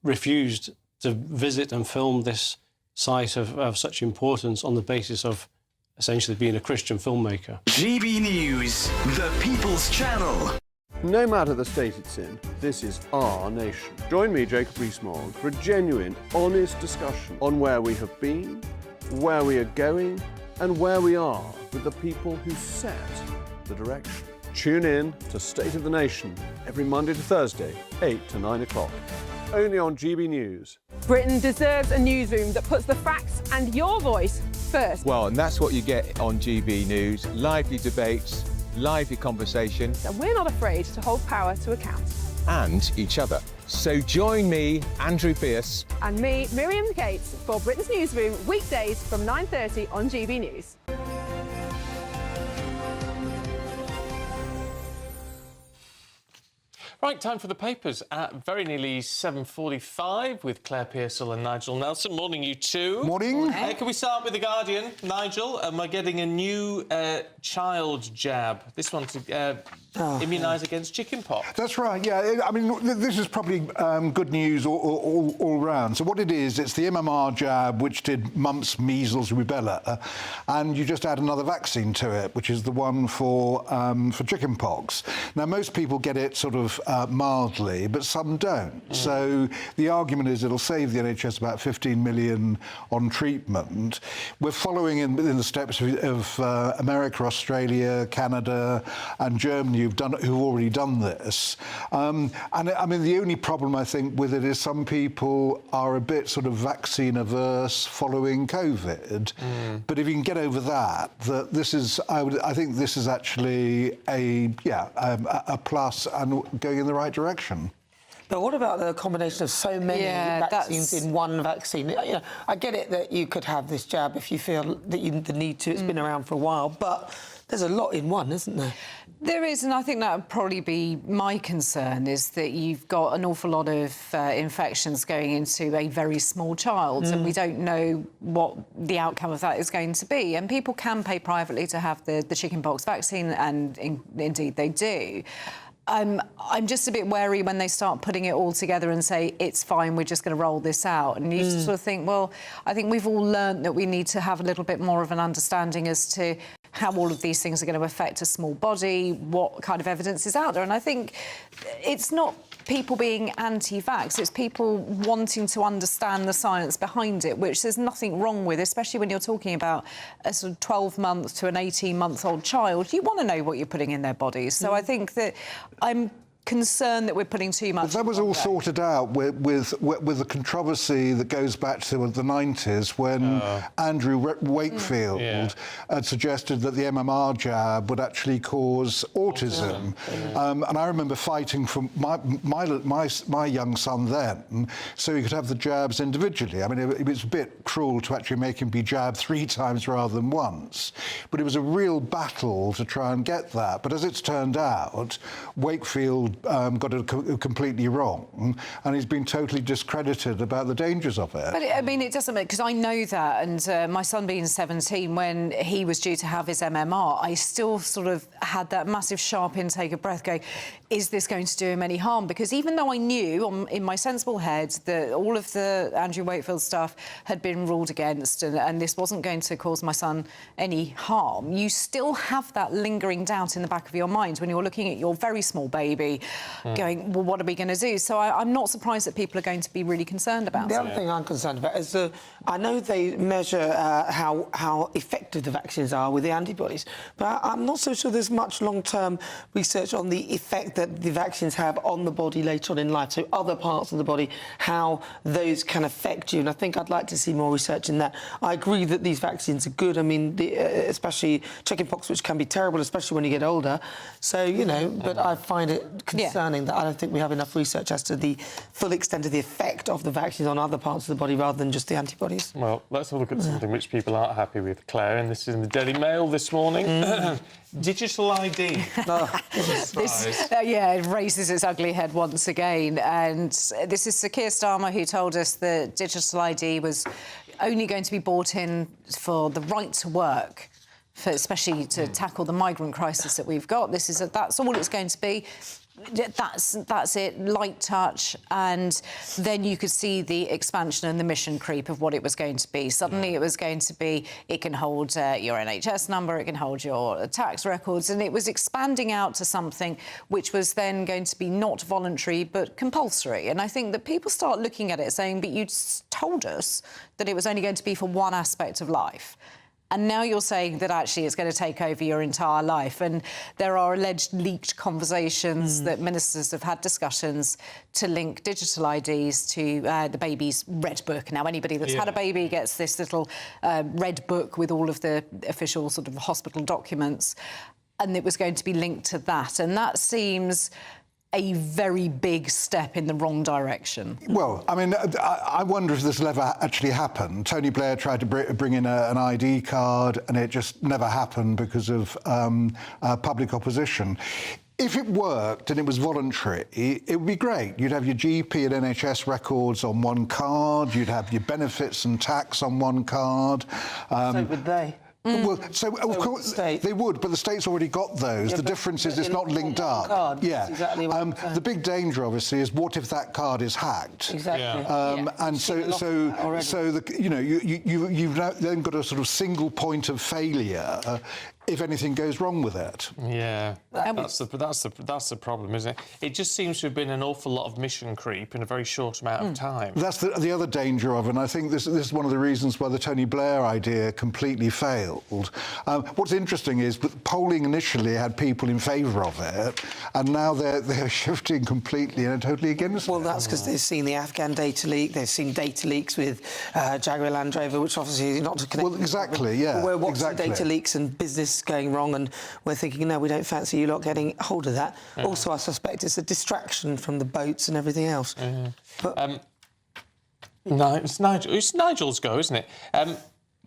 refused to visit and film this site of such importance on the basis of essentially being a Christian filmmaker. GB News, the People's Channel. No matter the state it's in, this is our nation. Join me, Jacob Rees-Mogg, for a genuine, honest discussion on where we have been, where we are going, and where we are with the people who set the direction. Tune in to State of the Nation every Monday to Thursday, 8 to 9 o'clock. Only on GB News. Britain deserves a newsroom that puts the facts and your voice first. Well, and that's what you get on GB News. Lively debates, lively conversation. And we're not afraid to hold power to account. And each other. So join me, Andrew Pierce. And me, Miriam Gates, for Britain's Newsroom, weekdays from 9:30 on GB News. Right, time for the papers at very nearly 7:45 with Claire Pearsall and Nigel Nelson. Morning, you two. Morning. Can we start with The Guardian? Nigel, am I getting a new child jab? This one to immunise against chickenpox. That's right, yeah. I mean, this is probably good news all round. So what it is, it's the MMR jab, which did mumps, measles, rubella, and you just add another vaccine to it, which is the one for chickenpox. Now, most people get it sort of mildly, but some don't. So the argument is it'll save the NHS about 15 million on treatment. We're following in the steps of America, Australia, Canada and Germany who've already done this. And I mean, the only problem I think with it is some people are a bit sort of vaccine averse following COVID. But if you can get over that this is, I think this is actually a plus and going in the right direction. But what about the combination of so many vaccines in one vaccine? You know, I get it that you could have this jab if you feel that you need to. It's been around for a while, but there's a lot in one, isn't there? There is, and I think that would probably be my concern, is that you've got an awful lot of infections going into a very small child, and we don't know what the outcome of that is going to be. And people can pay privately to have the chickenpox vaccine, and indeed they do. I'm just a bit wary when they start putting it all together and say, it's fine, we're just going to roll this out. And you sort of think, well, I think we've all learnt that we need to have a little bit more of an understanding as to how all of these things are going to affect a small body, what kind of evidence is out there. And I think it's not people being anti-vax, it's people wanting to understand the science behind it, which there's nothing wrong with, especially when you're talking about a sort of 12-month to an 18-month-old child. You want to know what you're putting in their bodies. So I think that I'm concerned that we're putting too much. But that was all sorted out with the controversy that goes back to the 90s when Andrew Wakefield had suggested that the MMR jab would actually cause autism. And I remember fighting for my young son then, so he could have the jabs individually. I mean, it was a bit cruel to actually make him be jabbed 3 times rather than once, but it was a real battle to try and get that. But as it's turned out, Wakefield got it completely wrong, and he's been totally discredited about the dangers of it. But, I mean, it doesn't make... Because I know that, and my son being 17, when he was due to have his MMR, I still sort of had that massive sharp intake of breath going, is this going to do him any harm? Because even though I knew in my sensible head that all of the Andrew Wakefield stuff had been ruled against and this wasn't going to cause my son any harm, you still have that lingering doubt in the back of your mind when you're looking at your very small baby going, well, what are we going to do? So I'm not surprised that people are going to be really concerned about it. The other thing I'm concerned about is I know they measure how effective the vaccines are with the antibodies, but I'm not so sure there's much long-term research on the effect that the vaccines have on the body later on in life, so other parts of the body, how those can affect you. And I think I'd like to see more research in that. I agree that these vaccines are good. I mean, especially chickenpox, which can be terrible, especially when you get older. So, you know, but I find it concerning that I don't think we have enough research as to the full extent of the effect of the vaccines on other parts of the body rather than just the antibodies. Well, let's have a look at something which people aren't happy with, Claire, and this is in the Daily Mail this morning. Digital ID. It raises its ugly head once again. And this is Sir Keir Starmer who told us that digital ID was only going to be brought in for the right to work, especially to tackle the migrant crisis that we've got. That's all it's going to be. That's it, light touch, and then you could see the expansion and the mission creep of what it was going to be. Suddenly it was going to be, it can hold your NHS number, it can hold your tax records, and it was expanding out to something which was then going to be not voluntary but compulsory. And I think that people start looking at it saying, but you told us that it was only going to be for one aspect of life. And now you're saying that actually it's going to take over your entire life. And there are alleged leaked conversations that ministers have had discussions to link digital IDs to the baby's red book. Now, anybody that's had a baby gets this little red book with all of the official sort of hospital documents. And it was going to be linked to that. And that seems a very big step in the wrong direction. Well, I mean, I wonder if this will ever actually happen. Tony Blair tried to bring in an ID card, and it just never happened because of public opposition. If it worked and it was voluntary, it would be great. You'd have your GP and NHS records on one card, you'd have your benefits and tax on one card. So would they? Well, so of course they would, but the state's already got those. The difference is it's not linked up. Card, exactly the big danger, obviously, is what if that card is hacked? Exactly. And you've then got a sort of single point of failure if anything goes wrong with it. Yeah, that's the problem, isn't it? It just seems to have been an awful lot of mission creep in a very short amount of time. That's the other danger of it, and I think this is one of the reasons why the Tony Blair idea completely failed. What's interesting is that polling initially had people in favour of it, and now they're shifting completely and totally against it. Well, that's because they've seen the Afghan data leak, they've seen data leaks with Jaguar Land Rover, which obviously is not to connect. Well, exactly, yeah. Where what's the data leaks and business is going wrong, and we're thinking, no, we don't fancy you lot getting hold of that. Also, I suspect it's a distraction from the boats and everything else. But No, it's Nigel's go, isn't it?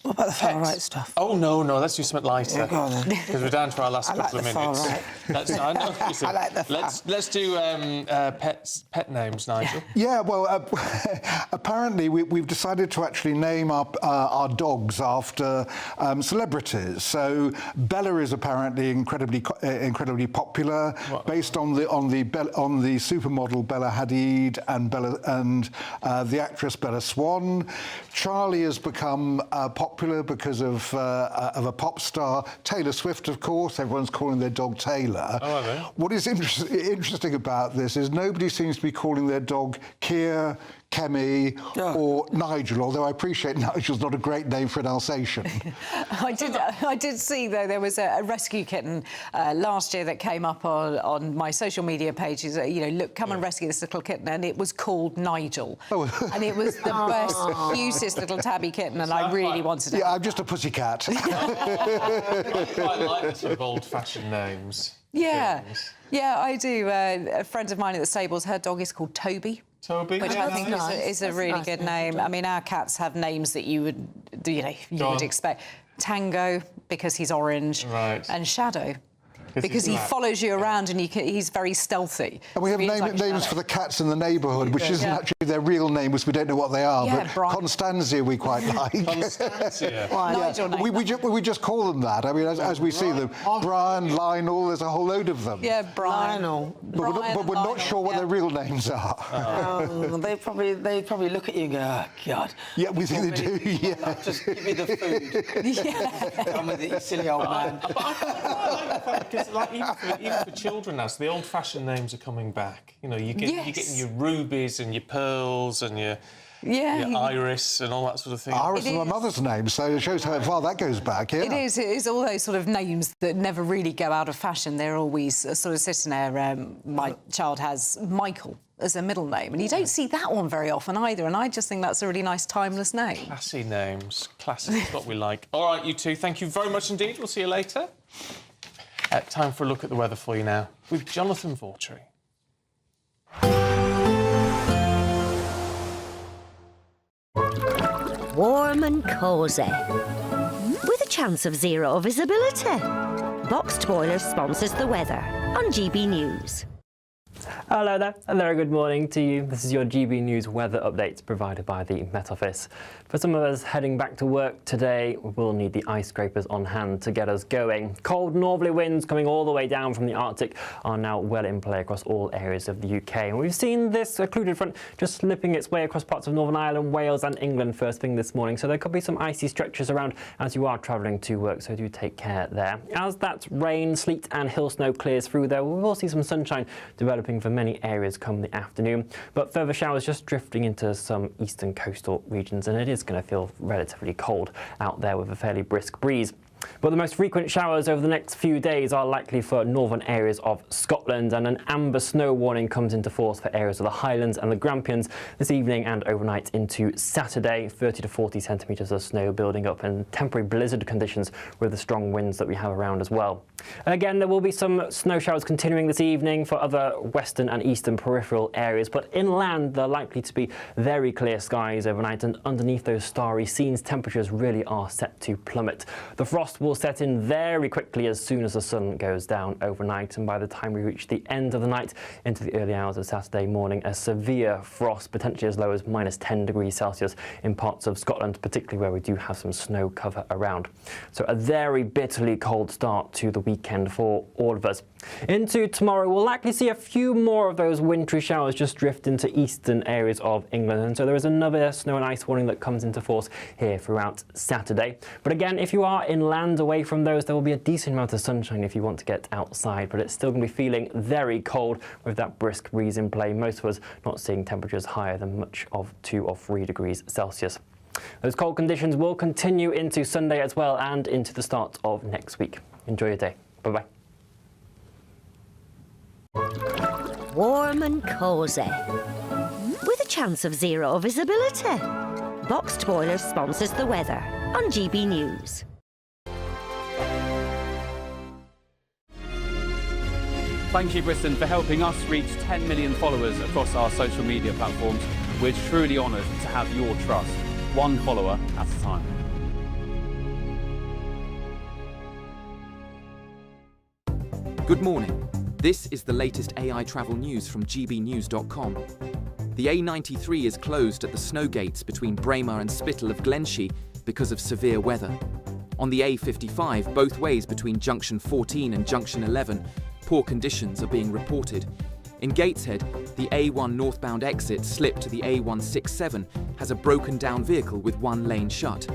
What about the far-right stuff? Oh, no, let's do something lighter. Yeah, go on then. Because we're down to our last couple of minutes. Far-right. I know. I like the far. Let's do pet names, Nigel. Yeah, well, apparently we've decided to actually name our dogs after celebrities. So Bella is apparently incredibly popular, based on the supermodel Bella Hadid and the actress Bella Swan. Charlie has become popular because of a pop star, Taylor Swift, of course. Everyone's calling their dog Taylor. Oh, are they? What is interesting about this is nobody seems to be calling their dog Keir, Kemi or Nigel, although I appreciate Nigel's not a great name for an Alsatian. I did see, though, there was a rescue kitten last year that came up on my social media pages. Look, come and rescue this little kitten, and it was called Nigel. And it was the best, cutest little tabby kitten, and I really wanted it. Yeah, I'm just a pussycat. I quite like the sort of old-fashioned names. Yeah, I do. A friend of mine at the stables, her dog is called Toby. Which I think is a really good name. I mean, our cats have names that you would expect. Tango, because he's orange, and Shadow, because he follows you around and he's very stealthy. And we have names for the cats in the neighbourhood, which isn't actually their real name, because we don't know what they are. Yeah, but Brian. Constantia we quite like. Constantia. We just call them that. I mean, as we see them, Brian, Lionel. There's a whole load of them. Yeah, Brian. Lionel. But we're not sure what their real names are. They probably look at you and go, oh, God. Yeah, we think they do. Yeah. Just give me the food. Come with it, you silly old man. Because even for children now, so the old-fashioned names are coming back. You're getting your rubies and your pearls and your Iris and all that sort of thing. Iris is my mother's name, so it shows how far that goes back. Yeah. It is all those sort of names that never really go out of fashion. They're always sort of sitting there. My child has Michael as a middle name, and you don't see that one very often either, and I just think that's a really nice, timeless name. Classy names. Classy is what we like. All right, you two, thank you very much indeed. We'll see you later. Time for a look at the weather for you now with Jonathan Vautry. Warm and cosy, with a chance of zero visibility. Boxed Boilers sponsors the weather on GB News. Hello there, a very good morning to you. This is your GB News weather update provided by the Met Office. For some of us heading back to work today, we will need the ice scrapers on hand to get us going. Cold northerly winds coming all the way down from the Arctic are now well in play across all areas of the UK. And we've seen this occluded front just slipping its way across parts of Northern Ireland, Wales and England first thing this morning. So there could be some icy stretches around as you are travelling to work, so do take care there. As that rain, sleet and hill snow clears through there, we will see some sunshine developing for many areas come the afternoon, but further showers just drifting into some eastern coastal regions, and it is going to feel relatively cold out there with a fairly brisk breeze. But the most frequent showers over the next few days are likely for northern areas of Scotland, and an amber snow warning comes into force for areas of the Highlands and the Grampians this evening and overnight into Saturday. 30 to 40 centimetres of snow building up and temporary blizzard conditions with the strong winds that we have around as well. Again, there will be some snow showers continuing this evening for other western and eastern peripheral areas, but inland they're likely to be very clear skies overnight, and underneath those starry scenes temperatures really are set to plummet. The frost will set in very quickly as soon as the sun goes down overnight, and by the time we reach the end of the night into the early hours of Saturday morning, a severe frost, potentially as low as -10 degrees Celsius in parts of Scotland, particularly where we do have some snow cover around. So a very bitterly cold start to the weekend for all of us. Into tomorrow, we'll likely see a few more of those wintry showers just drift into eastern areas of England, and so there is another snow and ice warning that comes into force here throughout Saturday. But again, if you are inland away from those, there will be a decent amount of sunshine if you want to get outside, but it's still going to be feeling very cold with that brisk breeze in play. Most of us not seeing temperatures higher than much of 2 or 3 degrees Celsius. Those cold conditions will continue into Sunday as well and into the start of next week. Enjoy your day. Bye-bye. Warm and cosy, with a chance of zero visibility. Boxed Boilers sponsors the weather on GB News. Thank you, Britain, for helping us reach 10 million followers across our social media platforms. We're truly honoured to have your trust, one follower at a time. Good morning. This is the latest AI travel news from gbnews.com. The A93 is closed at the snow gates between Braemar and Spittal of Glenshie because of severe weather. On the A55, both ways between junction 14 and junction 11, poor conditions are being reported. In Gateshead, the A1 northbound exit slip to the A167 has a broken down vehicle with one lane shut.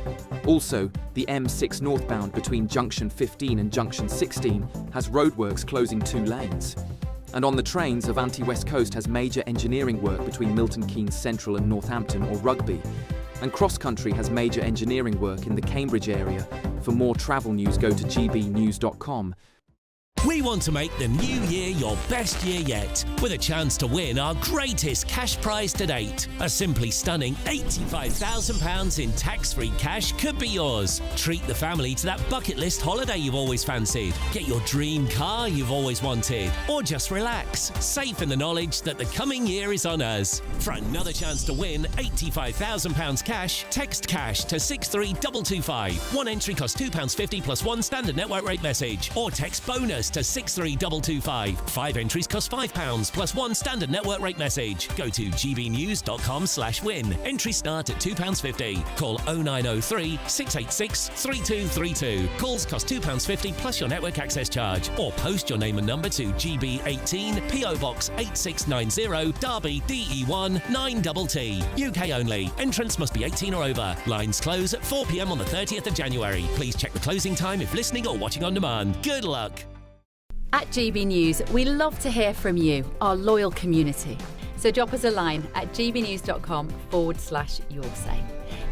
Also, the M6 northbound between junction 15 and junction 16 has roadworks closing 2 lanes. And on the trains, Avanti West Coast has major engineering work between Milton Keynes Central and Northampton or Rugby. And Cross Country has major engineering work in the Cambridge area. For more travel news, go to gbnews.com. We want to make the new year your best year yet, with a chance to win our greatest cash prize to date. A simply stunning £85,000 in tax-free cash could be yours. Treat the family to that bucket list holiday you've always fancied. Get your dream car you've always wanted. Or just relax, safe in the knowledge that the coming year is on us. For another chance to win £85,000 cash, text cash to 63225. One entry costs £2.50 plus one standard network rate message. Or text bonus to 63225. 5 entries cost £5 plus one standard network rate message. Go to gbnews.com/win. Entries start at £2.50. Call 0903 686 3232. Calls cost £2.50 plus your network access charge. Or post your name and number to GB18 PO Box 8690 Derby DE1 9TT. UK only. Entrance must be 18 or over. Lines close at 4 p.m. on the 30th of January. Please check the closing time if listening or watching on demand. Good luck. At GB News, we love to hear from you, our loyal community. So drop us a line at gbnews.com/yoursay.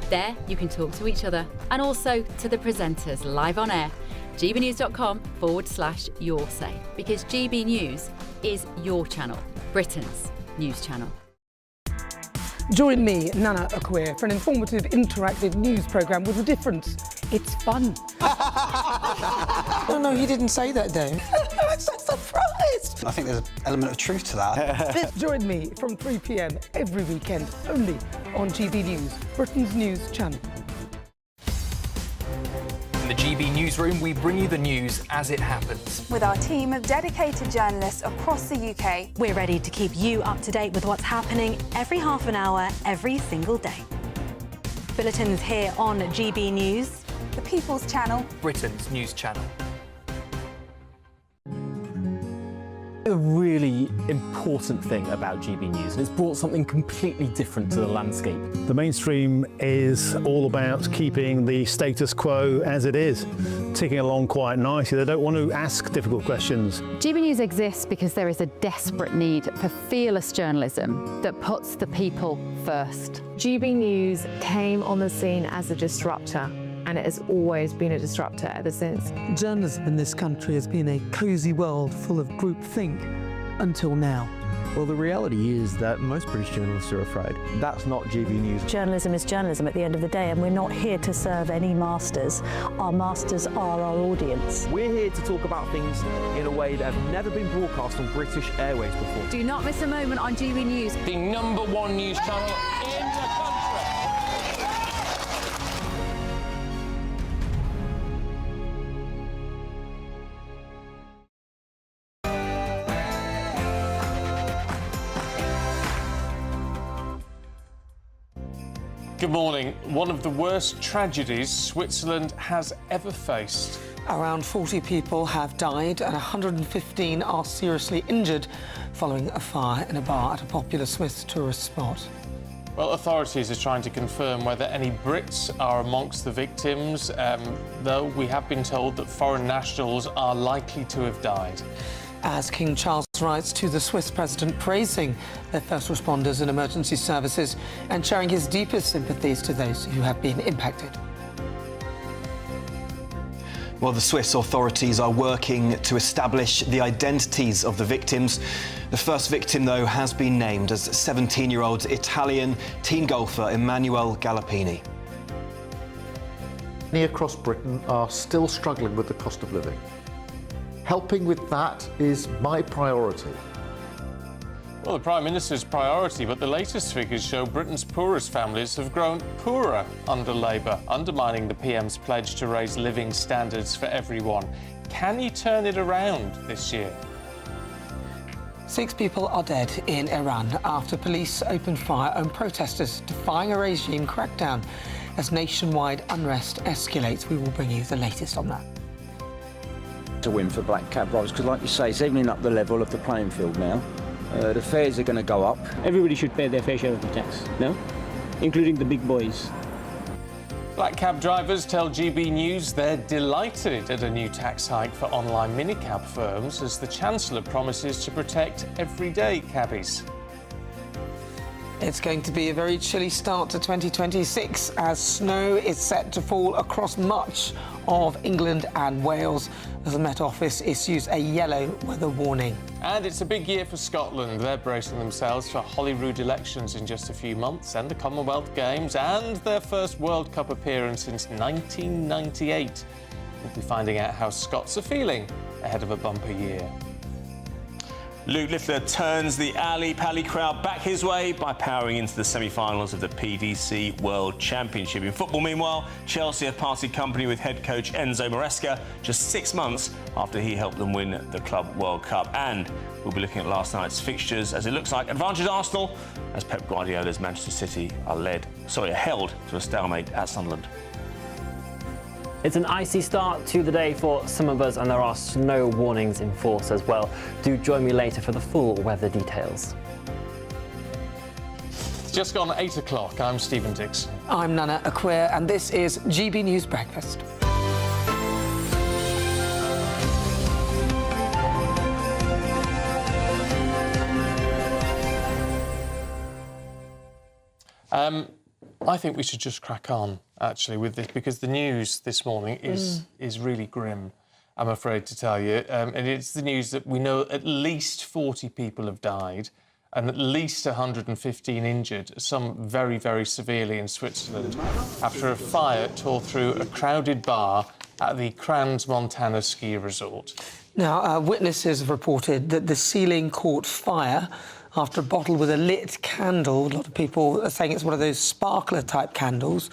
There you can talk to each other and also to the presenters live on air. gbnews.com/yoursay, because GB News is your channel, Britain's news channel. Join me, Nana Akua, for an informative, interactive news programme with a difference. It's fun. No, he didn't say that, though. I'm so surprised. I think there's an element of truth to that. Join me from 3 p.m. every weekend, only on GB News, Britain's news channel. In the GB Newsroom, we bring you the news as it happens. With our team of dedicated journalists across the UK, we're ready to keep you up to date with what's happening every half an hour, every single day. Bulletins here on GB News, the People's Channel, Britain's news channel. A really important thing about GB News, and it's brought something completely different to the landscape. The mainstream is all about keeping the status quo as it is, ticking along quite nicely. They don't want to ask difficult questions. GB News exists because there is a desperate need for fearless journalism that puts the people first. GB News came on the scene as a disruptor, and it has always been a disruptor ever since. Journalism in this country has been a cosy world full of groupthink until now. Well, the reality is that most British journalists are afraid. That's not GB News. Journalism is journalism at the end of the day, and we're not here to serve any masters. Our masters are our audience. We're here to talk about things in a way that have never been broadcast on British airways before. Do not miss a moment on GB News. The #1 news channel in the country. Good morning. One of the worst tragedies Switzerland has ever faced. Around 40 people have died and 115 are seriously injured following a fire in a bar at a popular Swiss tourist spot. Well, authorities are trying to confirm whether any Brits are amongst the victims, though we have been told that foreign nationals are likely to have died. As King Charles writes to the Swiss president praising their first responders and emergency services and sharing his deepest sympathies to those who have been impacted. Well, the Swiss authorities are working to establish the identities of the victims. The first victim, though, has been named as 17-year-old Italian teen golfer Emanuele Galoppini. Many across Britain are still struggling with the cost of living. helping with that is my priority. Well, the Prime Minister's priority, but the latest figures show Britain's poorest families have grown poorer under Labour, undermining the PM's pledge to raise living standards for everyone. Can you turn it around this year? 6 people are dead in Iran after police opened fire on protesters defying a regime crackdown. As nationwide unrest escalates, we will bring you the latest on that. To win for black cab drivers, because like you say, it's evening up the level of the playing field now. The fares are going to go up. Everybody should pay their fair share of the tax, no? Including the big boys. Black cab drivers tell GB News they're delighted at a new tax hike for online minicab firms as the Chancellor promises to protect everyday cabbies. It's going to be a very chilly start to 2026 as snow is set to fall across much of England and Wales as the Met Office issues a yellow weather warning. And it's a big year for Scotland. They're bracing themselves for Holyrood elections in just a few months and the Commonwealth Games and their first World Cup appearance since 1998. We'll be finding out how Scots are feeling ahead of a bumper year. Luke Littler turns the alley-pally crowd back his way by powering into the semi-finals of the PDC World Championship. In football, meanwhile, Chelsea have parted company with head coach Enzo Maresca just 6 months after he helped them win the Club World Cup. And we'll be looking at last night's fixtures as it looks like advantage Arsenal as Pep Guardiola's Manchester City are held to a stalemate at Sunderland. It's an icy start to the day for some of us, and there are snow warnings in force as well. Do join me later for the full weather details. It's just gone 8 o'clock. I'm Stephen Dixon. I'm Nana Akua, and this is GB News Breakfast. I think we should just crack on, actually, with this, because the news this morning is really grim, I'm afraid to tell you. And it's the news that we know at least 40 people have died and at least 115 injured, some very, very severely in Switzerland, after a fire tore through a crowded bar at the Crans Montana ski resort. Now, witnesses have reported that the ceiling caught fire after a bottle with a lit candle. A lot of people are saying it's one of those sparkler-type candles.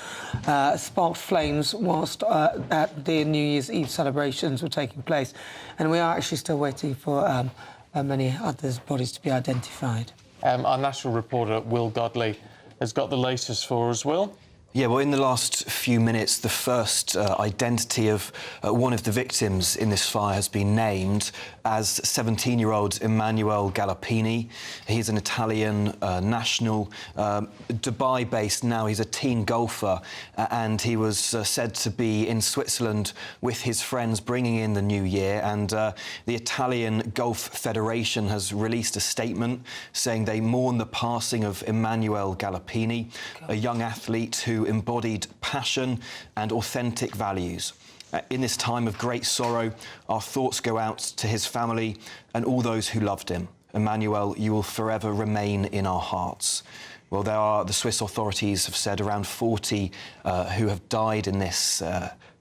Sparked flames whilst at the New Year's Eve celebrations were taking place. And we are actually still waiting for many others' bodies to be identified. Our national reporter, Will Godley, has got the latest for us. Will? Yeah, well, in the last few minutes, the first identity of one of the victims in this fire has been named as 17-year-old Emanuele Galappini. He's an Italian national, Dubai-based now. He's a teen golfer, and he was said to be in Switzerland with his friends bringing in the new year. And the Italian Golf Federation has released a statement saying they mourn the passing of Emanuele Galappini, a young athlete who embodied passion and authentic values. In this time of great sorrow, our thoughts go out to his family and all those who loved him. Emanuele, you will forever remain in our hearts. Well, the Swiss authorities have said around 40 who have died in this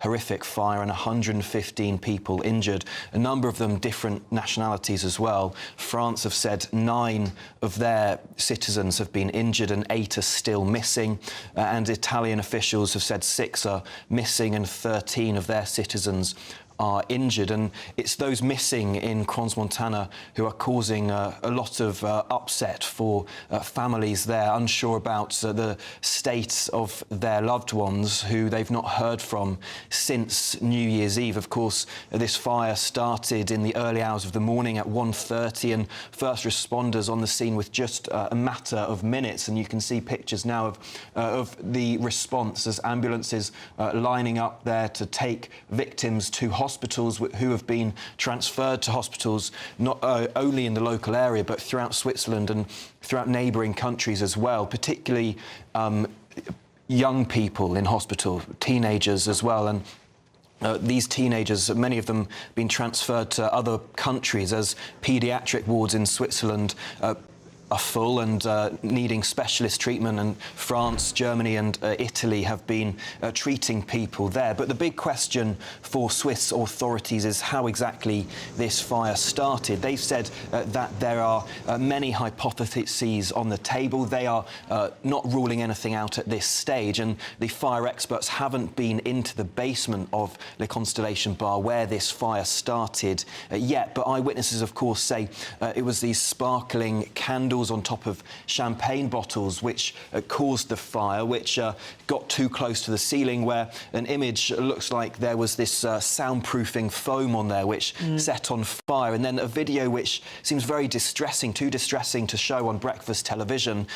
horrific fire and 115 people injured, a number of them different nationalities as well. France have said 9 of their citizens have been injured and 8 are still missing, and Italian officials have said 6 are missing and 13 of their citizens are injured. And it's those missing in Crans Montana who are causing a lot of upset for families there, unsure about the state of their loved ones who they've not heard from since New Year's Eve. Of course, this fire started in the early hours of the morning at 1:30, and first responders on the scene with just a matter of minutes. And you can see pictures now of the response as ambulances lining up there to take victims to hospitals who have been transferred to hospitals not only in the local area but throughout Switzerland and throughout neighbouring countries as well, particularly young people in hospital, teenagers as well. And these teenagers, many of them been transferred to other countries as paediatric wards in Switzerland full and needing specialist treatment, and France, Germany and Italy have been treating people there. But the big question for Swiss authorities is how exactly this fire started. They've said that there are many hypotheses on the table. They are not ruling anything out at this stage, and the fire experts haven't been into the basement of Le Constellation Bar where this fire started yet. But eyewitnesses, of course, say it was these sparkling candles on top of champagne bottles which caused the fire, which got too close to the ceiling, where an image looks like there was this soundproofing foam on there which set on fire, and then a video which seems very distressing, too distressing to show on breakfast television,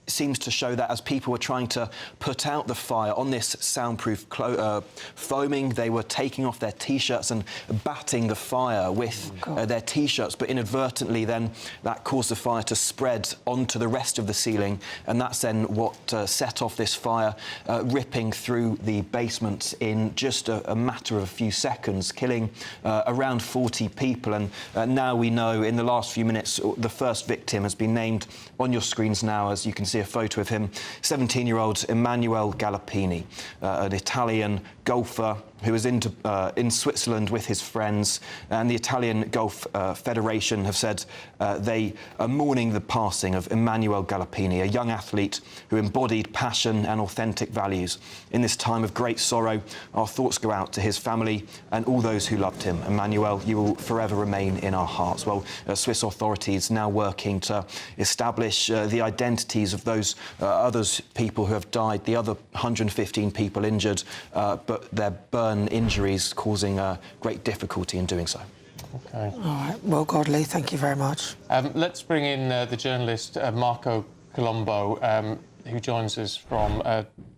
seems to show that as people were trying to put out the fire on this soundproof foaming, they were taking off their T-shirts and batting the fire with their T-shirts, but inadvertently then that caused the fire to spread onto the rest of the ceiling, and that's then what set off this fire, ripping through the basement in just a matter of a few seconds, killing around 40 people. And now we know, in the last few minutes, the first victim has been named on your screens now, as you can see a photo of him, 17-year-old Emanuele Galappini, an Italian golfer who was in Switzerland with his friends, and the Italian Golf Federation have said they are mourning the passing of Emanuele Galappini, a young athlete who embodied passion and authentic values. In this time of great sorrow, our thoughts go out to his family and all those who loved him. Emanuele, you will forever remain in our hearts. Well, Swiss authorities now working to establish the identities of those others people who have died, the other 115 people injured, but their burn injuries causing great difficulty in doing so. OK. All right. Well, Godley, thank you very much. Let's bring in the journalist Marco Colombo, who joins us from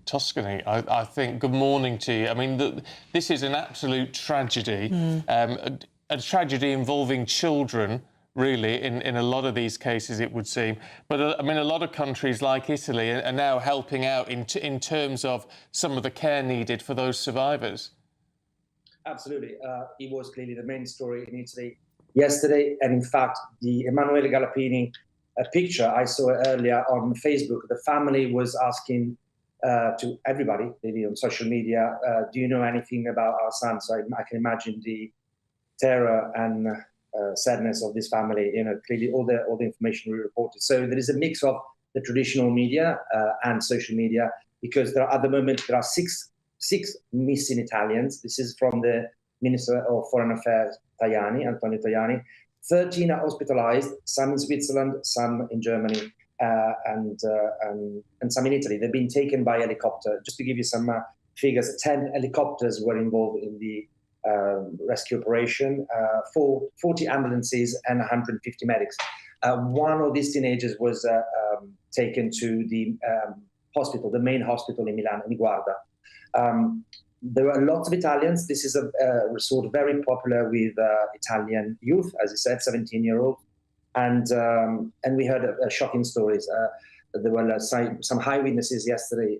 Tuscany. I think, good morning to you. I mean, this is an absolute tragedy, a tragedy involving children, really, in a lot of these cases, it would seem. But, I mean, a lot of countries like Italy are now helping out in terms of some of the care needed for those survivors. Absolutely. It was clearly the main story in Italy yesterday. And, in fact, the Emanuele Galappini picture I saw earlier on Facebook, the family was asking to everybody, maybe on social media, do you know anything about our son? So I can imagine the terror and sadness of this family. You know, clearly all the information we reported. So there is a mix of the traditional media and social media, because at the moment there are six missing Italians. This is from the Minister of Foreign Affairs, Antonio Tajani. 13 are hospitalized, some in Switzerland, some in Germany, and some in Italy. They've been taken by helicopter. Just to give you some figures, 10 helicopters were involved in the rescue operation, 40 ambulances and 150 medics. One of these teenagers was taken to the hospital, the main hospital in Milan, in Guarda. There were lots of Italians. This is a resort very popular with Italian youth, as I said, 17-year-olds. And we heard shocking stories. There were some high witnesses yesterday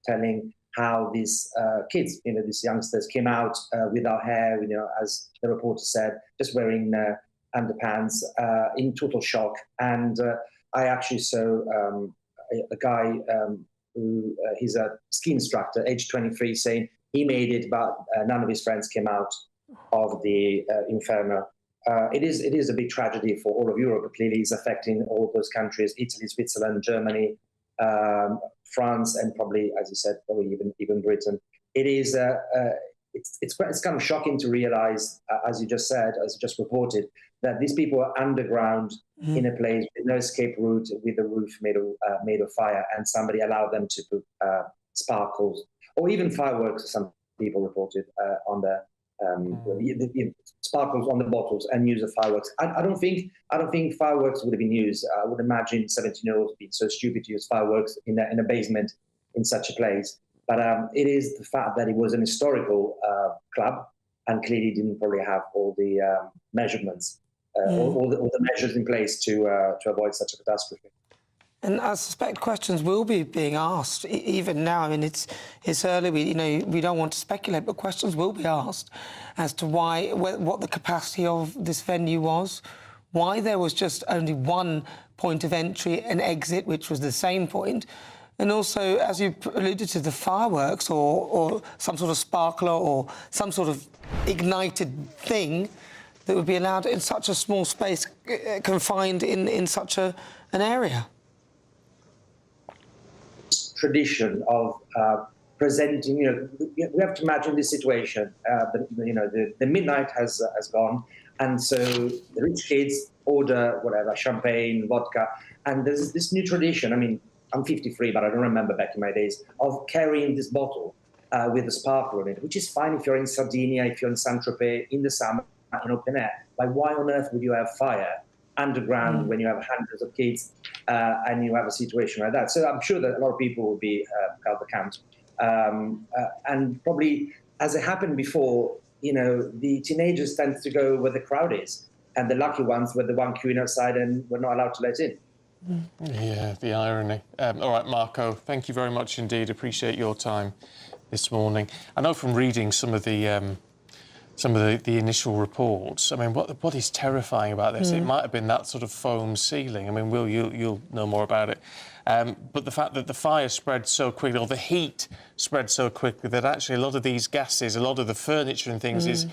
telling how these kids, these youngsters, came out without hair, as the reporter said, just wearing underpants, in total shock. And I actually saw a guy who he's a ski instructor, age 23, saying he made it, but none of his friends came out of the inferno. It is a big tragedy for all of Europe. But clearly, it's affecting all those countries: Italy, Switzerland, Germany, France, and probably, as you said, probably even Britain. It is it's kind of shocking to realize, as you just said, as you just reported, that these people are underground in a place with no escape route, with a roof made of fire, and somebody allowed them to put sparkles or even fireworks. Some people reported on the sparkles on the bottles and use of fireworks. I don't think fireworks would have been used. I would imagine 17-year-olds being so stupid to use fireworks in a basement in such a place. But it is the fact that it was an historical club, and clearly didn't probably have all the measurements, all the measures in place to avoid such a catastrophe. And I suspect questions will be being asked even now. I mean, it's early. We don't want to speculate, but questions will be asked as to what the capacity of this venue was, why there was just only one point of entry and exit, which was the same point. And also, as you alluded to, the fireworks or some sort of sparkler or some sort of ignited thing that would be allowed in such a small space, confined in such an area. Tradition of presenting, we have to imagine this situation. The midnight has gone, and so the rich kids order whatever, champagne, vodka, and there's this new tradition. I mean, I'm 53, but I don't remember back in my days of carrying this bottle with a sparkler on it, which is fine if you're in Sardinia, if you're in Saint-Tropez in the summer in open air. But why on earth would you have fire underground when you have hundreds of kids and you have a situation like that? So I'm sure that a lot of people will be held account. And probably, as it happened before, the teenagers tend to go where the crowd is, and the lucky ones were the one queuing outside and were not allowed to let in. Yeah, the irony. All right, Marco, thank you very much indeed. Appreciate your time this morning. I know from reading some of the initial reports, I mean, what is terrifying about this, it might have been that sort of foam ceiling. I mean, Will, you'll know more about it. But the fact that the fire spread so quickly, or the heat spread so quickly, that actually a lot of these gases, a lot of the furniture and things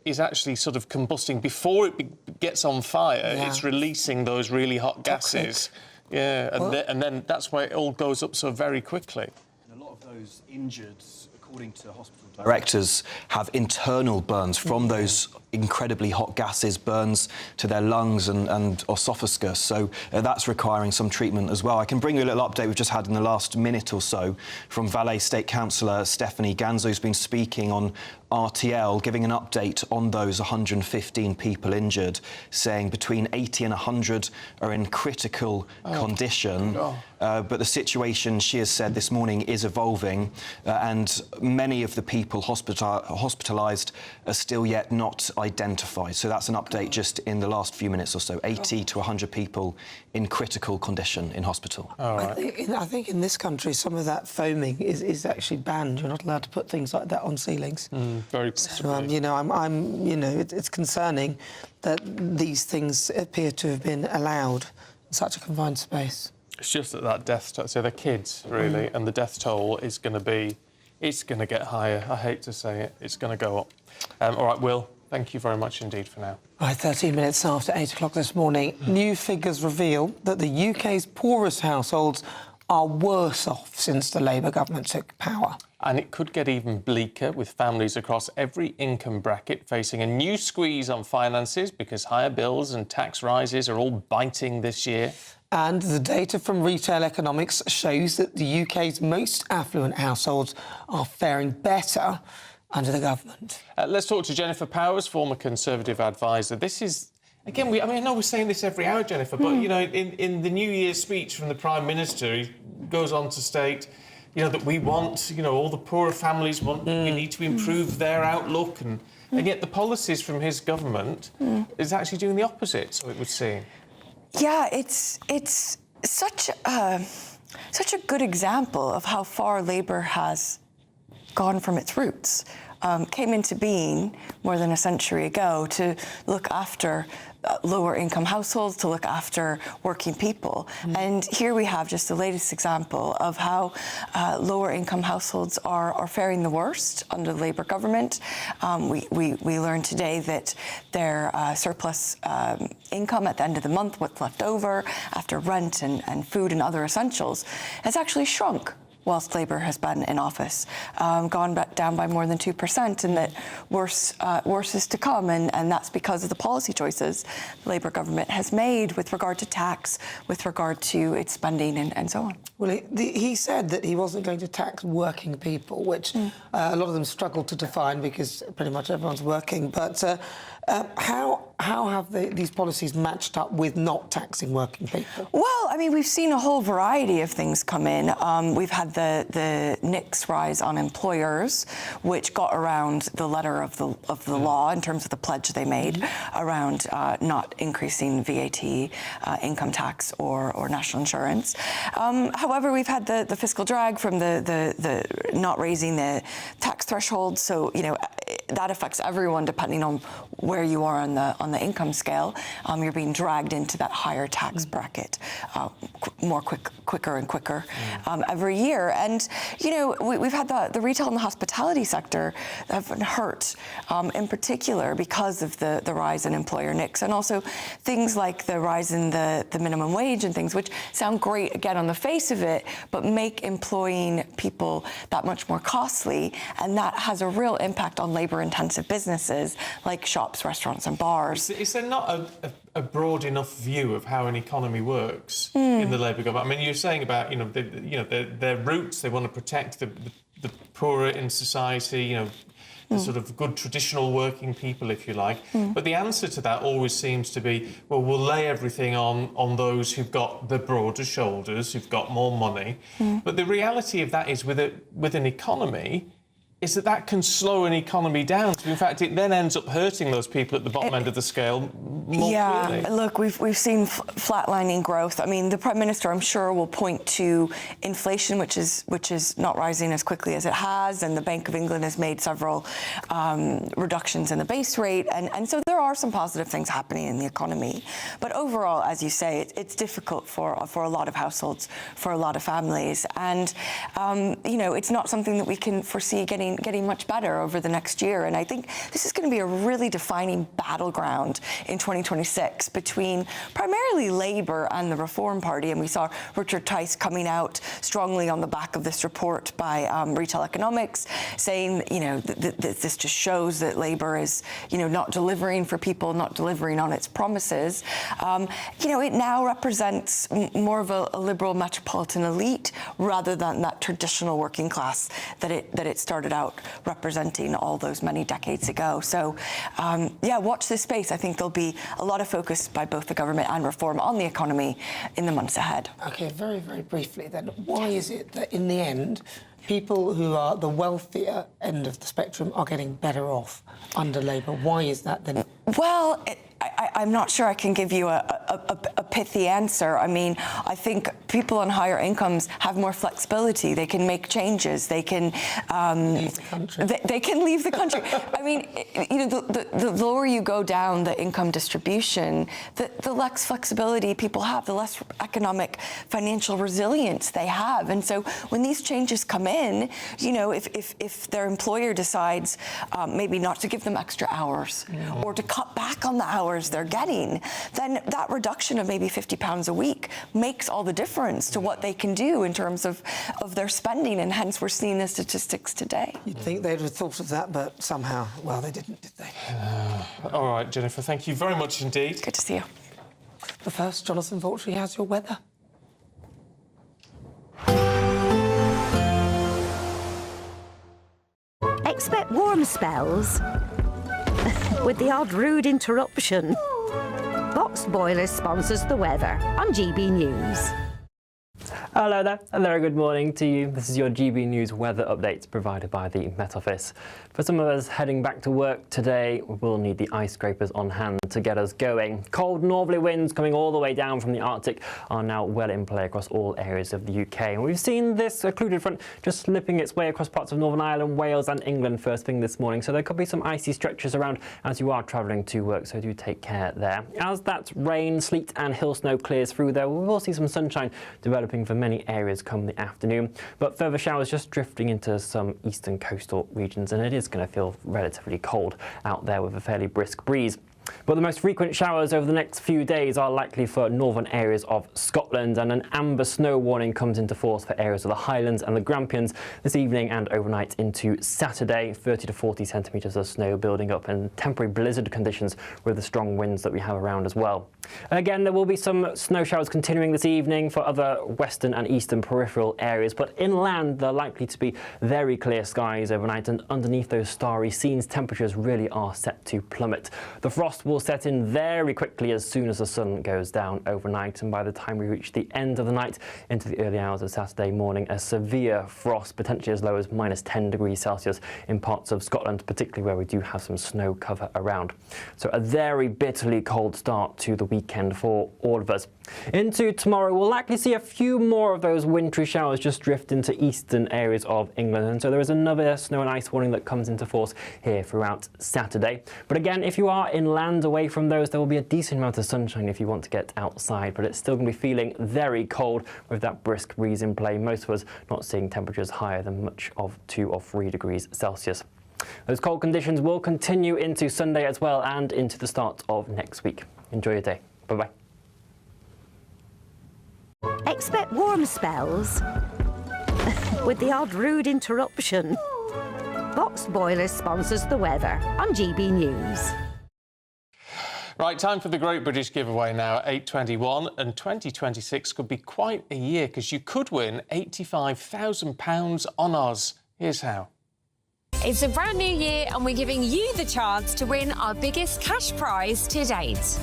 is actually sort of combusting before it gets on fire. Yeah. It's releasing those really hot gases. Yeah, and then that's why it all goes up so very quickly. And a lot of those injured, according to hospital directors, have internal burns from those incredibly hot gases, burns to their lungs and esophagus. So that's requiring some treatment as well. I can bring you a little update we've just had in the last minute or so from Valais State Councillor Stephanie Ganzo, who's been speaking on RTL, giving an update on those 115 people injured, saying between 80 and 100 are in critical condition. But the situation, she has said this morning, is evolving, and many of the people hospitalised are still yet not identified. So that's an update just in the last few minutes or so. 80 to 100 people in critical condition in hospital. I think in this country some of that foaming is actually banned. You're not allowed to put things like that on ceilings. Very possibly. So, it's concerning that these things appear to have been allowed in such a confined space. It's just that death toll, so they're kids, really, and the death toll is going to get higher. I hate to say it, it's going to go up. All right, Will, thank you very much indeed for now. Right, 13 minutes after 8 o'clock this morning, new figures reveal that the UK's poorest households are worse off since the Labour government took power. And it could get even bleaker, with families across every income bracket facing a new squeeze on finances because higher bills and tax rises are all biting this year. And the data from Retail Economics shows that the UK's most affluent households are faring better under the government. Let's talk to Jennifer Powers, former Conservative advisor. This is, again, I know we're saying this every hour, Jennifer, but, in the New Year's speech from the Prime Minister, he goes on to state, that we want, all the poorer families want, we need to improve their outlook, and yet the policies from his government is actually doing the opposite, so it would seem. Yeah, it's such a good example of how far Labour has gone from its roots. Came into being more than a century ago to look after lower income households, to look after working people. And here we have just the latest example of how lower income households are faring the worst under the Labour government. We learned today that their surplus income at the end of the month, what's left over after rent and food and other essentials, has actually shrunk whilst Labour has been in office, gone down by more than 2%, and that worse is to come, and that's because of the policy choices the Labour government has made with regard to tax, with regard to its spending and so on. Well, he said that he wasn't going to tax working people, which a lot of them struggle to define because pretty much everyone's working. But how have these policies matched up with not taxing working people? Well, I mean, we've seen a whole variety of things come in. We've had the NICS rise on employers, which got around the letter of the law in terms of the pledge they made around not increasing VAT, income tax or national insurance. However, we've had the fiscal drag from the not raising the tax threshold. So, that affects everyone depending on where you are on the income scale. You're being dragged into that higher tax bracket quicker and quicker every year. And we've had the retail and the hospitality sector have been hurt in particular because of the rise in employer NICs, and also things like the rise in the minimum wage and things, which sound great again on the face of it, but make employing people that much more costly, and that has a real impact on labor-intensive businesses like shops, restaurants, and bars. Is there not a broad enough view of how an economy works in the Labour government? I mean, you're saying about their roots. They want to protect the poorer in society. The sort of good traditional working people, if you like. But the answer to that always seems to be, well, we'll lay everything on those who've got the broader shoulders, who've got more money. But the reality of that is, with an economy, is that can slow an economy down. So in fact, it then ends up hurting those people at the bottom end of the scale more clearly. Look, we've seen flatlining growth. I mean, the Prime Minister, I'm sure, will point to inflation, which is not rising as quickly as it has, and the Bank of England has made several reductions in the base rate, and so there are some positive things happening in the economy. But overall, as you say, it's difficult for a lot of households, for a lot of families, and it's not something that we can foresee getting much better over the next year. And I think this is going to be a really defining battleground in 2026 between primarily Labour and the Reform Party. And we saw Richard Tice coming out strongly on the back of this report by Retail Economics, saying, this just shows that Labour is, not delivering for people, not delivering on its promises. It now represents more of a liberal metropolitan elite rather than that traditional working class that it started out representing all those many decades ago. So, watch this space. I think there'll be a lot of focus by both the government and Reform on the economy in the months ahead. OK, very, very briefly then, why is it that in the end, people who are the wealthier end of the spectrum are getting better off under Labour? Why is that then? Well, I'm not sure I can give you a pithy answer. I mean, I think people on higher incomes have more flexibility. They can make changes. They can leave the country. They can leave the country. I mean, the lower you go down the income distribution, the less flexibility people have, the less economic financial resilience they have. And so when these changes come in, if their employer decides maybe not to give them extra hours or to cut back on the hours they're getting, then that reduction of maybe £50 a week makes all the difference to what they can do in terms of their spending, and hence we're seeing the statistics today. You'd think they'd have thought of that, but somehow, well, they didn't, did they? All right, Jennifer, thank you very much indeed. Good to see you. But first, Jonathan Vaultree, how's your weather? Expect warm spells with the odd rude interruption. Box Boilers sponsors the weather on GB News. Hello there, and very good morning to you. This is your GB News weather update provided by the Met Office. For some of us heading back to work today, we will need the ice scrapers on hand to get us going. Cold northerly winds coming all the way down from the Arctic are now well in play across all areas of the UK. And we've seen this occluded front just slipping its way across parts of Northern Ireland, Wales and England first thing this morning. So there could be some icy stretches around as you are travelling to work, so do take care there. As that rain, sleet and hill snow clears through there, we will see some sunshine developing for many areas come the afternoon, but further showers just drifting into some eastern coastal regions, and it is going to feel relatively cold out there with a fairly brisk breeze. But the most frequent showers over the next few days are likely for northern areas of Scotland, and an amber snow warning comes into force for areas of the Highlands and the Grampians this evening and overnight into Saturday. 30 to 40 centimetres of snow building up and temporary blizzard conditions with the strong winds that we have around as well. Again, there will be some snow showers continuing this evening for other western and eastern peripheral areas, but inland they're likely to be very clear skies overnight, and underneath those starry scenes temperatures really are set to plummet. The frost will set in very quickly as soon as the sun goes down overnight, and by the time we reach the end of the night into the early hours of Saturday morning, a severe frost, potentially as low as -10 degrees Celsius in parts of Scotland, particularly where we do have some snow cover around. So a very bitterly cold start to the weekend for all of us. Into tomorrow, we'll likely see a few more of those wintry showers just drift into eastern areas of England, and so there is another snow and ice warning that comes into force here throughout Saturday. But again, if you are inland away from those, there will be a decent amount of sunshine if you want to get outside, but it's still going to be feeling very cold with that brisk breeze in play. Most of us not seeing temperatures higher than much of 2 or 3 degrees Celsius. Those cold conditions will continue into Sunday as well and into the start of next week. Enjoy your day. Bye-bye. Expect warm spells with the odd rude interruption. Boxed Boilers sponsors the weather on GB News. Right, time for the Great British Giveaway now at 8:21, and 2026 could be quite a year because you could win £85,000 on Oz. Here's how. It's a brand new year and we're giving you the chance to win our biggest cash prize to date.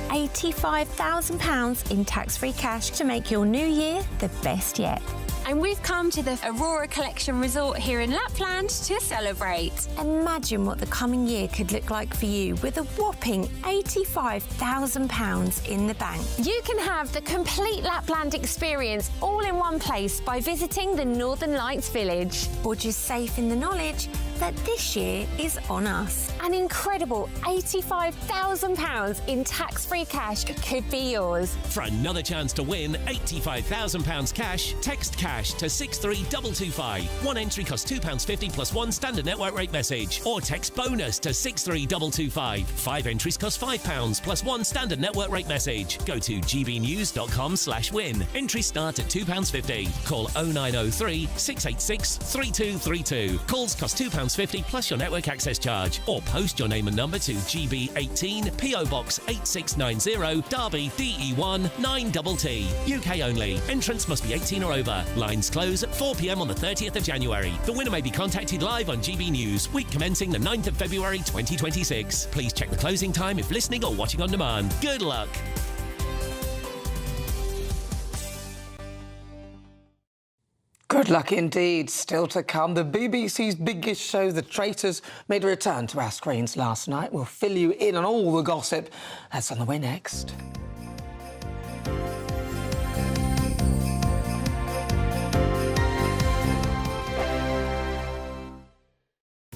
£85,000 in tax-free cash to make your new year the best yet. And we've come to the Aurora Collection Resort here in Lapland to celebrate. Imagine what the coming year could look like for you with a whopping £85,000 in the bank. You can have the complete Lapland experience all in one place by visiting the Northern Lights Village, or just safe in the knowledge that this year is on us. An incredible £85,000 in tax-free cash could be yours. For another chance to win £85,000 cash, text cash to 63225. One entry costs £2.50 plus one standard network rate message, or text bonus to 63225. 5 entries cost £5 plus one standard network rate message. Go to gbnews.com/win. Entries start at £2.50. Call 0903 686 3232. Calls cost £2.50 plus your network access charge, or post your name and number to GB18 PO Box 8690 Derby DE1 9TT. UK only. Entrance must be 18 or over. Lines close at 4 p.m. on the 30th of January. The winner may be contacted live on GB News, week commencing the 9th of February 2026. Please check the closing time if listening or watching on demand. Good luck. Good luck indeed. Still to come, the BBC's biggest show, The Traitors, made a return to our screens last night. We'll fill you in on all the gossip. That's on the way next.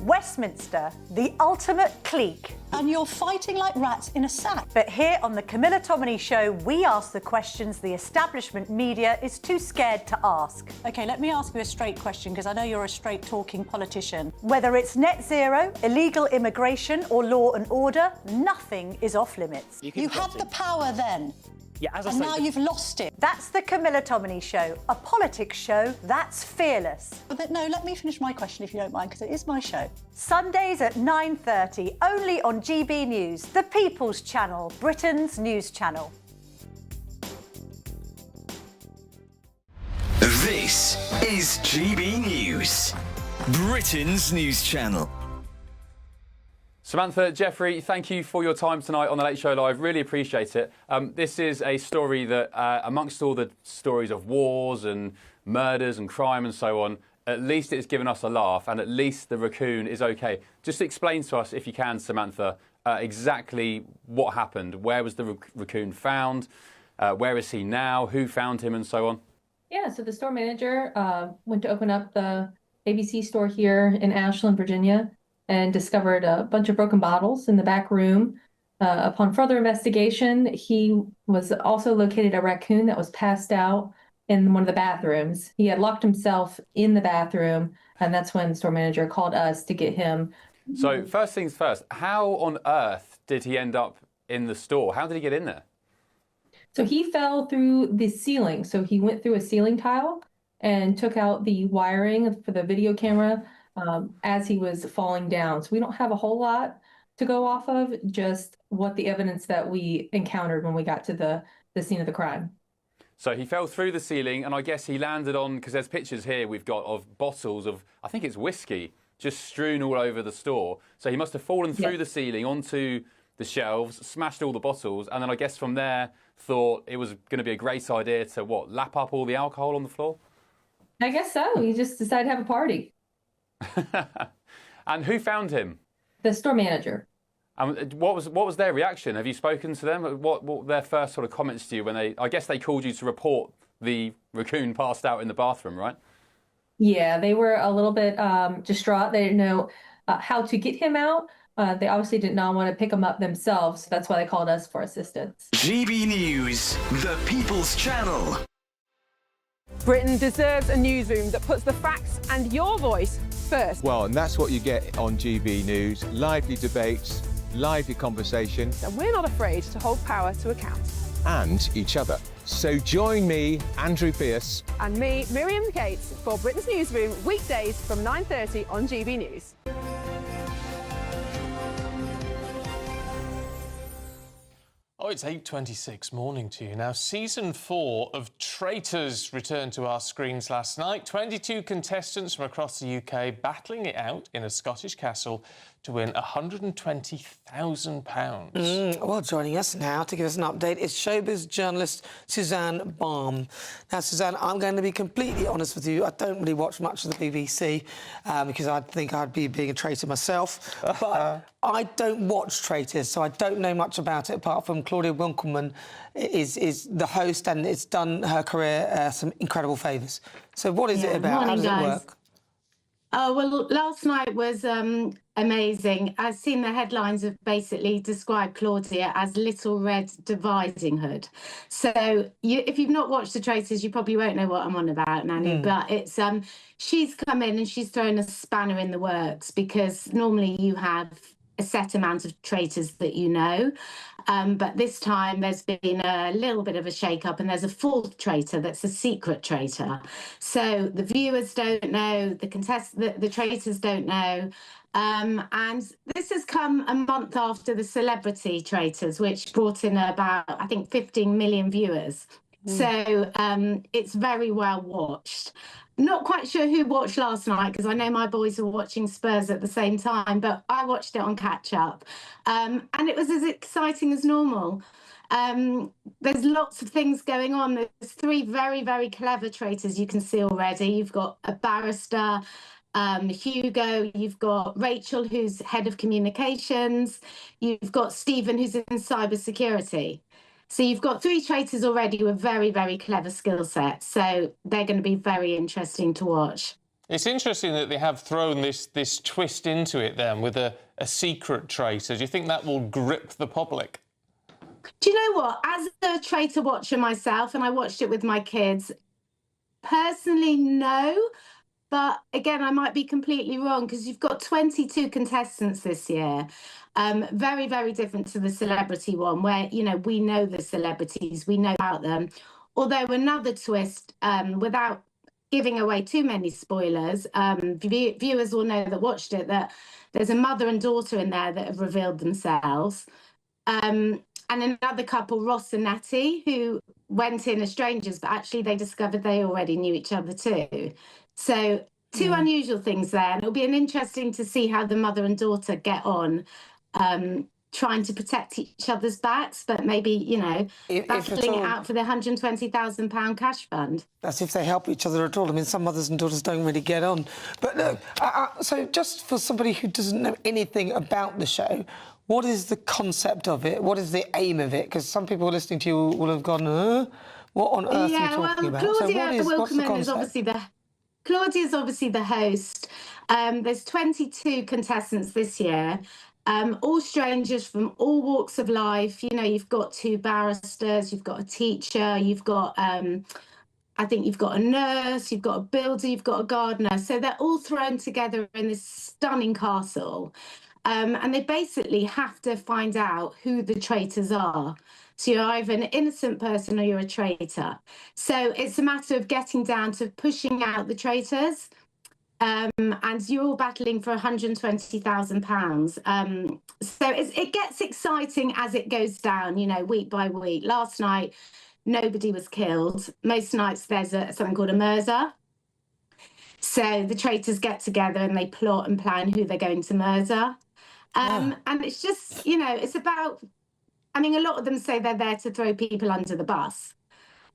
Westminster, the ultimate clique. And you're fighting like rats in a sack. But here on the Camilla Tominey Show, we ask the questions the establishment media is too scared to ask. OK, let me ask you a straight question, because I know you're a straight-talking politician. Whether it's net zero, illegal immigration or law and order, nothing is off-limits. You had the power then. Yeah, as I And say, now you've lost it. That's the Camilla Tominey Show, a politics show that's fearless. But no, let me finish my question if you don't mind, because it is my show. Sundays at 9:30, only on GB News, the People's Channel, Britain's news channel. This is GB News, Britain's news channel. Samantha, Jeffrey, thank you for your time tonight on The Late Show Live. Really appreciate it. This is a story that, amongst all the stories of wars and murders and crime and so on, at least it's given us a laugh, and at least the Raccoon is OK. Just explain to us, if you can, Samantha, exactly what happened. Where was the Raccoon found? Where is he now? Who found him and so on? Yeah, so the store manager went to open up the ABC store here in Ashland, Virginia, and discovered a bunch of broken bottles in the back room. Upon further investigation, he was also located a raccoon that was passed out in one of the bathrooms. He had locked himself in the bathroom, and that's when the store manager called us to get him. So first things first, how on earth did he end up in the store? How did he get in there? So he fell through the ceiling. So he went through a ceiling tile and took out the wiring for the video camera as he was falling down. So we don't have a whole lot to go off of, just what the evidence that we encountered when we got to the scene of the crime. So he fell through the ceiling, and I guess he landed on, because there's pictures here we've got of bottles of, I think it's whiskey, just strewn all over the store. So he must have fallen through the ceiling onto the shelves, smashed all the bottles, and then I guess from there thought it was going to be a great idea to, what, lap up all the alcohol on the floor? I guess so. He just decided to have a party. And who found him? The store manager. What was their reaction? Have you spoken to them? What were their first sort of comments to you when I guess they called you to report the raccoon passed out in the bathroom, right? Yeah, they were a little bit distraught. They didn't know how to get him out. They obviously did not want to pick him up themselves. So that's why they called us for assistance. GB News, the People's Channel. Britain deserves a newsroom that puts the facts and your voice first. Well, and that's what you get on GB News. Lively debates, lively conversation. And we're not afraid to hold power to account. And each other. So join me, Andrew Pearce. And me, Miriam Cates, for Britain's Newsroom, weekdays from 9:30 on GB News. Oh, it's 8:26, morning to you. Now, season 4 of Traitors returned to our screens last night. 22 contestants from across the UK battling it out in a Scottish castle to win £120,000. Well, joining us now to give us an update is showbiz journalist Suzanne Baum. Now, Suzanne, I'm going to be completely honest with you. I don't really watch much of the BBC because I think I'd be being a traitor myself. But I don't watch Traitors, so I don't know much about it apart from Claudia Winkleman is the host and it's done her career some incredible favours. So what is it about? Morning, How does guys. it work? Oh, well, last night was amazing. I've seen the headlines have basically described Claudia as Little Red Dividing Hood. So if you've not watched The Traitors, you probably won't know what I'm on about, Nanny. But it's she's come in and she's thrown a spanner in the works because normally you have a set amount of traitors that you know. But this time there's been a little bit of a shake-up and there's a fourth traitor that's a secret traitor. So the viewers don't know, the traitors don't know. And this has come a month after the Celebrity Traitors, which brought in about, I think, 15 million viewers. So it's very well watched. Not quite sure who watched last night because I know my boys were watching Spurs at the same time, but I watched it on catch up. And it was as exciting as normal. There's lots of things going on. There's 3 very, very clever traitors you can see already. You've got a barrister, Hugo, you've got Rachel, who's head of communications, you've got Stephen, who's in cybersecurity. So you've got 3 traitors already with very, very clever skill sets. So they're going to be very interesting to watch. It's interesting that they have thrown this twist into it then with a secret traitor. Do you think that will grip the public? Do you know what? As a traitor watcher myself, and I watched it with my kids, personally, no. But again, I might be completely wrong because you've got 22 contestants this year. Very, very different to the celebrity one where, you know, we know the celebrities, we know about them. Although another twist, without giving away too many spoilers, viewers will know that watched it, that there's a mother and daughter in there that have revealed themselves. And another couple, Ross and Natty, who went in as strangers, but actually they discovered they already knew each other too. So 2 unusual things there. And it'll be interesting to see how the mother and daughter get on, trying to protect each other's backs, but maybe, you know, battling it out for the £120,000 cash fund. That's if they help each other at all. I mean, some mothers and daughters don't really get on. But look, so just for somebody who doesn't know anything about the show, what is the concept of it? What is the aim of it? Because some people listening to you will have gone, what on earth are you talking about? Claudia what's the Winkleman is obviously Claudia's obviously the host. There's 22 contestants this year, all strangers from all walks of life. You know, you've got 2 barristers, you've got a teacher, you've got, I think you've got a nurse, you've got a builder, you've got a gardener. So they're all thrown together in this stunning castle. And they basically have to find out who the traitors are. So you're either an innocent person or you're a traitor. So it's a matter of getting down to pushing out the traitors. And you're all battling for £120,000. So it gets exciting as it goes down, you know, week by week. Last night, nobody was killed. Most nights there's something called a murder. So the traitors get together and they plot and plan who they're going to murder. And it's just, you know, it's about, I mean, a lot of them say they're there to throw people under the bus.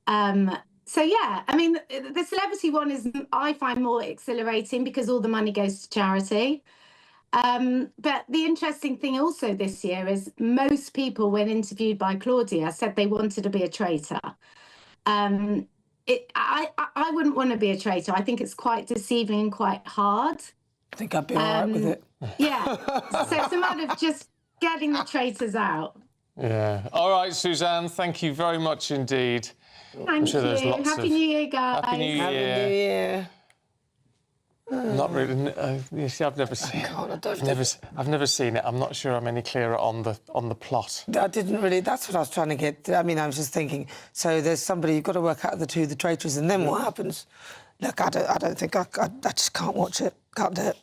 So, yeah, I mean, the celebrity one is, I find, more exhilarating because all the money goes to charity. But the interesting thing also this year is most people, when interviewed by Claudia, said they wanted to be a traitor. I wouldn't want to be a traitor. I think it's quite deceiving and quite hard. I think I'd be all right with it. Yeah. So it's a matter of just getting the traitors out. Yeah. All right, Suzanne, thank you very much indeed. Thank you. Happy New Year, guys. Happy New Year. Happy New Year. Not really. You see, I've never seen. I've never seen it. I'm not sure I'm any clearer on the plot. I didn't really. That's what I was trying to get. I mean, I was just thinking. So there's somebody you've got to work out the two, the traitors, and then what happens? Look, I don't think I just can't watch it. Can't do it.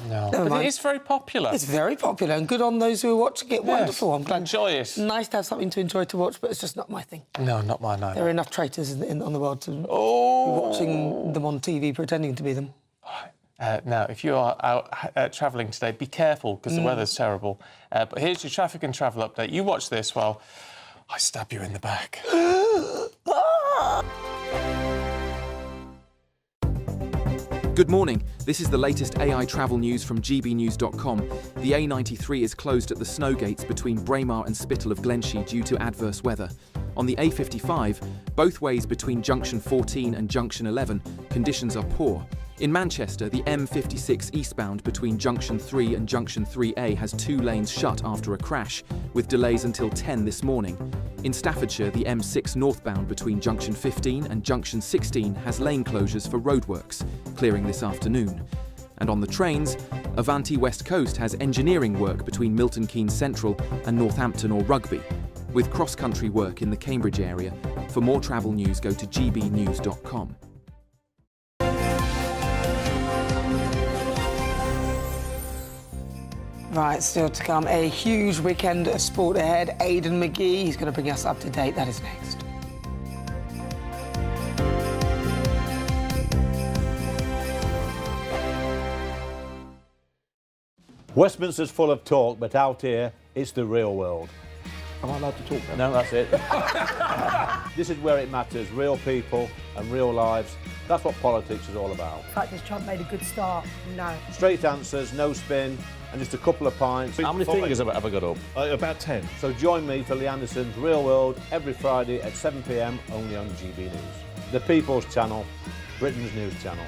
No, Never but mind. it is very popular. It's very popular, and good on those who are watching it. Yes, Wonderful. I'm glad. Enjoy it. Nice to have something to enjoy to watch, but it's just not my thing. No, not mine either. There are enough traitors on the world to be watching them on TV, pretending to be them. Now, if you are out travelling today, be careful because the weather's terrible. But here's your traffic and travel update. You watch this while I stab you in the back. Good morning. This is the latest AI travel news from gbnews.com. The A93 is closed at the snow gates between Braemar and Spittal of Glenshee due to adverse weather. On the A55, both ways between junction 14 and junction 11, conditions are poor. In Manchester, the M56 eastbound between junction 3 and junction 3A has 2 lanes shut after a crash, with delays until 10 this morning. In Staffordshire, the M6 northbound between junction 15 and junction 16 has lane closures for roadworks, clearing this afternoon. And on the trains, Avanti West Coast has engineering work between Milton Keynes Central and Northampton or Rugby, with cross-country work in the Cambridge area. For more travel news, go to gbnews.com. Right, still to come, a huge weekend of sport ahead. Aidan McGee, he's going to bring us up to date. That is next. Westminster's full of talk, but out here, it's the real world. Am I allowed to talk then? No, that's it. This is where it matters, real people and real lives. That's what politics is all about. In fact, has Trump made a good start? No. Straight answers, no spin, and just a couple of pints. How many fingers have I got up? About 10. So join me for Lee Anderson's Real World every Friday at 7 p.m. only on GB News. The People's Channel, Britain's news channel.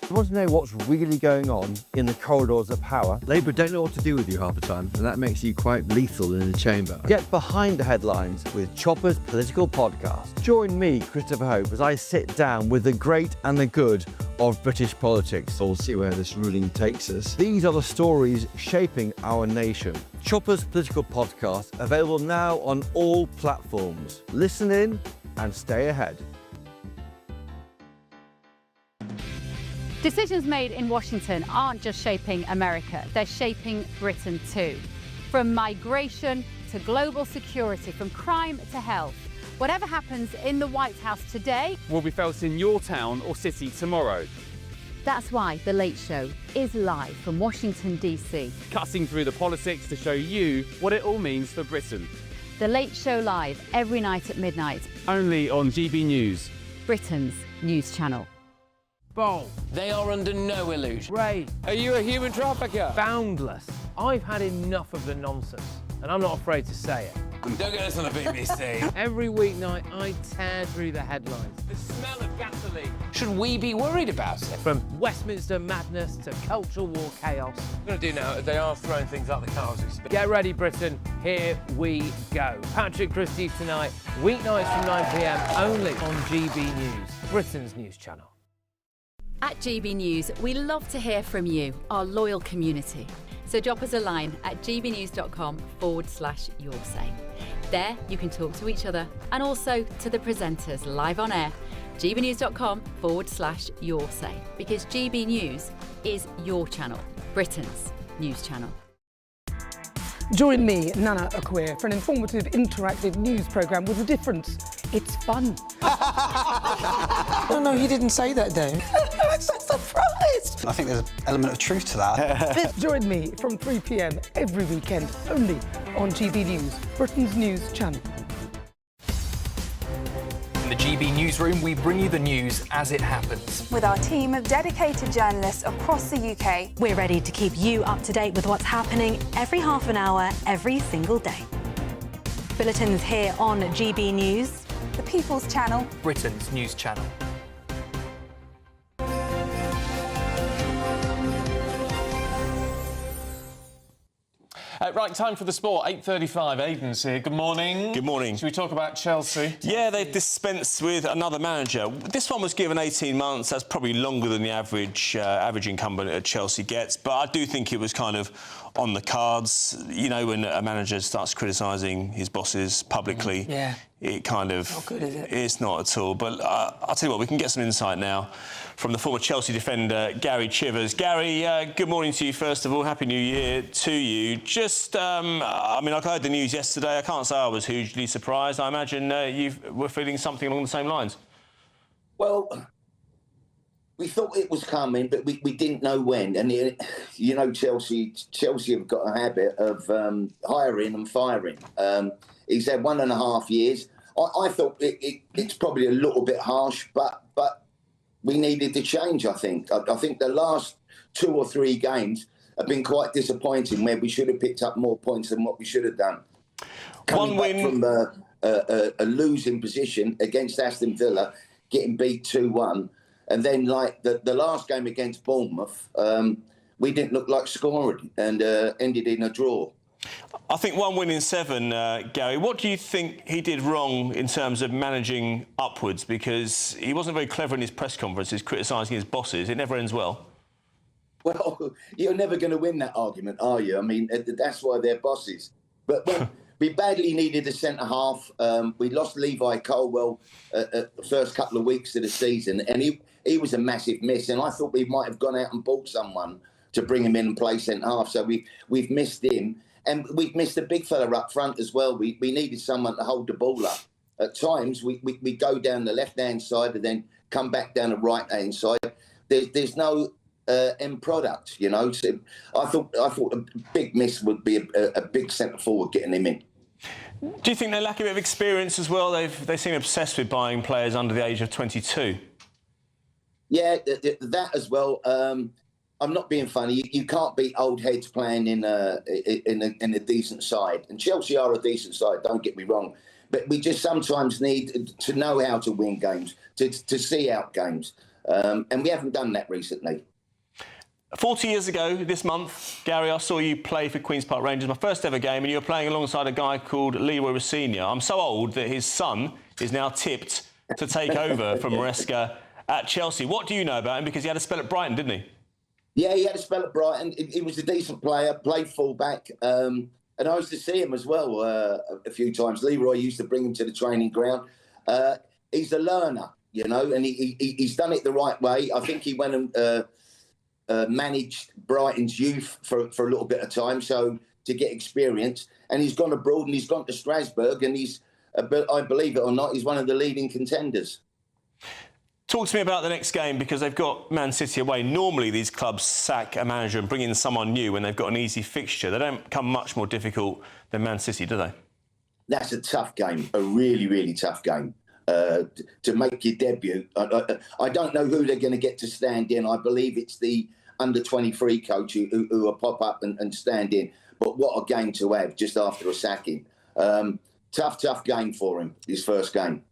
You want to know what's really going on in the corridors of power? Labour don't know what to do with you half the time, and that makes you quite lethal in the chamber. Get behind the headlines with Chopper's Political Podcast. Join me, Christopher Hope, as I sit down with the great and the good of British politics. We'll see where this ruling takes us. These are the stories shaping our nation. Chopper's Political Podcast, available now on all platforms. Listen in and stay ahead. Decisions made in Washington aren't just shaping America, they're shaping Britain too. From migration to global security, from crime to health. Whatever happens in the White House today will be felt in your town or city tomorrow. That's why The Late Show is live from Washington, D.C. Cutting through the politics to show you what it all means for Britain. The Late Show live every night at midnight. Only on GB News, Britain's news channel. Bold. They are under no illusion. Ray. Are you a human trafficker? Boundless. I've had enough of the nonsense, and I'm not afraid to say it. Don't get this on the BBC. Every weeknight, I tear through the headlines. The smell of gasoline. Should we be worried about it? From Westminster madness to cultural war chaos. What I'm going to do now is they are throwing things out the car as we speak. Get ready, Britain. Here we go. Patrick Christie tonight, weeknights from 9 p.m. only on GB News, Britain's news channel. At GB News, we love to hear from you, our loyal community. So drop us a line at gbnews.com/yoursay. There you can talk to each other and also to the presenters live on air. gbnews.com/yoursay, because GB News is your channel, Britain's news channel. Join me, Nana Akua, for an informative, interactive news programme with a difference. It's fun. No, he didn't say that, Dave. I'm so surprised. I think there's an element of truth to that. Join me from 3 p.m. every weekend, only on GB News, Britain's news channel. In the GB Newsroom, we bring you the news as it happens. With our team of dedicated journalists across the UK. We're ready to keep you up to date with what's happening every half an hour, every single day. Bulletins here on GB News. The People's Channel. Britain's news channel. Right, time for the sport. 8:35. Aidan's here. Good morning. Good morning. Should we talk about Chelsea? Yeah, they've dispensed with another manager. This one was given 18 months. That's probably longer than the average incumbent at Chelsea gets. But I do think it was kind of on the cards. You know, when a manager starts criticising his bosses publicly, Yeah. it kind of... Not good, is it? It's not at all. But I'll tell you what, we can get some insight now from the former Chelsea defender, Gary Chivers. Gary, good morning to you, first of all. Happy New Year to you. Just, I mean, I heard the news yesterday. I can't say I was hugely surprised. I imagine you were feeling something along the same lines. Well, we thought it was coming, but we didn't know when. And, you know, Chelsea have got a habit of hiring and firing. He's had 1.5 years. I thought it's probably a little bit harsh, but we needed to change, I think. I think the last 2 or 3 games have been quite disappointing, where we should have picked up more points than what we should have done. Coming back from a losing position against Aston Villa, getting beat 2-1, and then, like, the last game against Bournemouth, we didn't look like scoring and ended in a draw. I think 1 win in 7, Gary. What do you think he did wrong in terms of managing upwards? Because he wasn't very clever in his press conferences, criticising his bosses. It never ends well. Well, you're never going to win that argument, are you? I mean, that's why they're bosses. But we badly needed a centre-half. We lost Levi Colwell the first couple of weeks of the season, and he was a massive miss. And I thought we might have gone out and bought someone to bring him in and play centre-half. So we've missed him. And we've missed a big fella up front as well. We needed someone to hold the ball up. At times, we go down the left-hand side and then come back down the right-hand side. There's no end product, you know. So I thought a big miss would be a big centre-forward getting him in. Do you think they lack a bit of experience as well? They seem obsessed with buying players under the age of 22. Yeah, that as well. I'm not being funny. You can't beat old heads playing in a decent side. And Chelsea are a decent side, don't get me wrong. But we just sometimes need to know how to win games, to see out games. And we haven't done that recently. 40 years ago this month, Gary, I saw you play for Queen's Park Rangers, my first ever game, and you were playing alongside a guy called Leroy Rossini. I'm so old that his son is now tipped to take over from Maresca at Chelsea. What do you know about him? Because he had a spell at Brighton, didn't he? Yeah, he had a spell at Brighton. He was a decent player, played full-back. And I used to see him as well a few times. Leroy used to bring him to the training ground. He's a learner, you know, and he's done it the right way. I think he went and managed Brighton's youth for a little bit of time, so to get experience. And he's gone abroad and he's gone to Strasbourg, and he's, I believe it or not, he's one of the leading contenders. Talk to me about the next game, because they've got Man City away. Normally, these clubs sack a manager and bring in someone new when they've got an easy fixture. They don't become much more difficult than Man City, do they? That's a tough game, a really, really tough game. To make your debut. I don't know who they're going to get to stand in. I believe it's the under-23 coach who will pop up and stand in. But what a game to have just after a sacking. Tough game for him, his first game.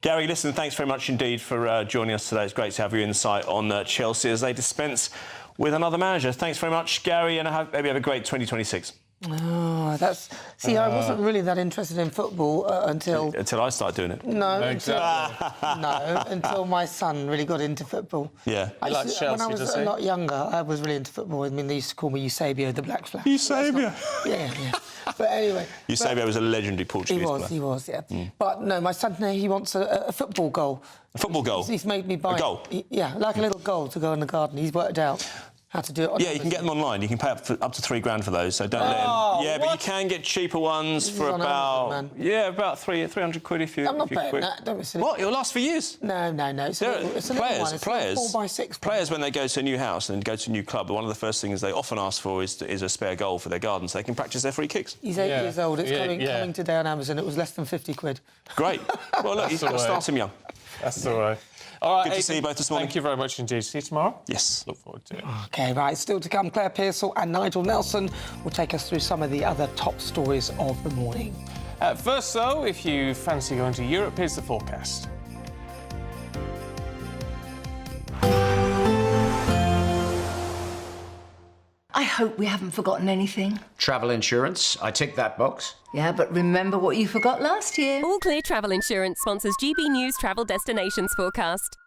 Gary, listen, thanks very much indeed for joining us today. It's great to have your insight on Chelsea as they dispense with another manager. Thanks very much, Gary, and maybe have a great 2026. Oh, that's... See, I wasn't really that interested in football until... Until I started doing it. No, until my son really got into football. Yeah. When I was a lot younger, I was really into football. I mean, they used to call me Eusebio, the Black Flash. Eusebio? Yeah. But anyway... Eusebio was a legendary Portuguese player. He was, yeah. But no, my son, he wants a football goal. A football goal? He's made me buy... A goal? Yeah, like a little goal to go in the garden. He's worked out. How to do it on Yeah, you can get them online. You can pay up to £3 grand for those, so don't let them... Yeah, but you can get cheaper ones for about... Amazon, about 300 quid if you... I'm not paying that, don't be silly. What? It'll last for years? No. It's a players, it's a 4x6. Players, when they go to a new house and go to a new club, one of the first things they often ask for is a spare goal for their garden so they can practice their free kicks. He's 8 years old. It's coming today on Amazon. It was less than 50 quid. Great. Well, look, you've got to start him young. That's all right. All right, good to see you both this morning. Thank you very much indeed. See you tomorrow. Yes. Look forward to it. OK, right, still to come, Claire Pearsall and Nigel Nelson will take us through some of the other top stories of the morning. First, though, if you fancy going to Europe, here's the forecast. I hope we haven't forgotten anything. Travel insurance, I tick that box. Yeah, but remember what you forgot last year. All Clear Travel Insurance sponsors GB News Travel Destinations forecast.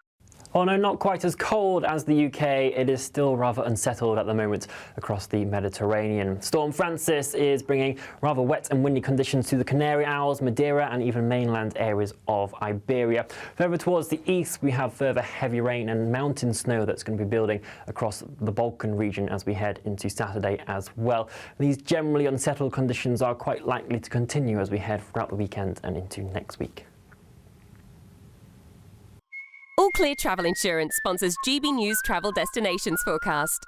Oh no, not quite as cold as the UK. It is still rather unsettled at the moment across the Mediterranean. Storm Francis is bringing rather wet and windy conditions to the Canary Isles, Madeira and even mainland areas of Iberia. Further towards the east, we have further heavy rain and mountain snow that's going to be building across the Balkan region as we head into Saturday as well. These generally unsettled conditions are quite likely to continue as we head throughout the weekend and into next week. All Clear Travel Insurance sponsors GB News Travel Destinations forecast.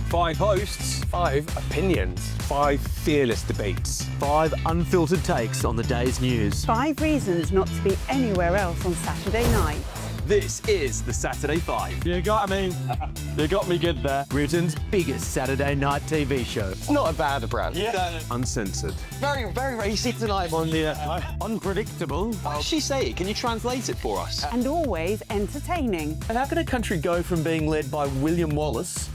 5 hosts, 5 opinions, 5 fearless debates, 5 unfiltered takes on the day's news. 5 reasons not to be anywhere else on Saturday night. This is the Saturday 5. You got me. You got me good there. Britain's biggest Saturday night TV show. It's not a bad brand. Yeah. Uncensored. Very, very racy tonight. On the unpredictable. What did she say? Can you translate it for us? And always entertaining. And how can a country go from being led by William Wallace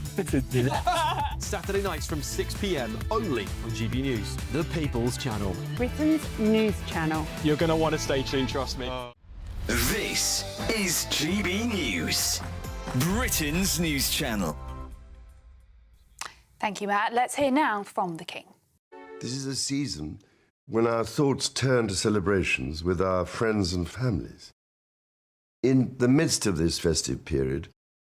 Saturday nights from 6 p.m. only on GB News, the People's Channel. Britain's news channel. You're going to want to stay tuned, trust me. This is GB News, Britain's news channel. Thank you, Matt. Let's hear now from the King. This is a season when our thoughts turn to celebrations with our friends and families. In the midst of this festive period,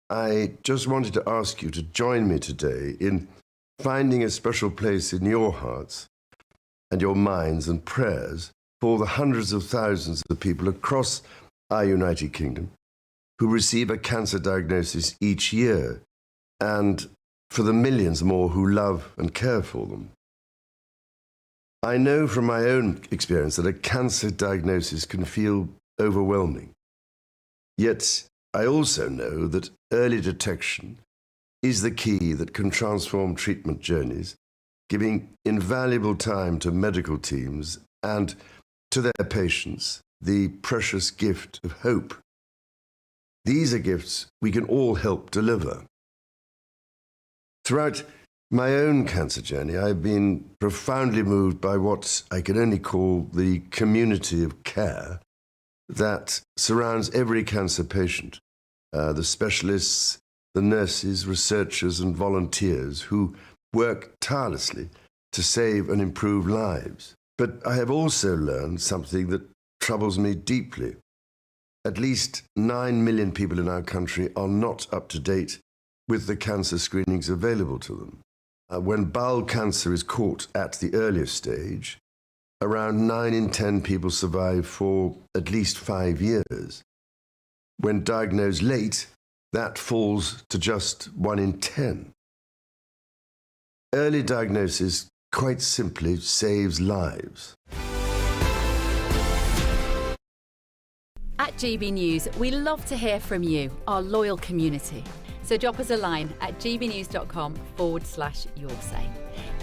I just wanted to ask you to join me today in finding a special place in your hearts and your minds and prayers for the hundreds of thousands of people across our United Kingdom who receive a cancer diagnosis each year, and for the millions more who love and care for them. I know from my own experience that a cancer diagnosis can feel overwhelming. Yet I also know that early detection is the key that can transform treatment journeys, giving invaluable time to medical teams and to their patients the precious gift of hope. These are gifts we can all help deliver. Throughout my own cancer journey, I've been profoundly moved by what I can only call the community of care that surrounds every cancer patient, the specialists, the nurses, researchers and volunteers who work tirelessly to save and improve lives. But I have also learned something that troubles me deeply. At least 9 million people in our country are not up to date with the cancer screenings available to them. When bowel cancer is caught at the earliest stage, around 9 in 10 people survive for at least 5 years. When diagnosed late, that falls to just 1 in 10. Early diagnosis quite simply saves lives. At GB News, we love to hear from you, our loyal community. So drop us a line at gbnews.com/yoursay.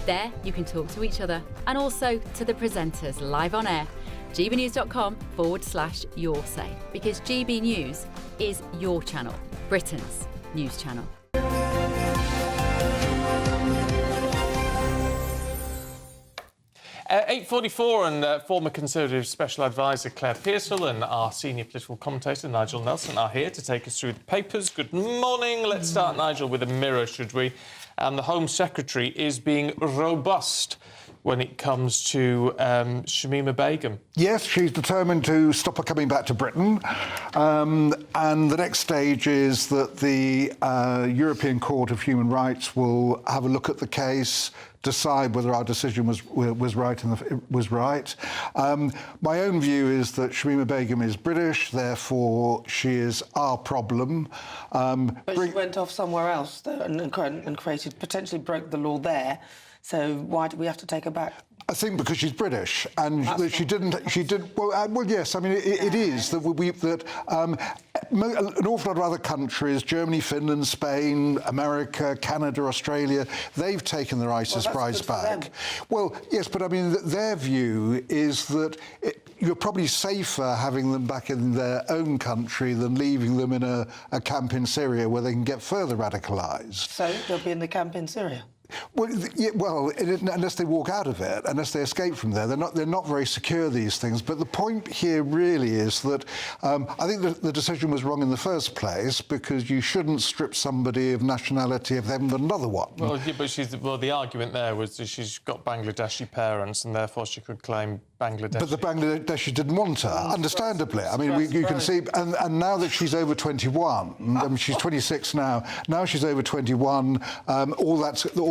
There you can talk to each other and also to the presenters live on air. gbnews.com/yoursay, because GB News is your channel, Britain's news channel. 8:44 and former Conservative Special Advisor Claire Pearsall and our senior political commentator Nigel Nelson are here to take us through the papers. Good morning. Let's start, Nigel, with a Mirror, should we? And the Home Secretary is being robust when it comes to Shamima Begum. Yes, she's determined to stop her coming back to Britain. And the next stage is that the European Court of Human Rights will have a look at the case, decide whether our decision was right. My own view is that Shamima Begum is British, therefore she is our problem. But she went off somewhere else though, and created, potentially broke the law there. So why do we have to take her back? I think because she's British, and that she did. Well, yes. I mean, it is that an awful lot of other countries, Germany, Finland, Spain, America, Canada, Australia, they've taken their ISIS brides back. Well, yes, but I mean, their view is that you're probably safer having them back in their own country than leaving them in a camp in Syria where they can get further radicalised. So they'll be in the camp in Syria? Well, unless they walk out of it, unless they escape from there, they're not very secure, these things. But the point here really is that I think the decision was wrong in the first place, because you shouldn't strip somebody of nationality if they haven't got another one. Well, yeah, but the argument there was that she's got Bangladeshi parents and therefore she could claim Bangladesh. But the Bangladeshi didn't want her, understandably. I mean, you can see, and now that she's over 21, I mean, she's 26 now. Now she's over 21. All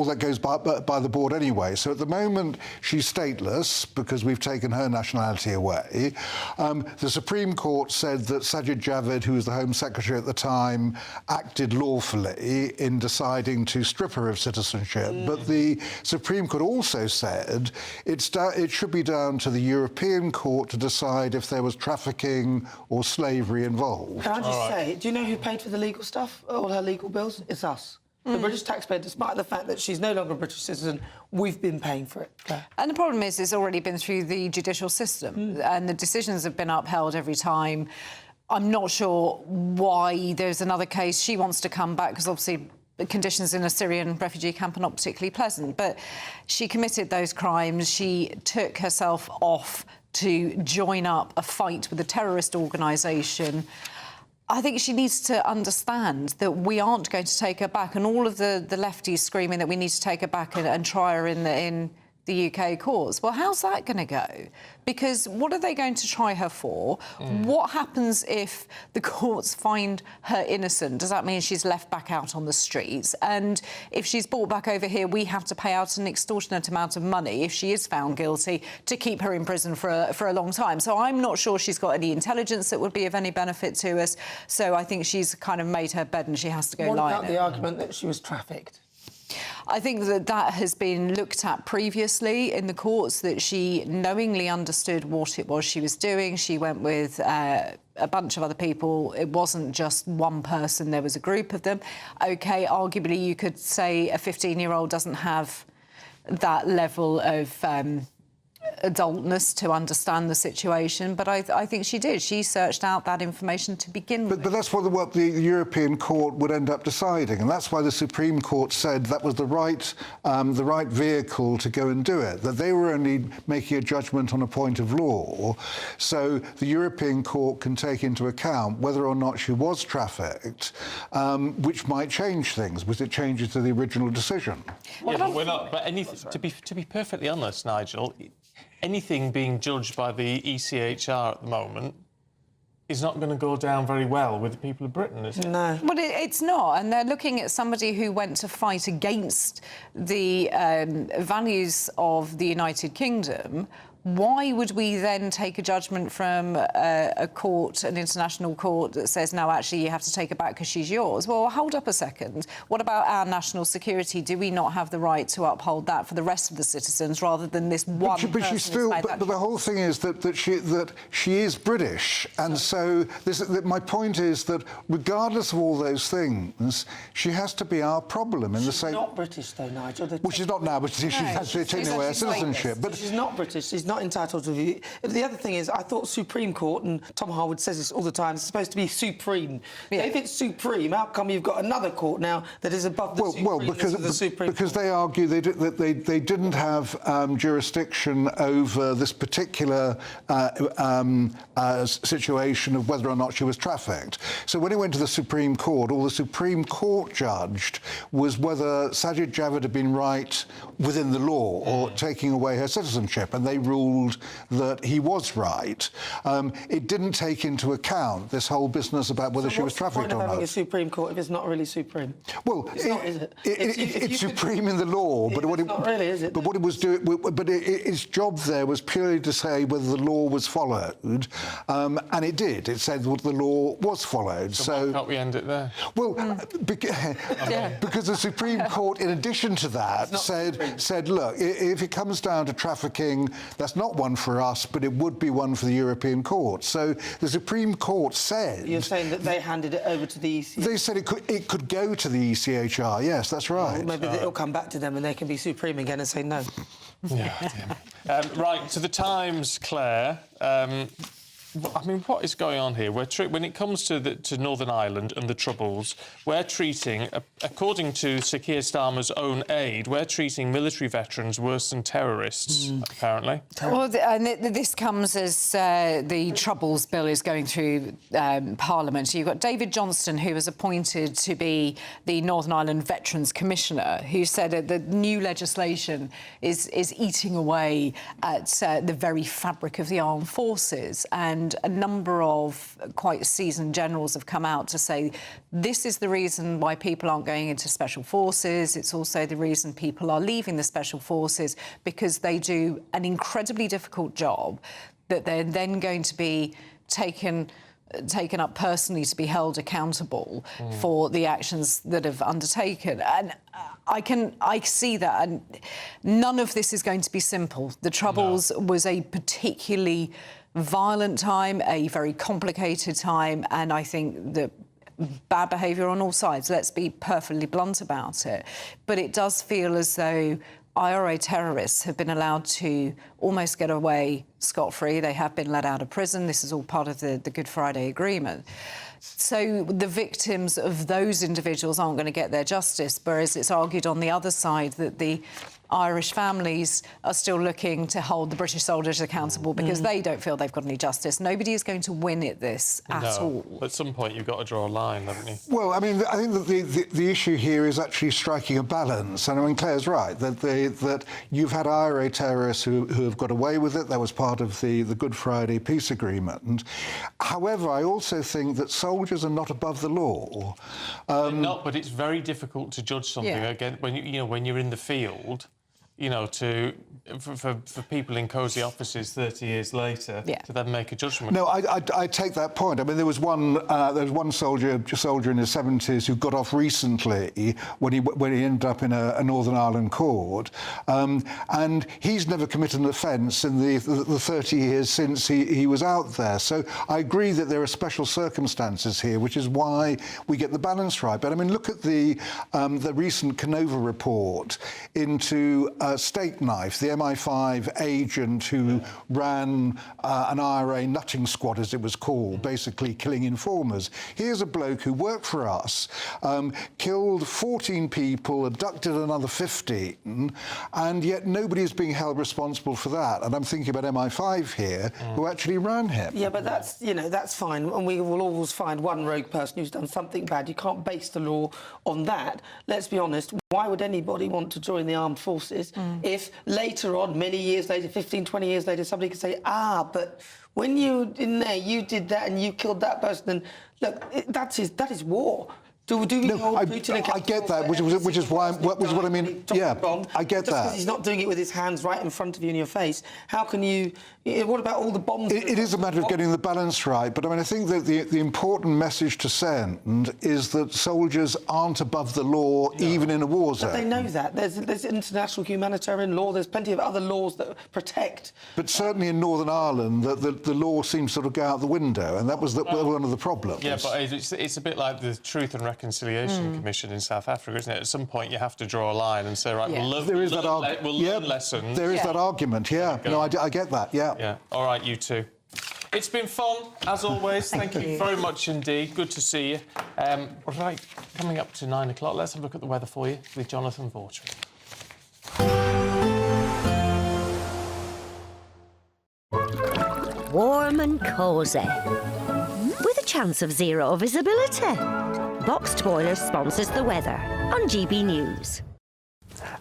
that goes by the board anyway. So at the moment she's stateless because we've taken her nationality away. The Supreme Court said that Sajid Javid, who was the Home Secretary at the time, acted lawfully in deciding to strip her of citizenship. But the Supreme Court also said it should be down to the European Court to decide if there was trafficking or slavery involved. Can I just say, do you know who paid for the legal stuff, all her legal bills? It's us. The British taxpayer, despite the fact that she's no longer a British citizen, we've been paying for it. Claire. And the problem is it's already been through the judicial system and the decisions have been upheld every time. I'm not sure why there's another case. She wants to come back because obviously the conditions in a Syrian refugee camp are not particularly pleasant. But she committed those crimes. She took herself off to join up a fight with a terrorist organisation. I think she needs to understand that we aren't going to take her back, and all of the lefties screaming that we need to take her back and try her in the UK courts. Well, how's that going to go? Because what are they going to try her for? What happens if the courts find her innocent? Does that mean she's left back out on the streets? And if she's brought back over here, we have to pay out an extortionate amount of money if she is found guilty to keep her in prison for a long time. So I'm not sure she's got any intelligence that would be of any benefit to us. So I think she's kind of made her bed and she has to go lie in it. What about the argument that she was trafficked? I think that has been looked at previously in the courts, that she knowingly understood what it was she was doing. She went with a bunch of other people. It wasn't just one person, there was a group of them. OK, arguably you could say a 15-year-old doesn't have that level of adultness to understand the situation, but I think she did. She searched out that information to begin with. But that's what the European Court would end up deciding, and that's why the Supreme Court said that was the right vehicle to go and do it, that they were only making a judgment on a point of law, so the European Court can take into account whether or not she was trafficked, which might change things, because it changes to the original decision. Yeah, but we're not. But anything, to be perfectly honest, Nigel, anything being judged by the ECHR at the moment is not going to go down very well with the people of Britain, is it? No. Well, it's not, and they're looking at somebody who went to fight against the values of the United Kingdom. Why would we then take a judgment from a court, an international court, that says, no, actually, you have to take her back because she's yours? Well, hold up a second. What about our national security? Do we not have the right to uphold that for the rest of the citizens rather than this one person? But she's still. But the whole thing is that she is British, and so my point is that regardless of all those things, she has to be our problem in the same. She's not British, though, Nigel. Well, she's not now, but she has to take away her citizenship. But she's not British. She's not entitled to view. The other thing is, I thought Supreme Court, and Tom Harwood says this all the time, it's supposed to be supreme. Yeah. If it's supreme, how come you've got another court now that is above the Supreme Court? Because they argue that they didn't have jurisdiction over this particular situation of whether or not she was trafficked. So when it went to the Supreme Court, all the Supreme Court judged was whether Sajid Javid had been right within the law or taking away her citizenship, and they ruled that he was right. It didn't take into account this whole business about whether she was trafficked or not. Having a Supreme Court if it's not really supreme? Well, it's not, is it? It's supreme in the law, but what it not really, is it? But what it was doing, but its job there was purely to say whether the law was followed, and it did. It said that the law was followed. So why can't we end it there? Well, because the Supreme Court, in addition to that, said, look, if it comes down to trafficking, that's not one for us, but it would be one for the European Court. So the Supreme Court said... You're saying that they handed it over to the ECHR? They said it could go to the ECHR, yes, that's right. Well, maybe it'll come back to them and they can be supreme again and say no. Right, to the Times, Claire. I mean, what is going on here? When it comes to Northern Ireland and the Troubles, we're treating, according to Sir Keir Starmer's own aide, we're treating military veterans worse than terrorists, apparently. Well, this comes as the Troubles bill is going through Parliament. You've got David Johnston, who was appointed to be the Northern Ireland Veterans Commissioner, who said that the new legislation is eating away at the very fabric of the armed forces. And a number of quite seasoned generals have come out to say this is the reason why people aren't going into special forces. It's also the reason people are leaving the special forces, because they do an incredibly difficult job that they're then going to be taken up personally to be held accountable for the actions that have undertaken. And I see that, and none of this is going to be simple. The Troubles was a particularly violent time, a very complicated time, and I think that bad behaviour on all sides, let's be perfectly blunt about it. But it does feel as though IRA terrorists have been allowed to almost get away scot-free. They have been let out of prison. This is all part of the Good Friday Agreement. So the victims of those individuals aren't going to get their justice, whereas it's argued on the other side that the Irish families are still looking to hold the British soldiers accountable because they don't feel they've got any justice. Nobody is going to win at this at all. At some point, you've got to draw a line, haven't you? Well, I mean, I think that the issue here is actually striking a balance. And I mean, Claire's right, that you've had IRA terrorists who have got away with it. That was part of the Good Friday peace agreement. However, I also think that soldiers are not above the law. They're not, but it's very difficult to judge something again when you're in the field. For people in cosy offices 30 years later to then make a judgment. No, I take that point. I mean, there was one soldier in his 70s who got off recently when he ended up in a Northern Ireland court, and he's never committed an offence in the 30 years since he was out there. So I agree that there are special circumstances here, which is why we get the balance right. But I mean, look at the recent Canova report into Steak Knife, the MI5 agent who ran an IRA nutting squad, as it was called, basically killing informers. Here's a bloke who worked for us, killed 14 people, abducted another 15, and yet nobody is being held responsible for that. And I'm thinking about MI5 here, who actually ran him. Yeah, but that's fine, and we will always find one rogue person who's done something bad. You can't base the law on that. Let's be honest. Why would anybody want to join the armed forces if later on, many years later, 15, 20 years later, somebody could say, but when you were in there, you did that and you killed that person. And look, that is war. I get that, which is what I mean. Yeah, I get that. Because he's not doing it with his hands right in front of you in your face. How can you... What about all the bombs? It is a matter of getting the balance right. But I mean, I think that the important message to send is that soldiers aren't above the law, even in a war zone. But they know that. There's international humanitarian law. There's plenty of other laws that protect. But certainly in Northern Ireland, the law seems to sort of go out the window, and that was one of the problems. Yeah, but it's a bit like the Truth and Reconciliation Commission in South Africa, isn't it? At some point, you have to draw a line and say, right, we'll learn lessons. There is that argument, yeah. No, I get that, yeah. Yeah. All right, you two. It's been fun, as always. Thank you very much indeed. Good to see you. Right, coming up to 9 o'clock, let's have a look at the weather for you with Jonathan Vaughtry. Warm and cosy, with a chance of zero visibility. Boxed Boiler sponsors the weather on GB News.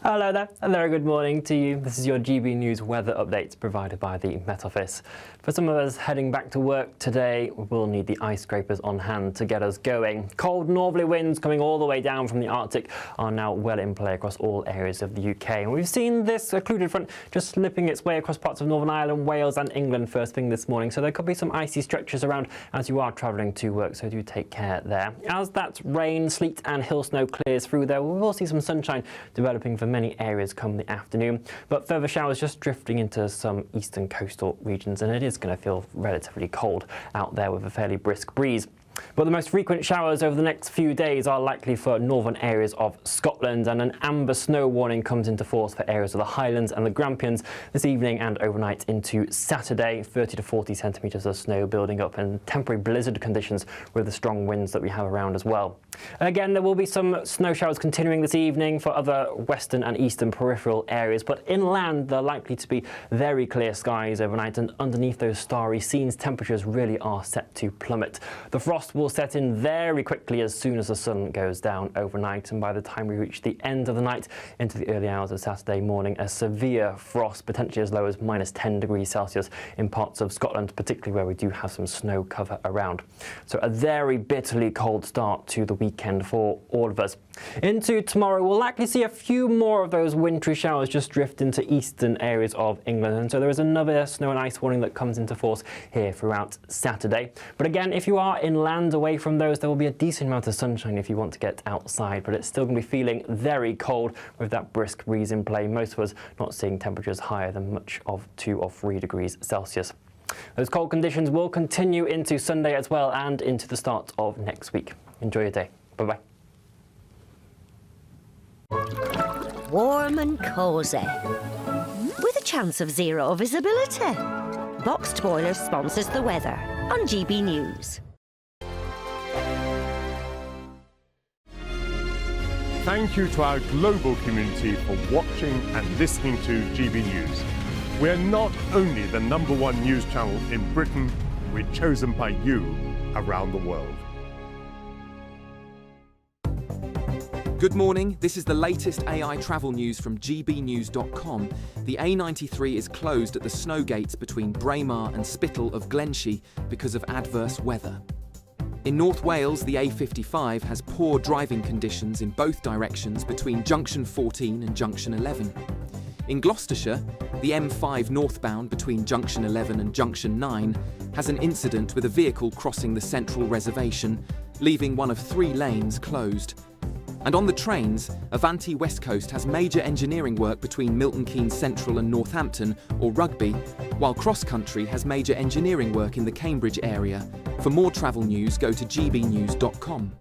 Hello there, and very good morning to you. This is your GB News weather update provided by the Met Office. For some of us heading back to work today, we will need the ice scrapers on hand to get us going. Cold northerly winds coming all the way down from the Arctic are now well in play across all areas of the UK. And we've seen this occluded front just slipping its way across parts of Northern Ireland, Wales and England first thing this morning. So there could be some icy stretches around as you are travelling to work, so do take care there. As that rain, sleet and hill snow clears through there, we will see some sunshine developing for many areas come the afternoon, but further showers just drifting into some eastern coastal regions, and it is going to feel relatively cold out there with a fairly brisk breeze. But the most frequent showers over the next few days are likely for northern areas of Scotland, and an amber snow warning comes into force for areas of the Highlands and the Grampians this evening and overnight into Saturday. 30 to 40 centimetres of snow building up and temporary blizzard conditions with the strong winds that we have around as well. Again, there will be some snow showers continuing this evening for other western and eastern peripheral areas, but inland they're likely to be very clear skies overnight, and underneath those starry scenes temperatures really are set to plummet. The frost will set in very quickly as soon as the sun goes down overnight, and by the time we reach the end of the night into the early hours of Saturday morning, a severe frost, potentially as low as -10 degrees Celsius in parts of Scotland, particularly where we do have some snow cover around. So a very bitterly cold start to the weekend for all of us. Into tomorrow, we'll likely see a few more of those wintry showers just drift into eastern areas of England, and so there is another snow and ice warning that comes into force here throughout Saturday. But again, if you are inland away from those, there will be a decent amount of sunshine if you want to get outside, but it's still going to be feeling very cold with that brisk breeze in play. Most of us not seeing temperatures higher than much of 2 or 3 degrees Celsius. Those cold conditions will continue into Sunday as well and into the start of next week. Enjoy your day. Bye-bye. Warm and cosy, with a chance of zero visibility. Boxed Boiler sponsors the weather on GB News. Thank you to our global community for watching and listening to GB News. We're not only the #1 news channel in Britain, we're chosen by you around the world. Good morning, this is the latest AI travel news from gbnews.com. The A93 is closed at the snow gates between Braemar and Spittal of Glenshie because of adverse weather. In North Wales, the A55 has poor driving conditions in both directions between Junction 14 and Junction 11. In Gloucestershire, the M5 northbound between Junction 11 and Junction 9 has an incident with a vehicle crossing the central reservation, leaving one of 3 lanes closed. And on the trains, Avanti West Coast has major engineering work between Milton Keynes Central and Northampton, or Rugby, while Cross Country has major engineering work in the Cambridge area. For more travel news, go to gbnews.com.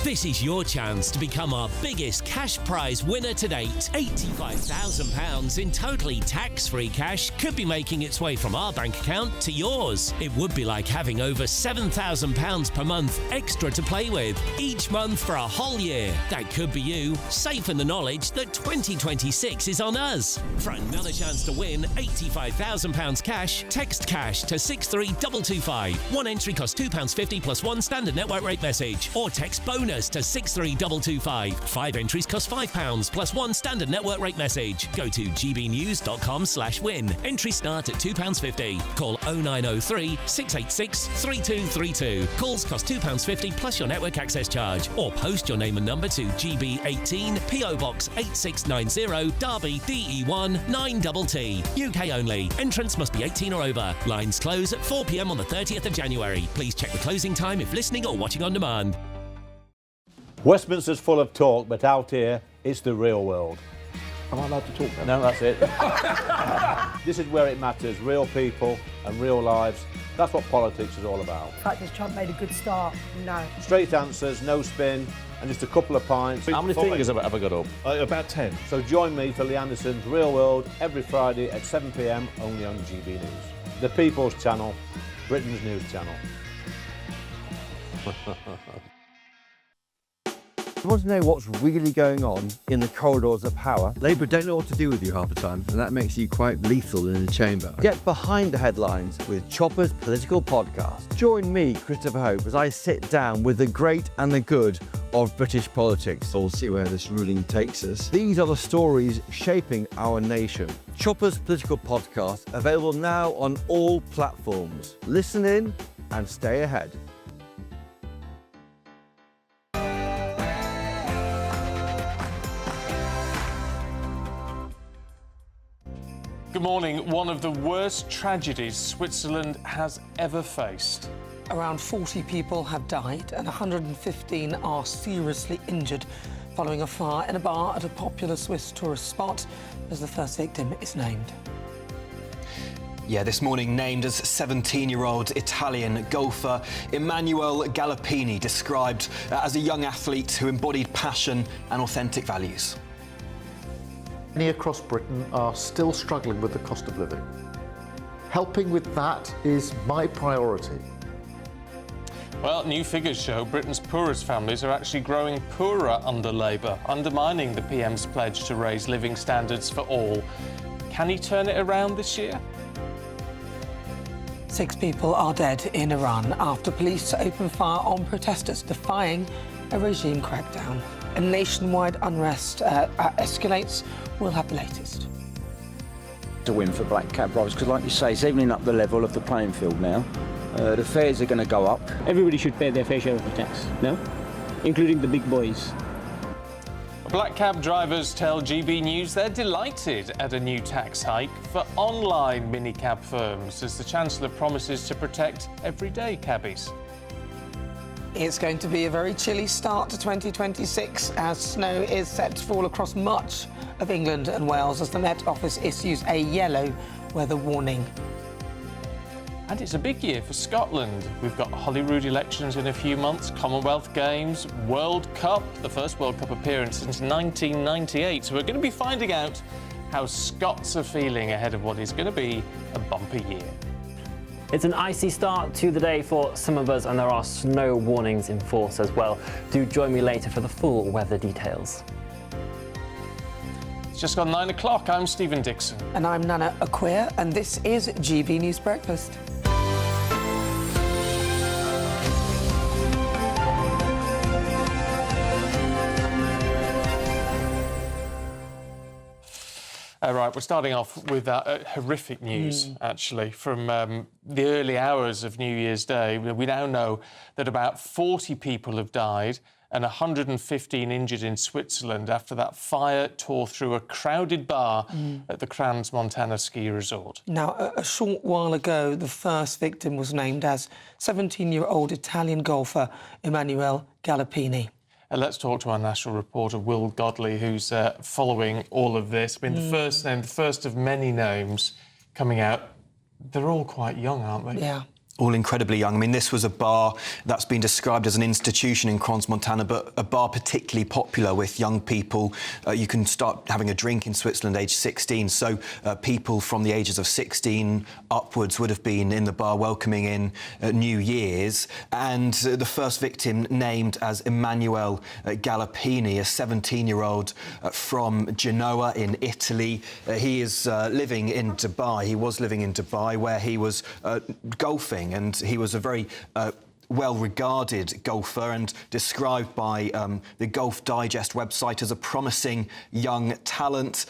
This is your chance to become our biggest cash prize winner to date. £85,000 in totally tax-free cash could be making its way from our bank account to yours. It would be like having over £7,000 per month extra to play with, each month for a whole year. That could be you, safe in the knowledge that 2026 is on us. For another chance to win £85,000 cash, text cash to 63225. One entry costs £2.50 plus one standard network rate message, or text bonus to 63225. 5 entries cost £5 plus one standard network rate message. Go to gbnews.com/win. Entries start at £2.50. Call 0903 686 3232. Calls cost £2.50 plus your network access charge. Or post your name and number to GB18 PO Box 8690 Derby DE1 9TT. UK only. Entrance must be 18 or over. Lines close at 4 p.m. on the 30th of January. Please check the closing time if listening or watching on demand. Westminster's full of talk, but out here, it's the real world. Am I allowed to talk now? No, that's it. This is where it matters, real people and real lives. That's what politics is all about. In fact, has Trump made a good start? No. Straight answers, no spin, and just a couple of pints. How many fingers have I got up? About 10. So join me for Lee Anderson's Real World every Friday at 7 p.m, only on GB News. The People's Channel, Britain's news channel. You want to know what's really going on in the corridors of power? Labour don't know what to do with you half the time, and that makes you quite lethal in the chamber. Get behind the headlines with Chopper's Political Podcast. Join me, Christopher Hope, as I sit down with the great and the good of British politics. We'll see where this ruling takes us. These are the stories shaping our nation. Chopper's Political Podcast, available now on all platforms. Listen in and stay ahead. Good morning. One of the worst tragedies Switzerland has ever faced. Around 40 people have died and 115 are seriously injured following a fire in a bar at a popular Swiss tourist spot, as the first victim is named. Yeah, this morning named as 17-year-old Italian golfer Emanuele Galoppini, described as a young athlete who embodied passion and authentic values. Many across Britain are still struggling with the cost of living. Helping with that is my priority. Well, new figures show Britain's poorest families are actually growing poorer under Labour, undermining the PM's pledge to raise living standards for all. Can he turn it around this year? 6 people are dead in Iran after police opened fire on protesters defying a regime crackdown. A nationwide unrest escalates. We'll have the latest. To win for black cab drivers, because like you say, it's evening up the level of the playing field now. The fares are going to go up. Everybody should pay their fair share of the tax, no? Including the big boys. Black cab drivers tell GB News they're delighted at a new tax hike for online minicab firms as the Chancellor promises to protect everyday cabbies. It's going to be a very chilly start to 2026 as snow is set to fall across much of England and Wales as the Met Office issues a yellow weather warning. And it's a big year for Scotland. We've got Holyrood elections in a few months, Commonwealth Games, World Cup, the first World Cup appearance since 1998. So we're going to be finding out how Scots are feeling ahead of what is going to be a bumpy year. It's an icy start to the day for some of us, and there are snow warnings in force as well. Do join me later for the full weather details. It's just gone 9 o'clock. I'm Stephen Dixon. And I'm Nana Akua, and this is GB News Breakfast. Right, we're starting off with horrific news, actually, from the early hours of New Year's Day. We now know that about 40 people have died and 115 injured in Switzerland after that fire tore through a crowded bar at the Crans Montana ski resort. Now, a short while ago, the first victim was named as 17-year-old Italian golfer Emanuele Galoppini. Let's talk to our national reporter, Will Godley, who's following all of this. I mean, the first name, the first of many names coming out. They're all quite young, aren't they? Yeah. All incredibly young. I mean, this was a bar that's been described as an institution in Crans Montana, but a bar particularly popular with young people. You can start having a drink in Switzerland age 16, so people from the ages of 16 upwards would have been in the bar welcoming in New Year's. And the first victim named as Emanuele Galoppini, a 17-year-old from Genoa in Italy. He is living in Dubai. He was living in Dubai, where he was golfing. And he was a very well-regarded golfer and described by the Golf Digest website as a promising young talent.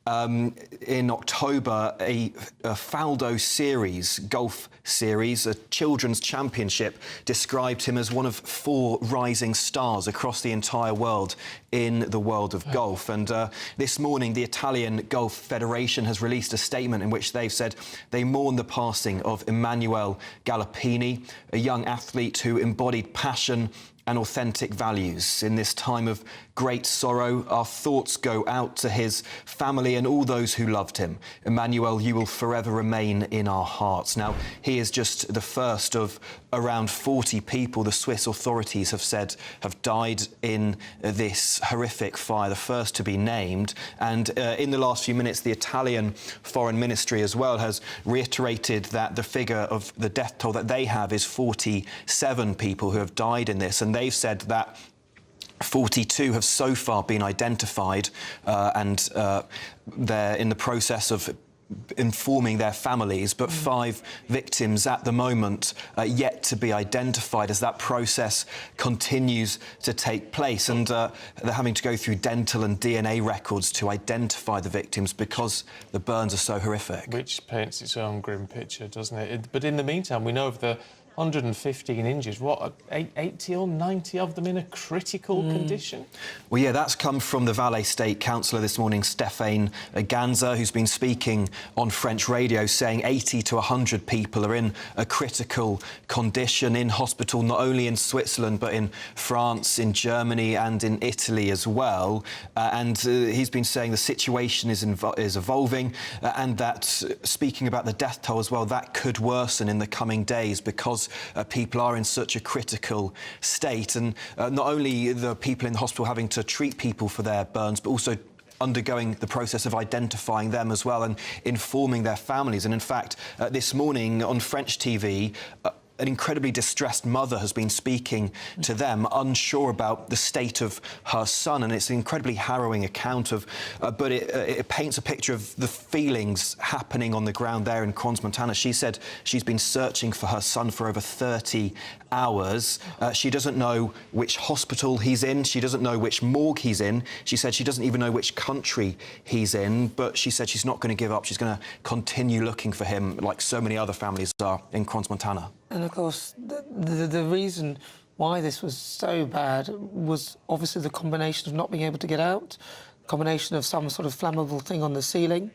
In October, a Faldo series, golf series, a children's championship, described him as one of 4 rising stars across the entire world in the world of golf. And this morning, the Italian Golf Federation has released a statement in which they've said they mourn the passing of Emanuele Galoppini, a young athlete who embodied passion and authentic values. In this time of great sorrow, our thoughts go out to his family and all those who loved him. Emmanuel, you will forever remain in our hearts. Now, he is just the first of around 40 people the Swiss authorities have said have died in this horrific fire, the first to be named. And in the last few minutes, the Italian Foreign Ministry as well has reiterated that the figure of the death toll that they have is 47 people who have died in this. And they've said that 42 have so far been identified, and they're in the process of informing their families, but 5 victims at the moment yet to be identified as that process continues to take place. And they're having to go through dental and DNA records to identify the victims because the burns are so horrific. Which paints its own grim picture, doesn't it? But in the meantime, we know of the 115 injured, what, 80 or 90 of them in a critical condition? Well, yeah, that's come from the Valais State Councillor this morning, Stéphane Ganza, who's been speaking on French radio, saying 80 to 100 people are in a critical condition in hospital, not only in Switzerland, but in France, in Germany and in Italy as well. And he's been saying the situation is evolving, and that, speaking about the death toll as well, that could worsen in the coming days because people are in such a critical state. And not only the people in the hospital having to treat people for their burns, but also undergoing the process of identifying them as well and informing their families. And in fact, this morning on French TV, an incredibly distressed mother has been speaking to them, unsure about the state of her son, and it's an incredibly harrowing account of, but it paints a picture of the feelings happening on the ground there in Crans-Montana. She said she's been searching for her son for over 30 hours. She doesn't know which hospital he's in. She doesn't know which morgue he's in. She said she doesn't even know which country he's in, but she said she's not going to give up. She's going to continue looking for him, like so many other families are in Crans-Montana. And of course, the reason why this was so bad was obviously the combination of not being able to get out, combination of some sort of flammable thing on the ceiling,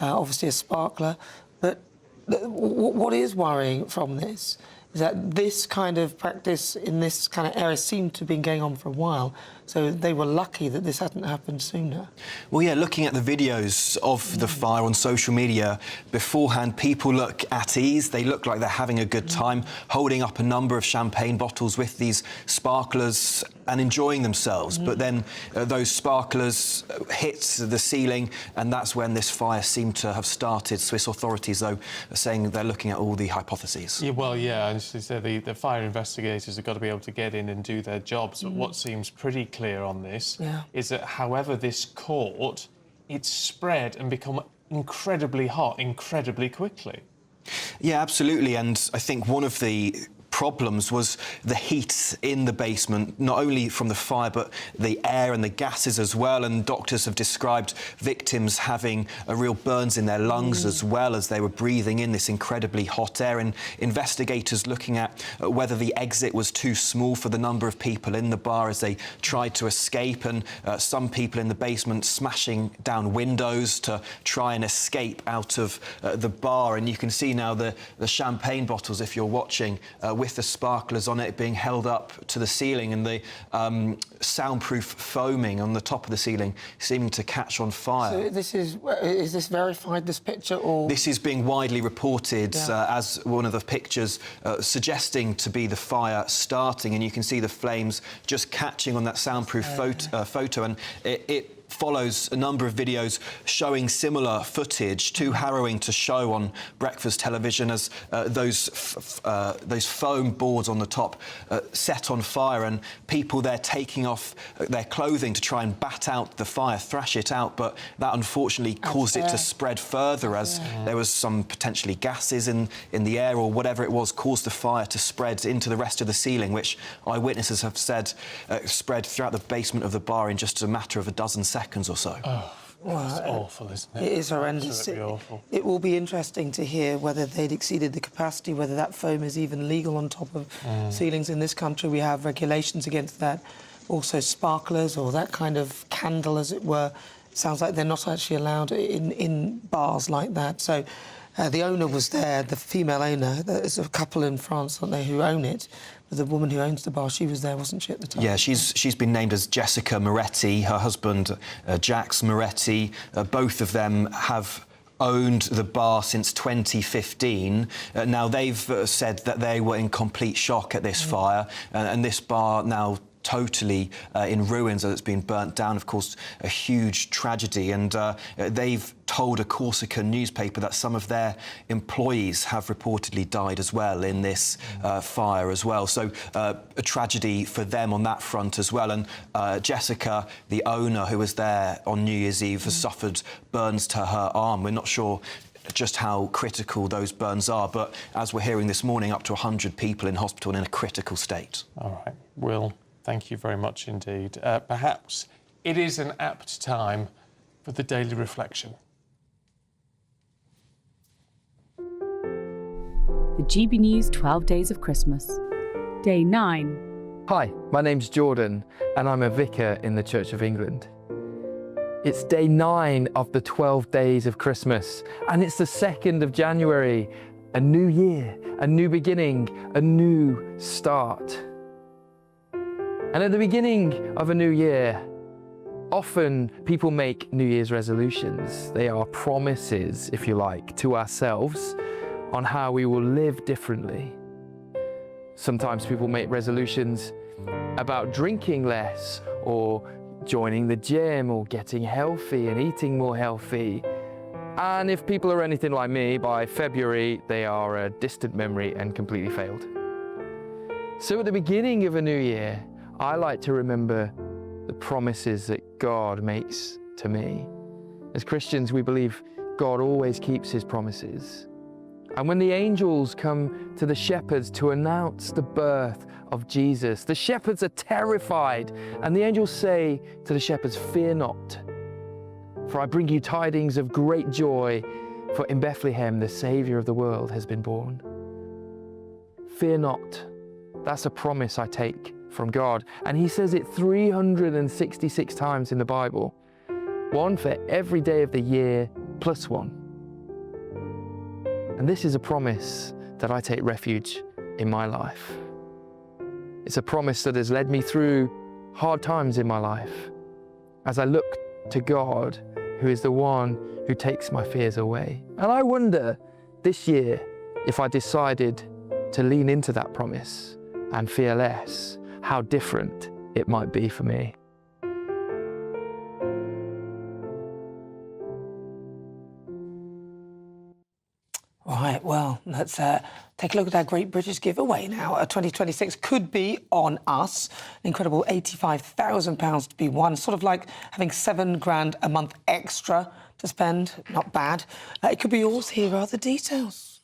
obviously a sparkler. But what is worrying from this is that this kind of practice in this kind of area seemed to have been going on for a while. So they were lucky that this hadn't happened sooner. Well, yeah, looking at the videos of the fire on social media beforehand, people look at ease. They look like they're having a good time, holding up a number of champagne bottles with these sparklers and enjoying themselves. But then those sparklers hit the ceiling, and that's when this fire seemed to have started. Swiss authorities, though, are saying they're looking at all the hypotheses. Yeah, well, yeah, and as you said, the fire investigators have got to be able to get in and do their jobs. But what seems pretty clear on this is that however this caught, it's spread and become incredibly hot incredibly quickly. Yeah, absolutely. And I think one of the problems was the heat in the basement, not only from the fire, but the air and the gases as well. And doctors have described victims having real burns in their lungs as well as they were breathing in this incredibly hot air. And investigators looking at whether the exit was too small for the number of people in the bar as they tried to escape, and some people in the basement smashing down windows to try and escape out of the bar. And you can see now the champagne bottles, if you're watching, with the sparklers on it being held up to the ceiling, and the soundproof foaming on the top of the ceiling seeming to catch on fire. So is this verified, this picture, or...? This is being widely reported as one of the pictures suggesting to be the fire starting, and you can see the flames just catching on that soundproof photo, and it follows a number of videos showing similar footage, too harrowing to show on breakfast television, as those foam boards on the top set on fire, and people there taking off their clothing to try and bat out the fire, thrash it out, but that unfortunately caused it to spread further, as there was some potentially gases in the air or whatever it was, caused the fire to spread into the rest of the ceiling, which eyewitnesses have said spread throughout the basement of the bar in just a matter of a dozen seconds or so. Oh, it's awful, isn't it? It is horrendous. Absolutely awful. It will be interesting to hear whether they'd exceeded the capacity, whether that foam is even legal on top of ceilings in this country. We have regulations against that. Also sparklers or that kind of candle, as it were. Sounds like they're not actually allowed in bars like that. So The owner was there, the female owner. There's a couple in France, aren't they, who own it. But the woman who owns the bar, she was there, wasn't she, at the time? Yeah, she's been named as Jessica Moretti. Her husband, Jax Moretti, both of them have owned the bar since 2015. Now, they've said that they were in complete shock at this fire, and this bar now totally in ruins as it's been burnt down. Of course, a huge tragedy, and they've told a Corsican newspaper that some of their employees have reportedly died as well in this fire as well. So a tragedy for them on that front as well. And Jessica, the owner who was there on New Year's Eve, has suffered burns to her arm. We're not sure just how critical those burns are, but as we're hearing this morning, up to 100 people in hospital in a critical state. All right, Will, thank you very much indeed. Perhaps it is an apt time for the daily reflection. The GB News 12 Days of Christmas. Day 9. Hi, my name's Jordan, and I'm a vicar in the Church of England. It's day 9 of the 12 Days of Christmas, and it's the 2nd of January. A new year, a new beginning, a new start. And at the beginning of a new year, often people make New Year's resolutions. They are promises, if you like, to ourselves on how we will live differently. Sometimes people make resolutions about drinking less, or joining the gym, or getting healthy and eating more healthy. And if people are anything like me, by February they are a distant memory and completely failed. So at the beginning of a new year, I like to remember the promises that God makes to me. As Christians, we believe God always keeps his promises. And when the angels come to the shepherds to announce the birth of Jesus, the shepherds are terrified, and the angels say to the shepherds, "Fear not, for I bring you tidings of great joy, for in Bethlehem the Saviour of the world has been born." Fear not. That's a promise I take from God. And he says it 366 times in the Bible. One for every day of the year, plus one. And this is a promise that I take refuge in my life. It's a promise that has led me through hard times in my life as I look to God, who is the one who takes my fears away. And I wonder this year if I decided to lean into that promise and fear less, how different it might be for me. Right, well, let's take a look at our Great British giveaway now. 2026 could be on us. An incredible £85,000 to be won. Sort of like having £7,000 a month extra to spend. Not bad. It could be yours. Here are the details.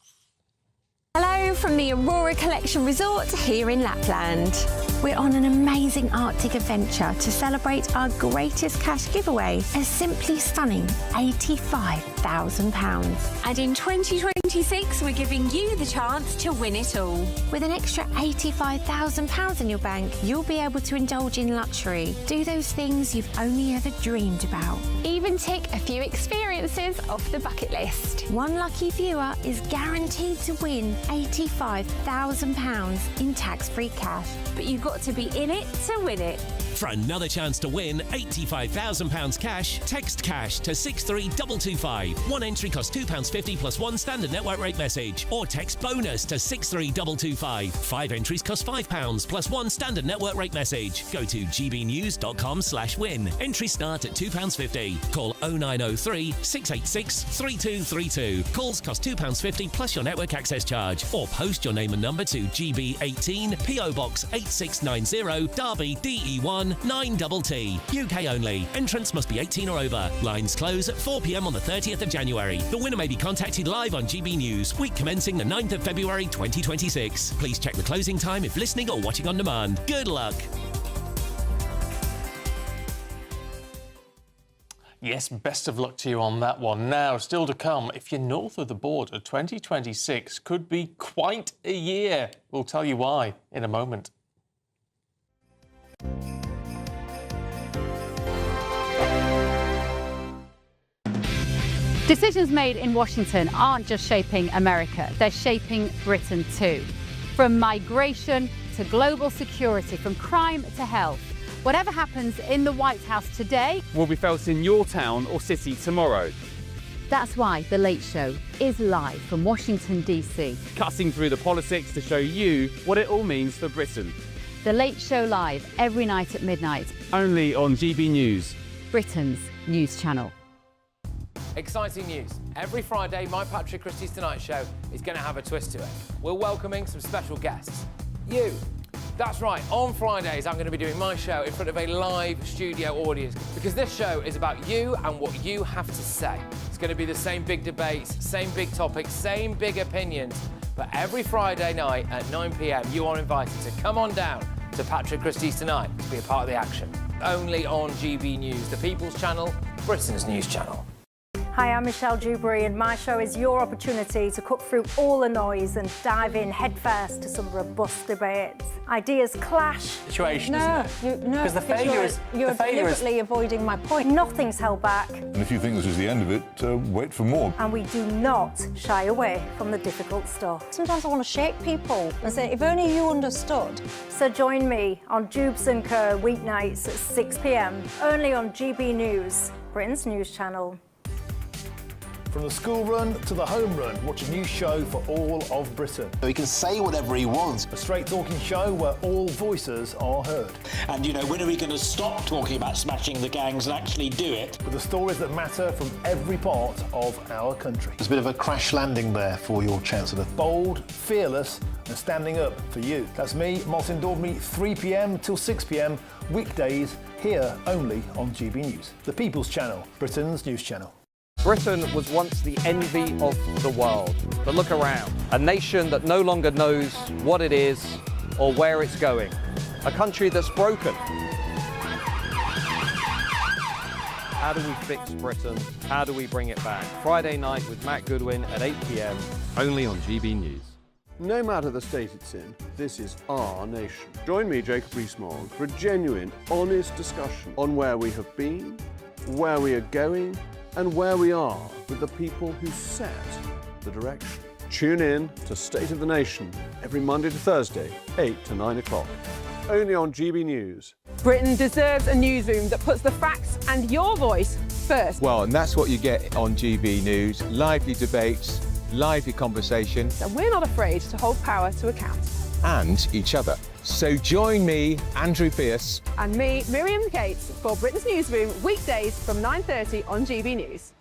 Hello from the Aurora Collection Resort here in Lapland. We're on an amazing Arctic adventure to celebrate our greatest cash giveaway, a simply stunning £85,000. And in 2026, we're giving you the chance to win it all. With an extra £85,000 in your bank, you'll be able to indulge in luxury, do those things you've only ever dreamed about. Even tick a few experiences off the bucket list. One lucky viewer is guaranteed to win £85,000 in tax-free cash. But you've got to be in it to win it. For another chance to win £85,000 cash, text cash to 63225. One entry costs £2.50 plus one standard network rate message. Or text bonus to 63225. 5 entries cost £5 plus one standard network rate message. Go to gbnews.com/win. Entries start at £2.50. Call 0903 686 3232. Calls cost £2.50 plus your network access charge. Or post your name and number to GB18 PO Box 8690 Derby DE1 9TT. UK only. Entrance must be 18 or over. Lines close at 4 p.m. on the 30th of January. The winner may be contacted live on GB News, week commencing the 9th of February 2026. Please check the closing time if listening or watching on demand. Good luck. Yes, best of luck to you on that one. Now, still to come, if you're north of the border, 2026 could be quite a year. We'll tell you why in a moment. Decisions made in Washington aren't just shaping America, they're shaping Britain too. From migration to global security, from crime to health. Whatever happens in the White House today will be felt in your town or city tomorrow. That's why The Late Show is live from Washington, D.C. Cutting through the politics to show you what it all means for Britain. The Late Show live every night at midnight. Only on GB News, Britain's news channel. Exciting news. Every Friday, my Patrick Christie's Tonight Show is going to have a twist to it. We're welcoming some special guests. You. That's right, on Fridays I'm going to be doing my show in front of a live studio audience because this show is about you and what you have to say. It's going to be the same big debates, same big topics, same big opinions, but every Friday night at 9 p.m. you are invited to come on down to Patrick Christie's Tonight to be a part of the action. Only on GB News, the People's Channel, Britain's news channel. Hi, I'm Michelle Dewberry, and my show is your opportunity to cut through all the noise and dive in headfirst to some robust debates. Ideas clash. Situation, no, isn't it? No, Because the failure is... You're deliberately avoiding my point. Nothing's held back. And if you think this is the end of it, wait for more. And we do not shy away from the difficult stuff. Sometimes I want to shake people and say, if only you understood. So join me on Jubes & Co. weeknights at 6 p.m. only on GB News, Britain's news channel. From the school run to the home run, watch a new show for all of Britain. He can say whatever he wants. A straight talking show where all voices are heard. And, you know, when are we going to stop talking about smashing the gangs and actually do it? With the stories that matter from every part of our country. There's a bit of a crash landing there for your Chancellor. Bold, fearless and standing up for you. That's me, Martin Daubney, 3 p.m. till 6 p.m. weekdays here only on GB News. The People's Channel, Britain's news channel. Britain was once the envy of the world. But look around. A nation that no longer knows what it is or where it's going. A country that's broken. How do we fix Britain? How do we bring it back? Friday night with Matt Goodwin at 8 p.m. only on GB News. No matter the state it's in, this is our nation. Join me, Jacob Rees-Mogg, for a genuine, honest discussion on where we have been, where we are going, and where we are with the people who set the direction. Tune in to State of the Nation every Monday to Thursday, 8 to 9 o'clock. Only on GB News. Britain deserves a newsroom that puts the facts and your voice first. Well, and that's what you get on GB News. Lively debates, lively conversation. And we're not afraid to hold power to account. And each other. So join me, Andrew Pearce. And me, Miriam Gates, for Britain's Newsroom, weekdays from 9:30 on GB News.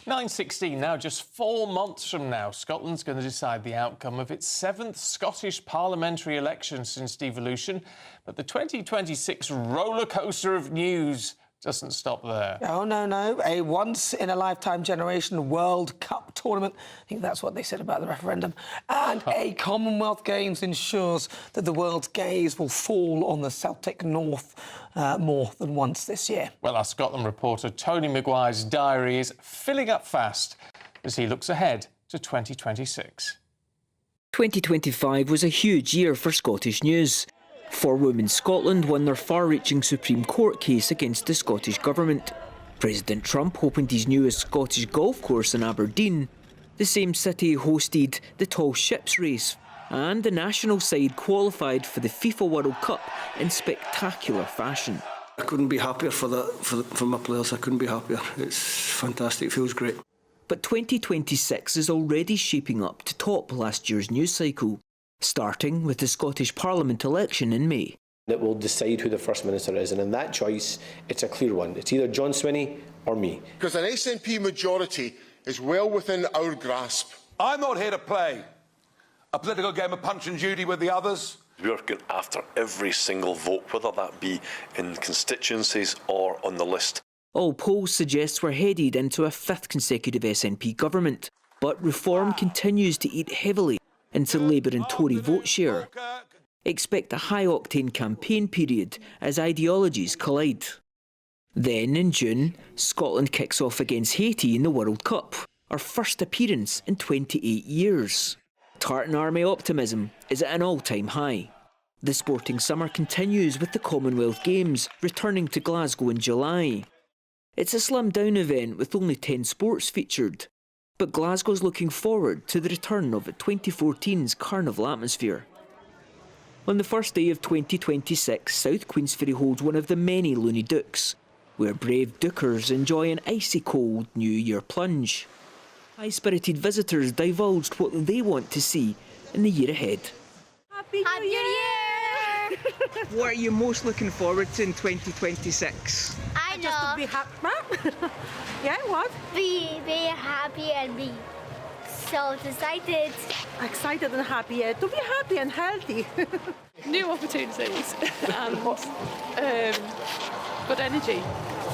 "9:16 now, just 4 months from now, Scotland's going to decide the outcome of its 7th Scottish parliamentary election since devolution. But the 2026 rollercoaster of news doesn't stop there. Oh, no. A once-in-a-lifetime generation World Cup tournament. I think that's what they said about the referendum. And a Commonwealth Games ensures that the world's gaze will fall on the Celtic North more than once this year. Well, our Scotland reporter Tony Maguire's diary is filling up fast as he looks ahead to 2026. 2025 was a huge year for Scottish news. 4 Women Scotland won their far-reaching Supreme Court case against the Scottish Government. President Trump opened his newest Scottish golf course in Aberdeen. The same city hosted the Tall Ships race, and the national side qualified for the FIFA World Cup in spectacular fashion. I couldn't be happier for my players. I couldn't be happier. It's fantastic. It feels great. But 2026 is already shaping up to top last year's news cycle, starting with the Scottish Parliament election in May. It will decide who the First Minister is, and in that choice, it's a clear one. It's either John Swinney or me. Because an SNP majority is well within our grasp. I'm not here to play a political game of Punch and Judy with the others. We're going after every single vote, whether that be in constituencies or on the list. All polls suggest we're headed into a 5th consecutive SNP government, but reform continues to eat heavily into Labour and Tory vote share. Expect a high-octane campaign period as ideologies collide. Then, in June, Scotland kicks off against Haiti in the World Cup, our first appearance in 28 years. Tartan Army optimism is at an all-time high. The sporting summer continues with the Commonwealth Games, returning to Glasgow in July. It's a slimmed-down event with only 10 sports featured, but Glasgow's looking forward to the return of 2014's carnival atmosphere. On the first day of 2026, South Queensferry holds one of the many Looney Dukes, where brave Dukers enjoy an icy cold New Year plunge. High-spirited visitors divulged what they want to see in the year ahead. Happy New Year! What are you most looking forward to in 2026? I know. Just to be happy. Yeah, what? Be happy and be so excited. Excited and happy, yeah. To be happy and healthy. New opportunities and good energy.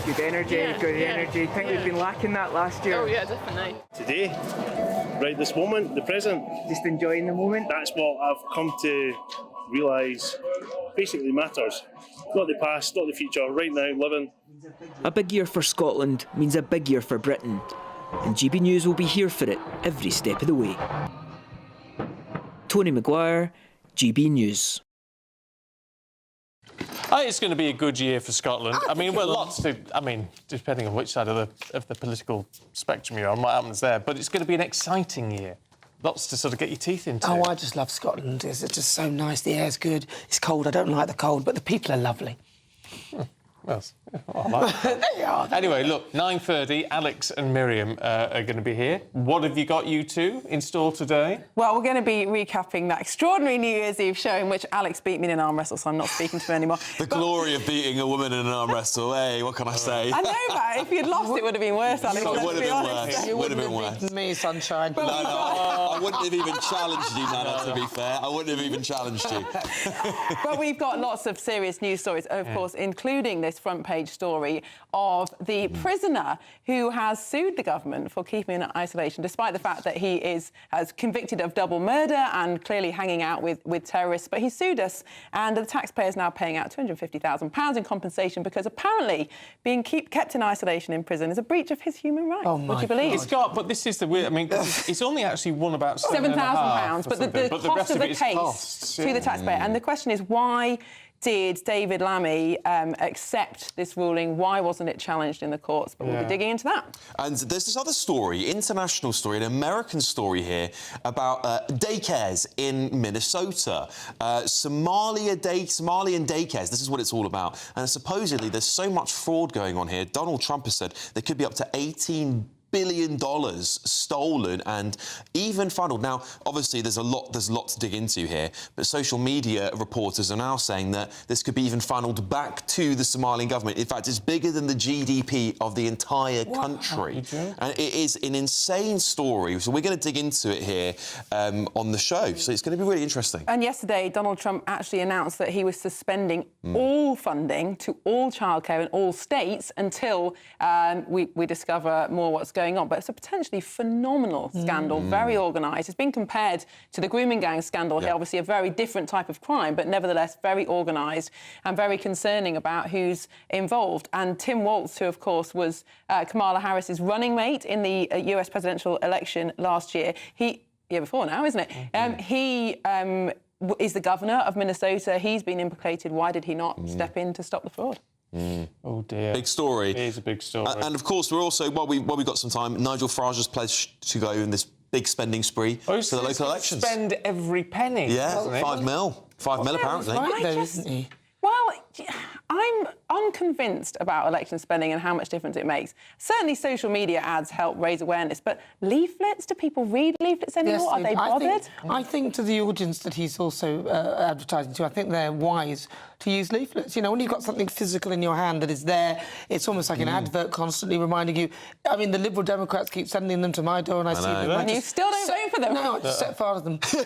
Good energy, good energy. Think we've been lacking that last year. Oh yeah, definitely. Today, right this moment, the present. Just enjoying the moment. That's what I've come to realise basically matters. Not the past, not the future, right now, living. A big year for Scotland means a big year for Britain, and GB News will be here for it every step of the way. Tony Maguire, GB News. It's going to be a good year for Scotland. I mean, well, lots to... I mean, depending on which side of the political spectrum you're on, what happens there. But it's going to be an exciting year. Lots to sort of get your teeth into. Oh, I just love Scotland. It's just so nice. The air's good. It's cold. I don't like the cold, but the people are lovely. Well, I like that. They are. Anyway, look, 9:30, Alex and Miriam are going to be here. What have you got you two in store today? Well, we're going to be recapping that extraordinary New Year's Eve show in which Alex beat me in an arm wrestle, so I'm not speaking to him anymore. The glory of beating a woman in an arm wrestle, hey, what can I say? I know, but if you'd lost, it would have been worse, Alex. It would have been worse. You Would have been wouldn't worse. beaten me, sunshine. No, I wouldn't have even challenged you, Nana, to be fair. I wouldn't have even challenged you. But we've got lots of serious news stories, of course, including this front-page story of the prisoner who has sued the government for keeping him in isolation, despite the fact that he is convicted of double murder and clearly hanging out with terrorists. But he sued us, and the taxpayer is now paying out £250,000 in compensation because apparently being kept in isolation in prison is a breach of his human rights. Oh my Would you believe? It's got, but this is the weird. I mean, it's only actually won about £7,000, but the cost rest of the it is case costs, to the taxpayer. And the question is, why did David Lammy accept this ruling? Why wasn't it challenged in the courts? But we'll be digging into that. And there's this other story, international story, an American story here about daycares in Minnesota. Somalian daycares, this is what it's all about. And supposedly there's so much fraud going on here. Donald Trump has said there could be up to $18 billion stolen and even funneled. Now, obviously, there's a lot to dig into here, but social media reporters are now saying that this could be even funneled back to the Somalian government. In fact, it's bigger than the GDP of the entire country. And it is an insane story. So we're going to dig into it here on the show. So it's going to be really interesting. And yesterday, Donald Trump actually announced that he was suspending all funding to all childcare in all states until we discover more what's going on. But it's a potentially phenomenal scandal, very organised. It's been compared to the grooming gang scandal here, obviously a very different type of crime, but nevertheless very organised and very concerning about who's involved. And Tim Walz, who of course was Kamala Harris's running mate in the US presidential election last year, year before now, isn't it? He is the governor of Minnesota. He's been implicated. Why did he not step in to stop the fraud? Oh dear. Big story. It is a big story. And of course, we're also, while we got some time, Nigel Farage's pledged to go in this big spending spree for the local elections. Spend every penny. Yeah, $5 million. $5 million, apparently. Right, though, isn't he? Well, I'm unconvinced about election spending and how much difference it makes. Certainly social media ads help raise awareness, but leaflets, do people read leaflets anymore? Yes, Are they bothered? I think to the audience that he's also advertising to, I think they're wise to use leaflets. You know, when you've got something physical in your hand that is there, it's almost like an advert constantly reminding you. I mean, the Liberal Democrats keep sending them to my door and I see them. And you still don't vote for them? No, I just set fire to them. Well,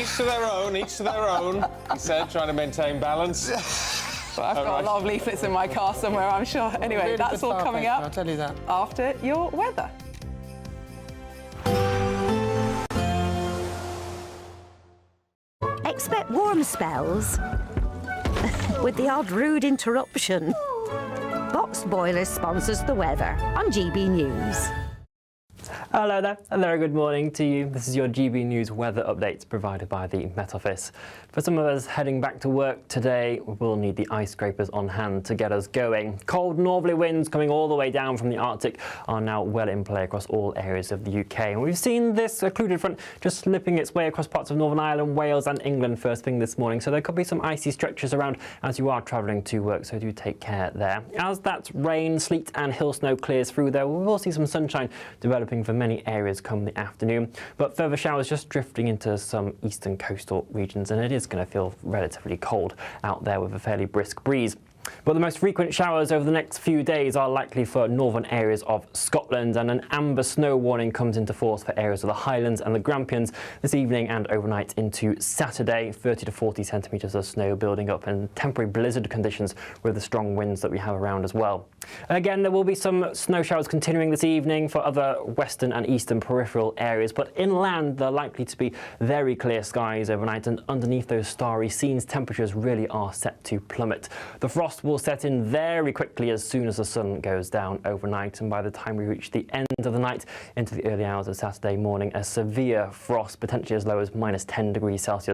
each to their own, each to their own, he said, trying to maintain balance. But I've got a lot of leaflets in my car somewhere, I'm sure. Anyway, Really that's good all coming paper, up I'll tell you that. after your weather. Expect warm spells with the odd rude interruption. Boxed Boilers sponsors the weather on GB News. Hello there, and a very good morning to you. This is your GB News weather update provided by the Met Office. For some of us heading back to work today, we will need the ice scrapers on hand to get us going. Cold northerly winds coming all the way down from the Arctic are now well in play across all areas of the UK. And we've seen this occluded front just slipping its way across parts of Northern Ireland, Wales and England first thing this morning. So there could be some icy stretches around as you are travelling to work, so do take care there. As that rain, sleet and hill snow clears through there, we will see some sunshine developing for many areas come the afternoon, but further showers just drifting into some eastern coastal regions, and it is going to feel relatively cold out there with a fairly brisk breeze. But the most frequent showers over the next few days are likely for northern areas of Scotland, and an amber snow warning comes into force for areas of the Highlands and the Grampians this evening and overnight into Saturday. 30 to 40 centimetres of snow building up and temporary blizzard conditions with the strong winds that we have around as well. Again, there will be some snow showers continuing this evening for other western and eastern peripheral areas, but inland they're likely to be very clear skies overnight, and underneath those starry scenes temperatures really are set to plummet. The frost will set in very quickly as soon as the sun goes down overnight, and by the time we reach the end of the night into the early hours of Saturday morning, a severe frost, potentially as low as -10 degrees Celsius,